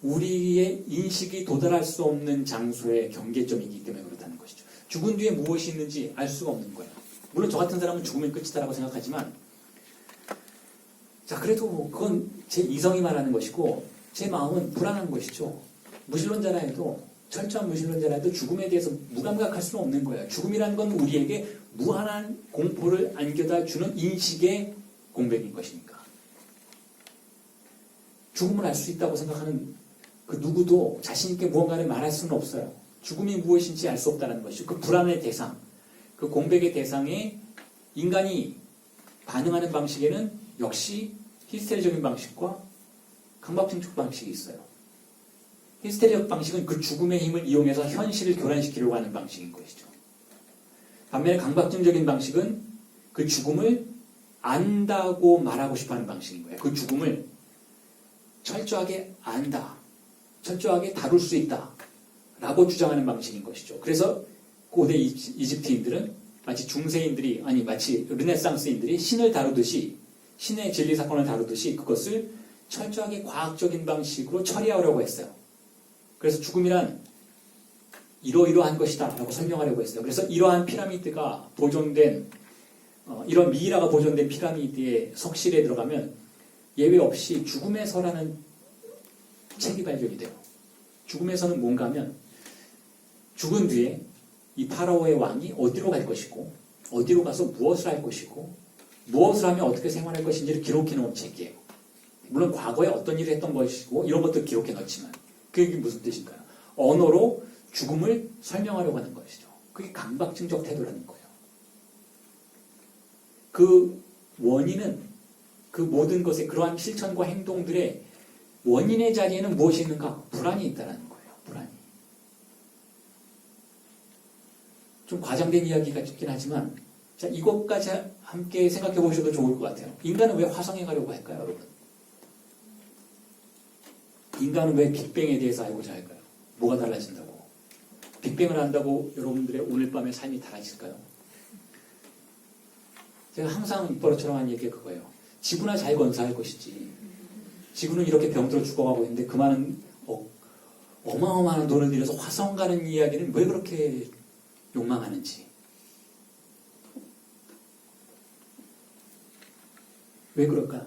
우리의 인식이 도달할 수 없는 장소의 경계점이기 때문에 그렇다는 것이죠. 죽은 뒤에 무엇이 있는지 알 수가 없는 거예요. 물론 저 같은 사람은 죽음이 끝이다라고 생각하지만 자, 그래도 그건 제 이성이 말하는 것이고 제 마음은 불안한 것이죠. 무신론자라 해도 철저한 무신론자라 해도 죽음에 대해서 무감각할 수는 없는 거예요. 죽음이라는 건 우리에게 무한한 공포를 안겨다 주는 인식의 공백인 것이니까. 죽음을 알 수 있다고 생각하는 그 누구도 자신 있게 무언가를 말할 수는 없어요. 죽음이 무엇인지 알 수 없다는 것이죠. 그 불안의 대상, 그 공백의 대상에 인간이 반응하는 방식에는 역시 히스테리적인 방식과 강박증적 방식이 있어요. 히스테리적 방식은 그 죽음의 힘을 이용해서 현실을 교란시키려고 하는 방식인 것이죠. 반면에 강박증적인 방식은 그 죽음을 안다고 말하고 싶어하는 방식인 거예요. 그 죽음을 철저하게 안다, 철저하게 다룰 수 있다 라고 주장하는 방식인 것이죠. 그래서 고대 이집트인들은 마치 르네상스인들이 신을 다루듯이 신의 진리 사건을 다루듯이 그것을 철저하게 과학적인 방식으로 처리하려고 했어요. 그래서 죽음이란 이러이러한 것이다 라고 설명하려고 했어요. 그래서 이러한 피라미드가 보존된 이런 미이라가 보존된 피라미드의 석실에 들어가면 예외 없이 죽음의 서라는 책이 발견이 돼요. 죽음의 서는 뭔가 하면 죽은 뒤에 이 파라오의 왕이 어디로 갈 것이고 어디로 가서 무엇을 할 것이고 무엇을 하면 어떻게 생활할 것인지를 기록해 놓은 책이에요. 물론 과거에 어떤 일을 했던 것이고 이런 것도 기록해 놓지만 그게 무슨 뜻인가요? 언어로 죽음을 설명하려고 하는 것이죠. 그게 강박증적 태도라는 거예요. 그 원인은 그 모든 것의 그러한 실천과 행동들의 원인의 자리에는 무엇이 있는가? 불안이 있다는 거예요. 불안이. 좀 과장된 이야기 같긴 하지만 자, 이것까지 함께 생각해 보셔도 좋을 것 같아요. 인간은 왜 화성에 가려고 할까요, 여러분? 인간은 왜 빅뱅에 대해서 알고자 할까요? 뭐가 달라진다고? 빅뱅을 안다고 여러분들의 오늘 밤의 삶이 달라질까요? 제가 항상 입버릇처럼 하는 얘기가 그거예요. 지구나 잘 건사할 것이지. 지구는 이렇게 병들어 죽어가고 있는데 그 많은 어마어마한 돈을 들여서 화성 가는 이야기는 왜 그렇게 욕망하는지. 왜 그럴까요?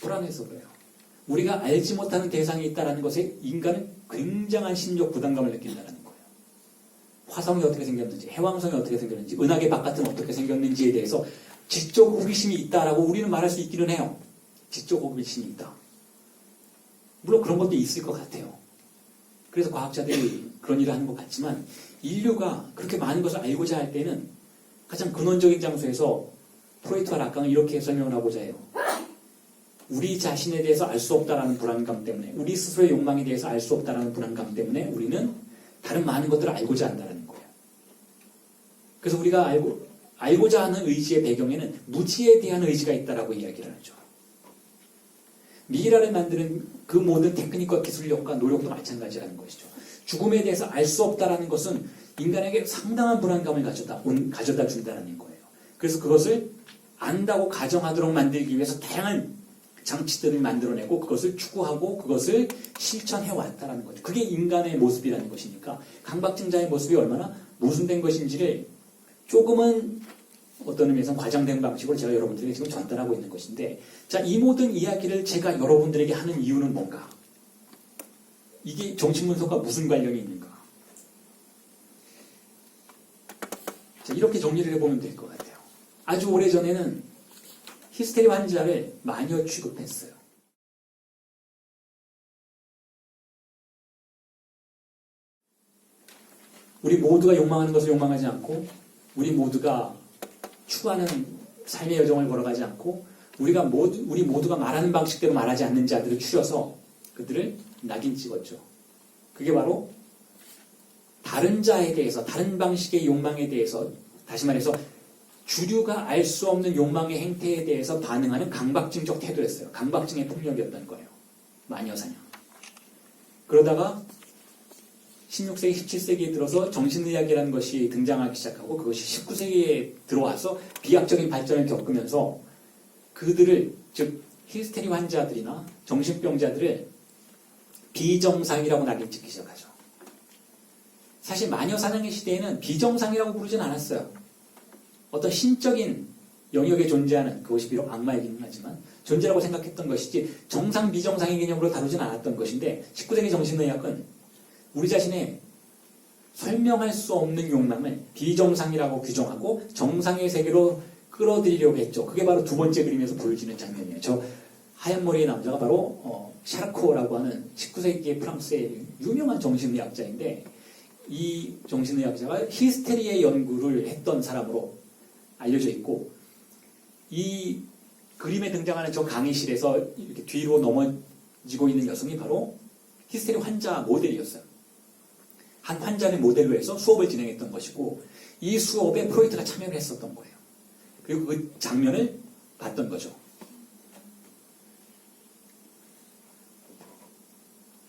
불안해서 그래요. 우리가 알지 못하는 대상이 있다는 것에 인간은 굉장한 심적 부담감을 느낀다는 거예요. 화성이 어떻게 생겼는지, 해왕성이 어떻게 생겼는지, 은하계 바깥은 어떻게 생겼는지에 대해서 지적 호기심이 있다라고 우리는 말할 수 있기는 해요. 지적 호기심이 있다. 물론 그런 것도 있을 것 같아요. 그래서 과학자들이 그런 일을 하는 것 같지만 인류가 그렇게 많은 것을 알고자 할 때는 가장 근원적인 장소에서 프로이트와 라깡은 이렇게 설명을 하고자 해요. 우리 자신에 대해서 알 수 없다라는 불안감 때문에, 우리 스스로의 욕망에 대해서 알 수 없다라는 불안감 때문에 우리는 다른 많은 것들을 알고자 한다는 거예요. 그래서 우리가 알고자 하는 의지의 배경에는 무지에 대한 의지가 있다라고 이야기를 하죠. 미이라를 만드는 그 모든 테크닉과 기술력과 노력도 마찬가지라는 것이죠. 죽음에 대해서 알 수 없다라는 것은 인간에게 상당한 불안감을 가져다 준다는 거예요. 그래서 그것을 안다고 가정하도록 만들기 위해서 다양한 장치들을 만들어내고 그것을 추구하고 그것을 실천해 왔다라는 거죠. 그게 인간의 모습이라는 것이니까 강박증자의 모습이 얼마나 모순된 것인지를 조금은 어떤 의미에서는 과장된 방식으로 제가 여러분들에게 지금 전달하고 있는 것인데, 자, 이 모든 이야기를 제가 여러분들에게 하는 이유는 뭔가? 이게 정신분석과 무슨 관련이 있는가? 자, 이렇게 정리를 해보면 될 것 같아요. 아주 오래전에는 히스테리 환자를 마녀 취급했어요. 우리 모두가 욕망하는 것을 욕망하지 않고 우리 모두가 추구하는 삶의 여정을 걸어가지 않고 우리 모두가 말하는 방식대로 말하지 않는 자들을 추려서 그들을 낙인 찍었죠. 그게 바로 다른 자에 대해서, 다른 방식의 욕망에 대해서, 다시 말해서 주류가 알 수 없는 욕망의 행태에 대해서 반응하는 강박증적 태도였어요. 강박증의 폭력이었던 거예요. 마녀사냥. 그러다가 16세기, 17세기에 들어서 정신의학이라는 것이 등장하기 시작하고 그것이 19세기에 들어와서 비약적인 발전을 겪으면서 그들을, 즉 히스테리 환자들이나 정신병자들을 비정상이라고 낙인 찍기 시작하죠. 사실 마녀사냥의 시대에는 비정상이라고 부르진 않았어요. 어떤 신적인 영역에 존재하는, 그것이 비록 악마이기는 하지만 존재라고 생각했던 것이지 정상 비정상의 개념으로 다루진 않았던 것인데 19세기 정신의학은 우리 자신의 설명할 수 없는 욕망을 비정상이라고 규정하고 정상의 세계로 끌어들이려고 했죠. 그게 바로 두 번째 그림에서 보여지는 장면이에요. 저 하얀 머리의 남자가 바로 샤르코라고 하는 19세기의 프랑스의 유명한 정신의학자인데, 이 정신의학자가 히스테리의 연구를 했던 사람으로 알려져 있고, 이 그림에 등장하는 저 강의실에서 이렇게 뒤로 넘어지고 있는 여성이 바로 히스테리 환자 모델이었어요. 한 환자를 모델로 해서 수업을 진행했던 것이고, 이 수업에 프로이트가 참여를 했었던 거예요. 그리고 그 장면을 봤던 거죠.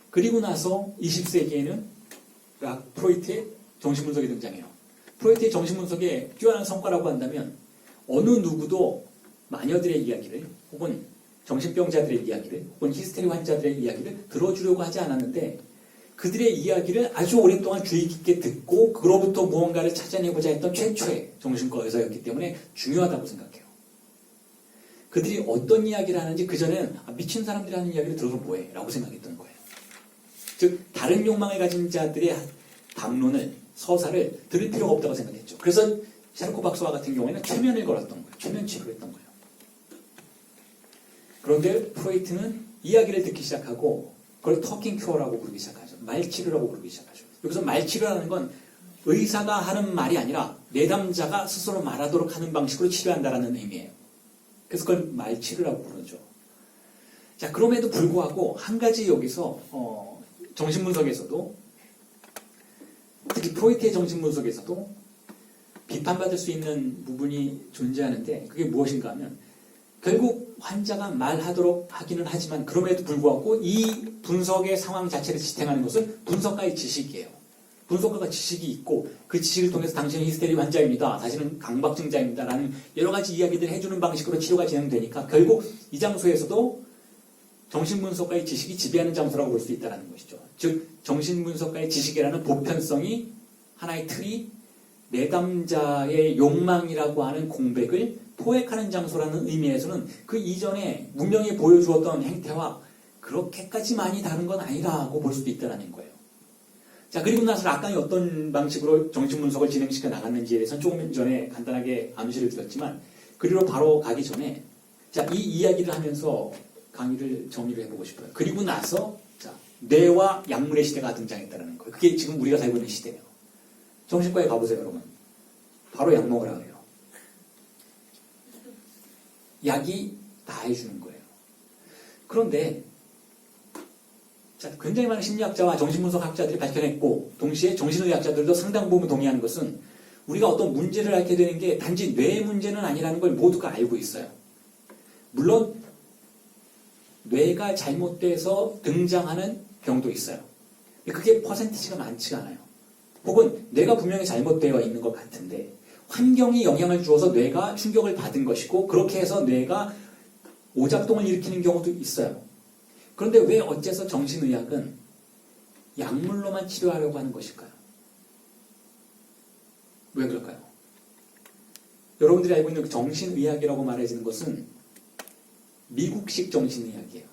그리고 나서 20세기에는 프로이트의 정신분석이 등장해요. 프로이트의 정신분석의 뛰어난 성과라고 한다면 어느 누구도 마녀들의 이야기를 혹은 정신병자들의 이야기를 혹은 히스테리 환자들의 이야기를 들어주려고 하지 않았는데 그들의 이야기를 아주 오랫동안 주의 깊게 듣고 그로부터 무언가를 찾아내고자 했던 최초의 정신과 의사였기 때문에 중요하다고 생각해요. 그들이 어떤 이야기를 하는지 그전에는 미친 사람들이 하는 이야기를 들어서 뭐해? 라고 생각했던 거예요. 즉 다른 욕망을 가진 자들의 담론을, 서사를 들을 필요가 없다고 생각했죠. 그래서 샤르코 박사와 같은 경우에는 최면을 걸었던 거예요. 최면 치료를 했던 거예요. 그런데 프로이트는 이야기를 듣기 시작하고 그걸 터킹 큐어라고 부르기 시작하죠. 말치료라고 부르기 시작하죠. 여기서 말치료라는 건 의사가 하는 말이 아니라 내담자가 스스로 말하도록 하는 방식으로 치료한다라는 의미예요. 그래서 그걸 말치료라고 부르죠. 자, 그럼에도 불구하고 한 가지 여기서 정신분석에서도 특히 프로이트의 정신분석에서도 비판받을 수 있는 부분이 존재하는데 그게 무엇인가 하면 결국 환자가 말하도록 하기는 하지만 그럼에도 불구하고 이 분석의 상황 자체를 지탱하는 것은 분석가의 지식이에요. 분석가가 지식이 있고 그 지식을 통해서 당신은 히스테리 환자입니다. 사실은 강박증자입니다. 라는 여러 가지 이야기들을 해주는 방식으로 치료가 진행되니까 결국 이 장소에서도 정신분석가의 지식이 지배하는 장소라고 볼 수 있다는 것이죠. 즉 정신분석가의 지식이라는 보편성이 하나의 틀이 내담자의 욕망이라고 하는 공백을 포획하는 장소라는 의미에서는 그 이전에 문명이 보여주었던 행태와 그렇게까지 많이 다른 건 아니라고 볼 수도 있다는 거예요. 자, 그리고 나서 락강이 어떤 방식으로 정신분석을 진행시켜 나갔는지에 대해서는 조금 전에 간단하게 암시를 드렸지만 그리로 바로 가기 전에 자, 이 이야기를 하면서 강의를 정리를 해보고 싶어요. 그리고 나서 자, 뇌와 약물의 시대가 등장했다는 거예요. 그게 지금 우리가 살고 있는 시대예요. 정신과에 가보세요, 여러분. 바로 약 먹으라 그래요. 약이 다 해주는 거예요. 그런데 자, 굉장히 많은 심리학자와 정신분석학자들이 밝혀냈고 동시에 정신의학자들도 상당 부분 동의하는 것은 우리가 어떤 문제를 앓게 되는 게 단지 뇌의 문제는 아니라는 걸 모두가 알고 있어요. 물론 뇌가 잘못돼서 등장하는 경우도 있어요. 그게 퍼센티지가 많지가 않아요. 혹은 뇌가 분명히 잘못되어 있는 것 같은데 환경이 영향을 주어서 뇌가 충격을 받은 것이고 그렇게 해서 뇌가 오작동을 일으키는 경우도 있어요. 그런데 왜 어째서 정신의학은 약물로만 치료하려고 하는 것일까요? 왜 그럴까요? 여러분들이 알고 있는 정신의학이라고 말해지는 것은 미국식 정신의학이에요.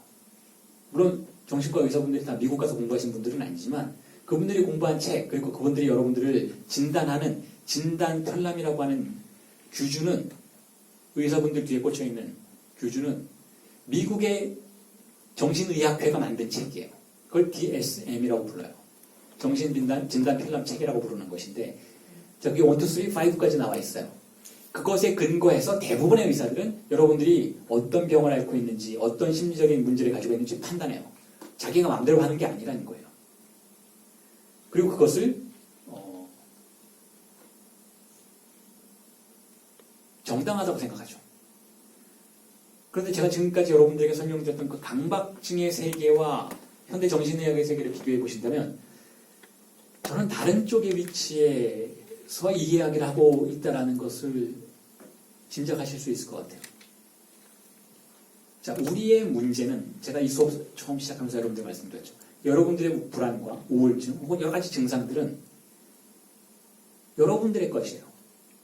물론 정신과 의사분들이 다 미국 가서 공부하신 분들은 아니지만 그분들이 공부한 책 그리고 그분들이 여러분들을 진단하는 진단 편람이라고 하는 규주는 의사분들 뒤에 꽂혀있는 규주는 미국의 정신의학회가 만든 책이에요. 그걸 DSM이라고 불러요. 정신진단 편람 책이라고 부르는 것인데 저기 1, 2, 3, 5까지 나와 있어요. 그것에 근거해서 대부분의 의사들은 여러분들이 어떤 병을 앓고 있는지 어떤 심리적인 문제를 가지고 있는지 판단해요. 자기가 마음대로 하는 게 아니라는 거예요. 그리고 그것을 정당하다고 생각하죠. 그런데 제가 지금까지 여러분들에게 설명드렸던 그 강박증의 세계와 현대 정신의학의 세계를 비교해 보신다면 저는 다른 쪽의 위치에서 이 이야기를 하고 있다는 것을 짐작하실 수 있을 것 같아요. 자, 우리의 문제는 제가 이 수업 처음 시작하면서 여러분들 말씀드렸죠. 여러분들의 불안과 우울증 혹은 여러 가지 증상들은 여러분들의 것이에요.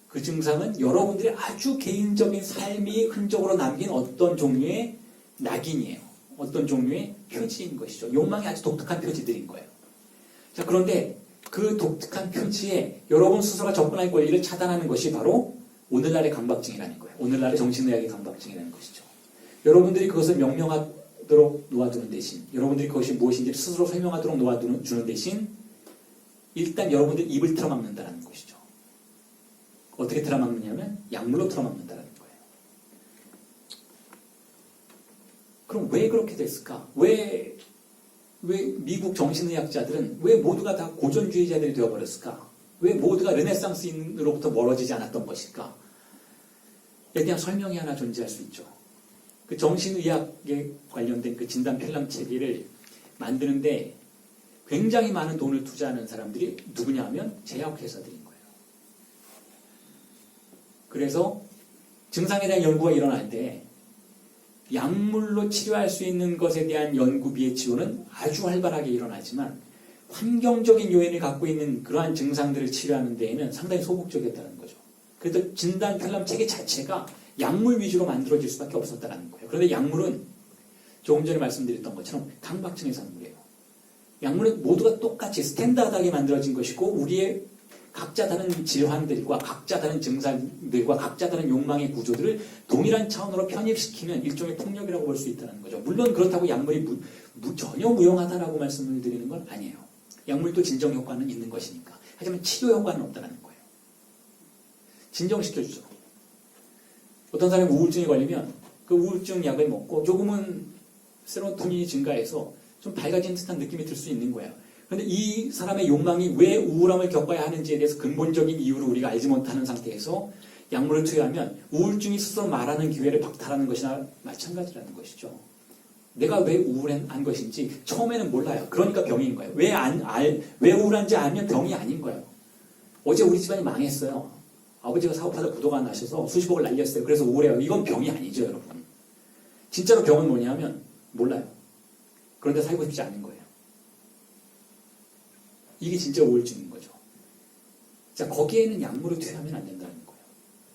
그 증상은 여러분들의 아주 개인적인 삶이 흔적으로 남긴 어떤 종류의 낙인이에요. 어떤 종류의 표지인 것이죠. 욕망이 아주 독특한 표지들인 거예요. 자, 그런데 그 독특한 표지에 여러분 스스로가 접근할 권리를 차단하는 것이 바로 오늘날의 강박증이라는 거예요. 오늘날의 정신의학의 강박증이라는 것이죠. 여러분들이 그것을 명명하도록 놓아두는 대신 여러분들이 그것이 무엇인지 스스로 설명하도록 놓아주는 대신 일단 여러분들 입을 틀어막는다는 것이죠. 어떻게 틀어막느냐면 약물로 틀어막는다는 거예요. 그럼 왜 그렇게 됐을까? 왜 미국 정신의학자들은 왜 모두가 다 고전주의자들이 되어버렸을까? 왜 모두가 르네상스인으로부터 멀어지지 않았던 것일까? 에 대한 설명이 하나 존재할 수 있죠. 그 정신의학에 관련된 그 진단 편람 체계를 만드는데 굉장히 많은 돈을 투자하는 사람들이 누구냐 하면 제약회사들인 거예요. 그래서 증상에 대한 연구가 일어날 때 약물로 치료할 수 있는 것에 대한 연구비의 지원은 아주 활발하게 일어나지만 환경적인 요인을 갖고 있는 그러한 증상들을 치료하는 데에는 상당히 소극적이었다는 거죠. 그래서 진단 편람 체계 자체가 약물 위주로 만들어질 수밖에 없었다는 거예요. 그런데 약물은 조금 전에 말씀드렸던 것처럼 강박증의 산물이에요. 약물은 모두가 똑같이 스탠다드하게 만들어진 것이고 우리의 각자 다른 질환들과 각자 다른 증상들과 각자 다른 욕망의 구조들을 동일한 차원으로 편입시키는 일종의 폭력이라고 볼 수 있다는 거죠. 물론 그렇다고 약물이 전혀 무용하다라고 말씀을 드리는 건 아니에요. 약물도 진정 효과는 있는 것이니까. 하지만 치료 효과는 없다는 거예요. 진정시켜주죠. 어떤 사람이 우울증에 걸리면 그 우울증 약을 먹고 조금은 세로토닌이 증가해서 좀 밝아진 듯한 느낌이 들 수 있는 거예요. 그런데 이 사람의 욕망이 왜 우울함을 겪어야 하는지에 대해서 근본적인 이유를 우리가 알지 못하는 상태에서 약물을 투여하면 우울증이 스스로 말하는 기회를 박탈하는 것이나 마찬가지라는 것이죠. 내가 왜 우울한 것인지 처음에는 몰라요. 그러니까 병인 거예요. 왜 우울한지 알면 병이 아닌 거예요. 어제 우리 집안이 망했어요. 아버지가 사업하다 부도가 나셔서 수십억을 날렸어요. 그래서 우울해요. 이건 병이 아니죠, 여러분. 진짜로 병은 뭐냐면 몰라요. 그런데 살고 싶지 않은 거예요. 이게 진짜 우울증인 거죠. 자, 거기에는 약물을 투여하면 안 된다는 거예요.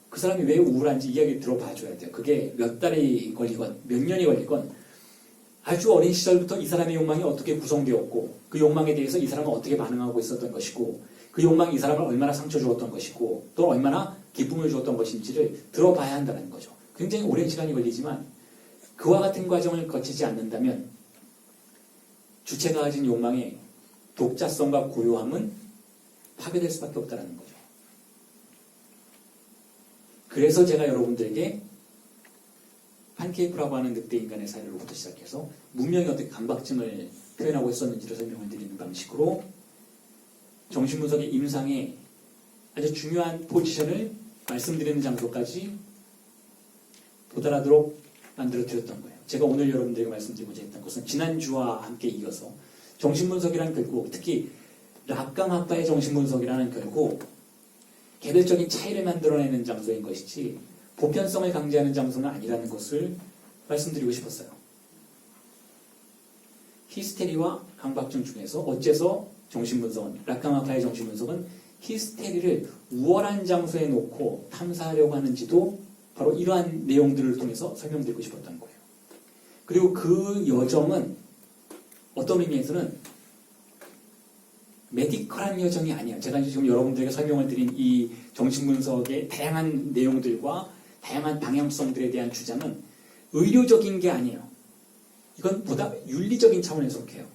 그 사람이 왜 우울한지 이야기 들어봐줘야 돼요. 그게 몇 달이 걸리건 몇 년이 걸리건 아주 어린 시절부터 이 사람의 욕망이 어떻게 구성되었고 그 욕망에 대해서 이 사람은 어떻게 반응하고 있었던 것이고 그 욕망이 이 사람을 얼마나 상처 주었던 것이고 또 얼마나 기쁨을 주었던 것인지를 들어봐야 한다는 거죠. 굉장히 오랜 시간이 걸리지만 그와 같은 과정을 거치지 않는다면 주체가 가진 욕망의 독자성과 고요함은 파괴될 수밖에 없다는 거죠. 그래서 제가 여러분들에게 판케이프라고 하는 늑대 인간의 사례로부터 시작해서 문명이 어떻게 강박증을 표현하고 있었는지를 설명을 드리는 방식으로 정신분석의 임상의 아주 중요한 포지션을 말씀드리는 장소까지 도달하도록 만들어 드렸던 거예요. 제가 오늘 여러분들에게 말씀드리고자 했던 것은 지난주와 함께 이어서 정신분석이란 결국 특히 락강학파의 정신분석이라는 결국 개별적인 차이를 만들어내는 장소인 것이지 보편성을 강제하는 장소는 아니라는 것을 말씀드리고 싶었어요. 히스테리와 강박증 중에서 어째서 정신분석은 락강학파의 정신분석은 히스테리를 우월한 장소에 놓고 탐사하려고 하는지도 바로 이러한 내용들을 통해서 설명드리고 싶었던 거예요. 그리고 그 여정은 어떤 의미에서는 메디컬한 여정이 아니에요. 제가 지금 여러분들에게 설명을 드린 이 정신분석의 다양한 내용들과 다양한 방향성들에 대한 주장은 의료적인 게 아니에요. 이건 보다 윤리적인 차원에 속해요.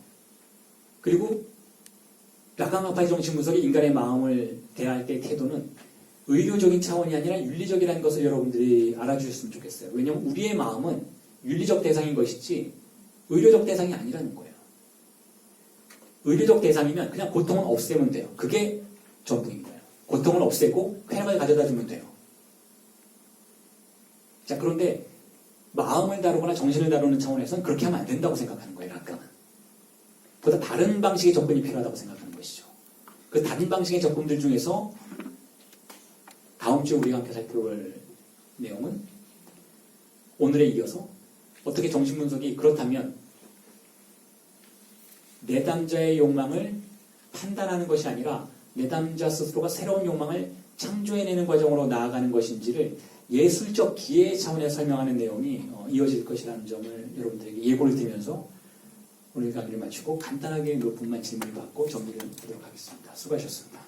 그리고 락강학파의 정신분석이 인간의 마음을 대할 때의 태도는 의료적인 차원이 아니라 윤리적이라는 것을 여러분들이 알아주셨으면 좋겠어요. 왜냐하면 우리의 마음은 윤리적 대상인 것이지 의료적 대상이 아니라는 거예요. 의료적 대상이면 그냥 고통은 없애면 돼요. 그게 전부인 거예요. 고통을 없애고 쾌락을 가져다 주면 돼요. 자, 그런데 마음을 다루거나 정신을 다루는 차원에서는 그렇게 하면 안 된다고 생각하는 거예요, 락강은. 보다 다른 방식의 접근이 필요하다고 생각하는 것이죠. 그 다른 방식의 접근들 중에서 다음 주에 우리가 함께 살펴볼 내용은 오늘에 이어서 어떻게 정신분석이 그렇다면 내담자의 욕망을 판단하는 것이 아니라 내담자 스스로가 새로운 욕망을 창조해내는 과정으로 나아가는 것인지를 예술적 기회 차원에서 설명하는 내용이 이어질 것이라는 점을 여러분들에게 예고를 드리면서 오늘 강의를 마치고 간단하게 몇 분만 질문을 받고 정리를 하도록 하겠습니다. 수고하셨습니다.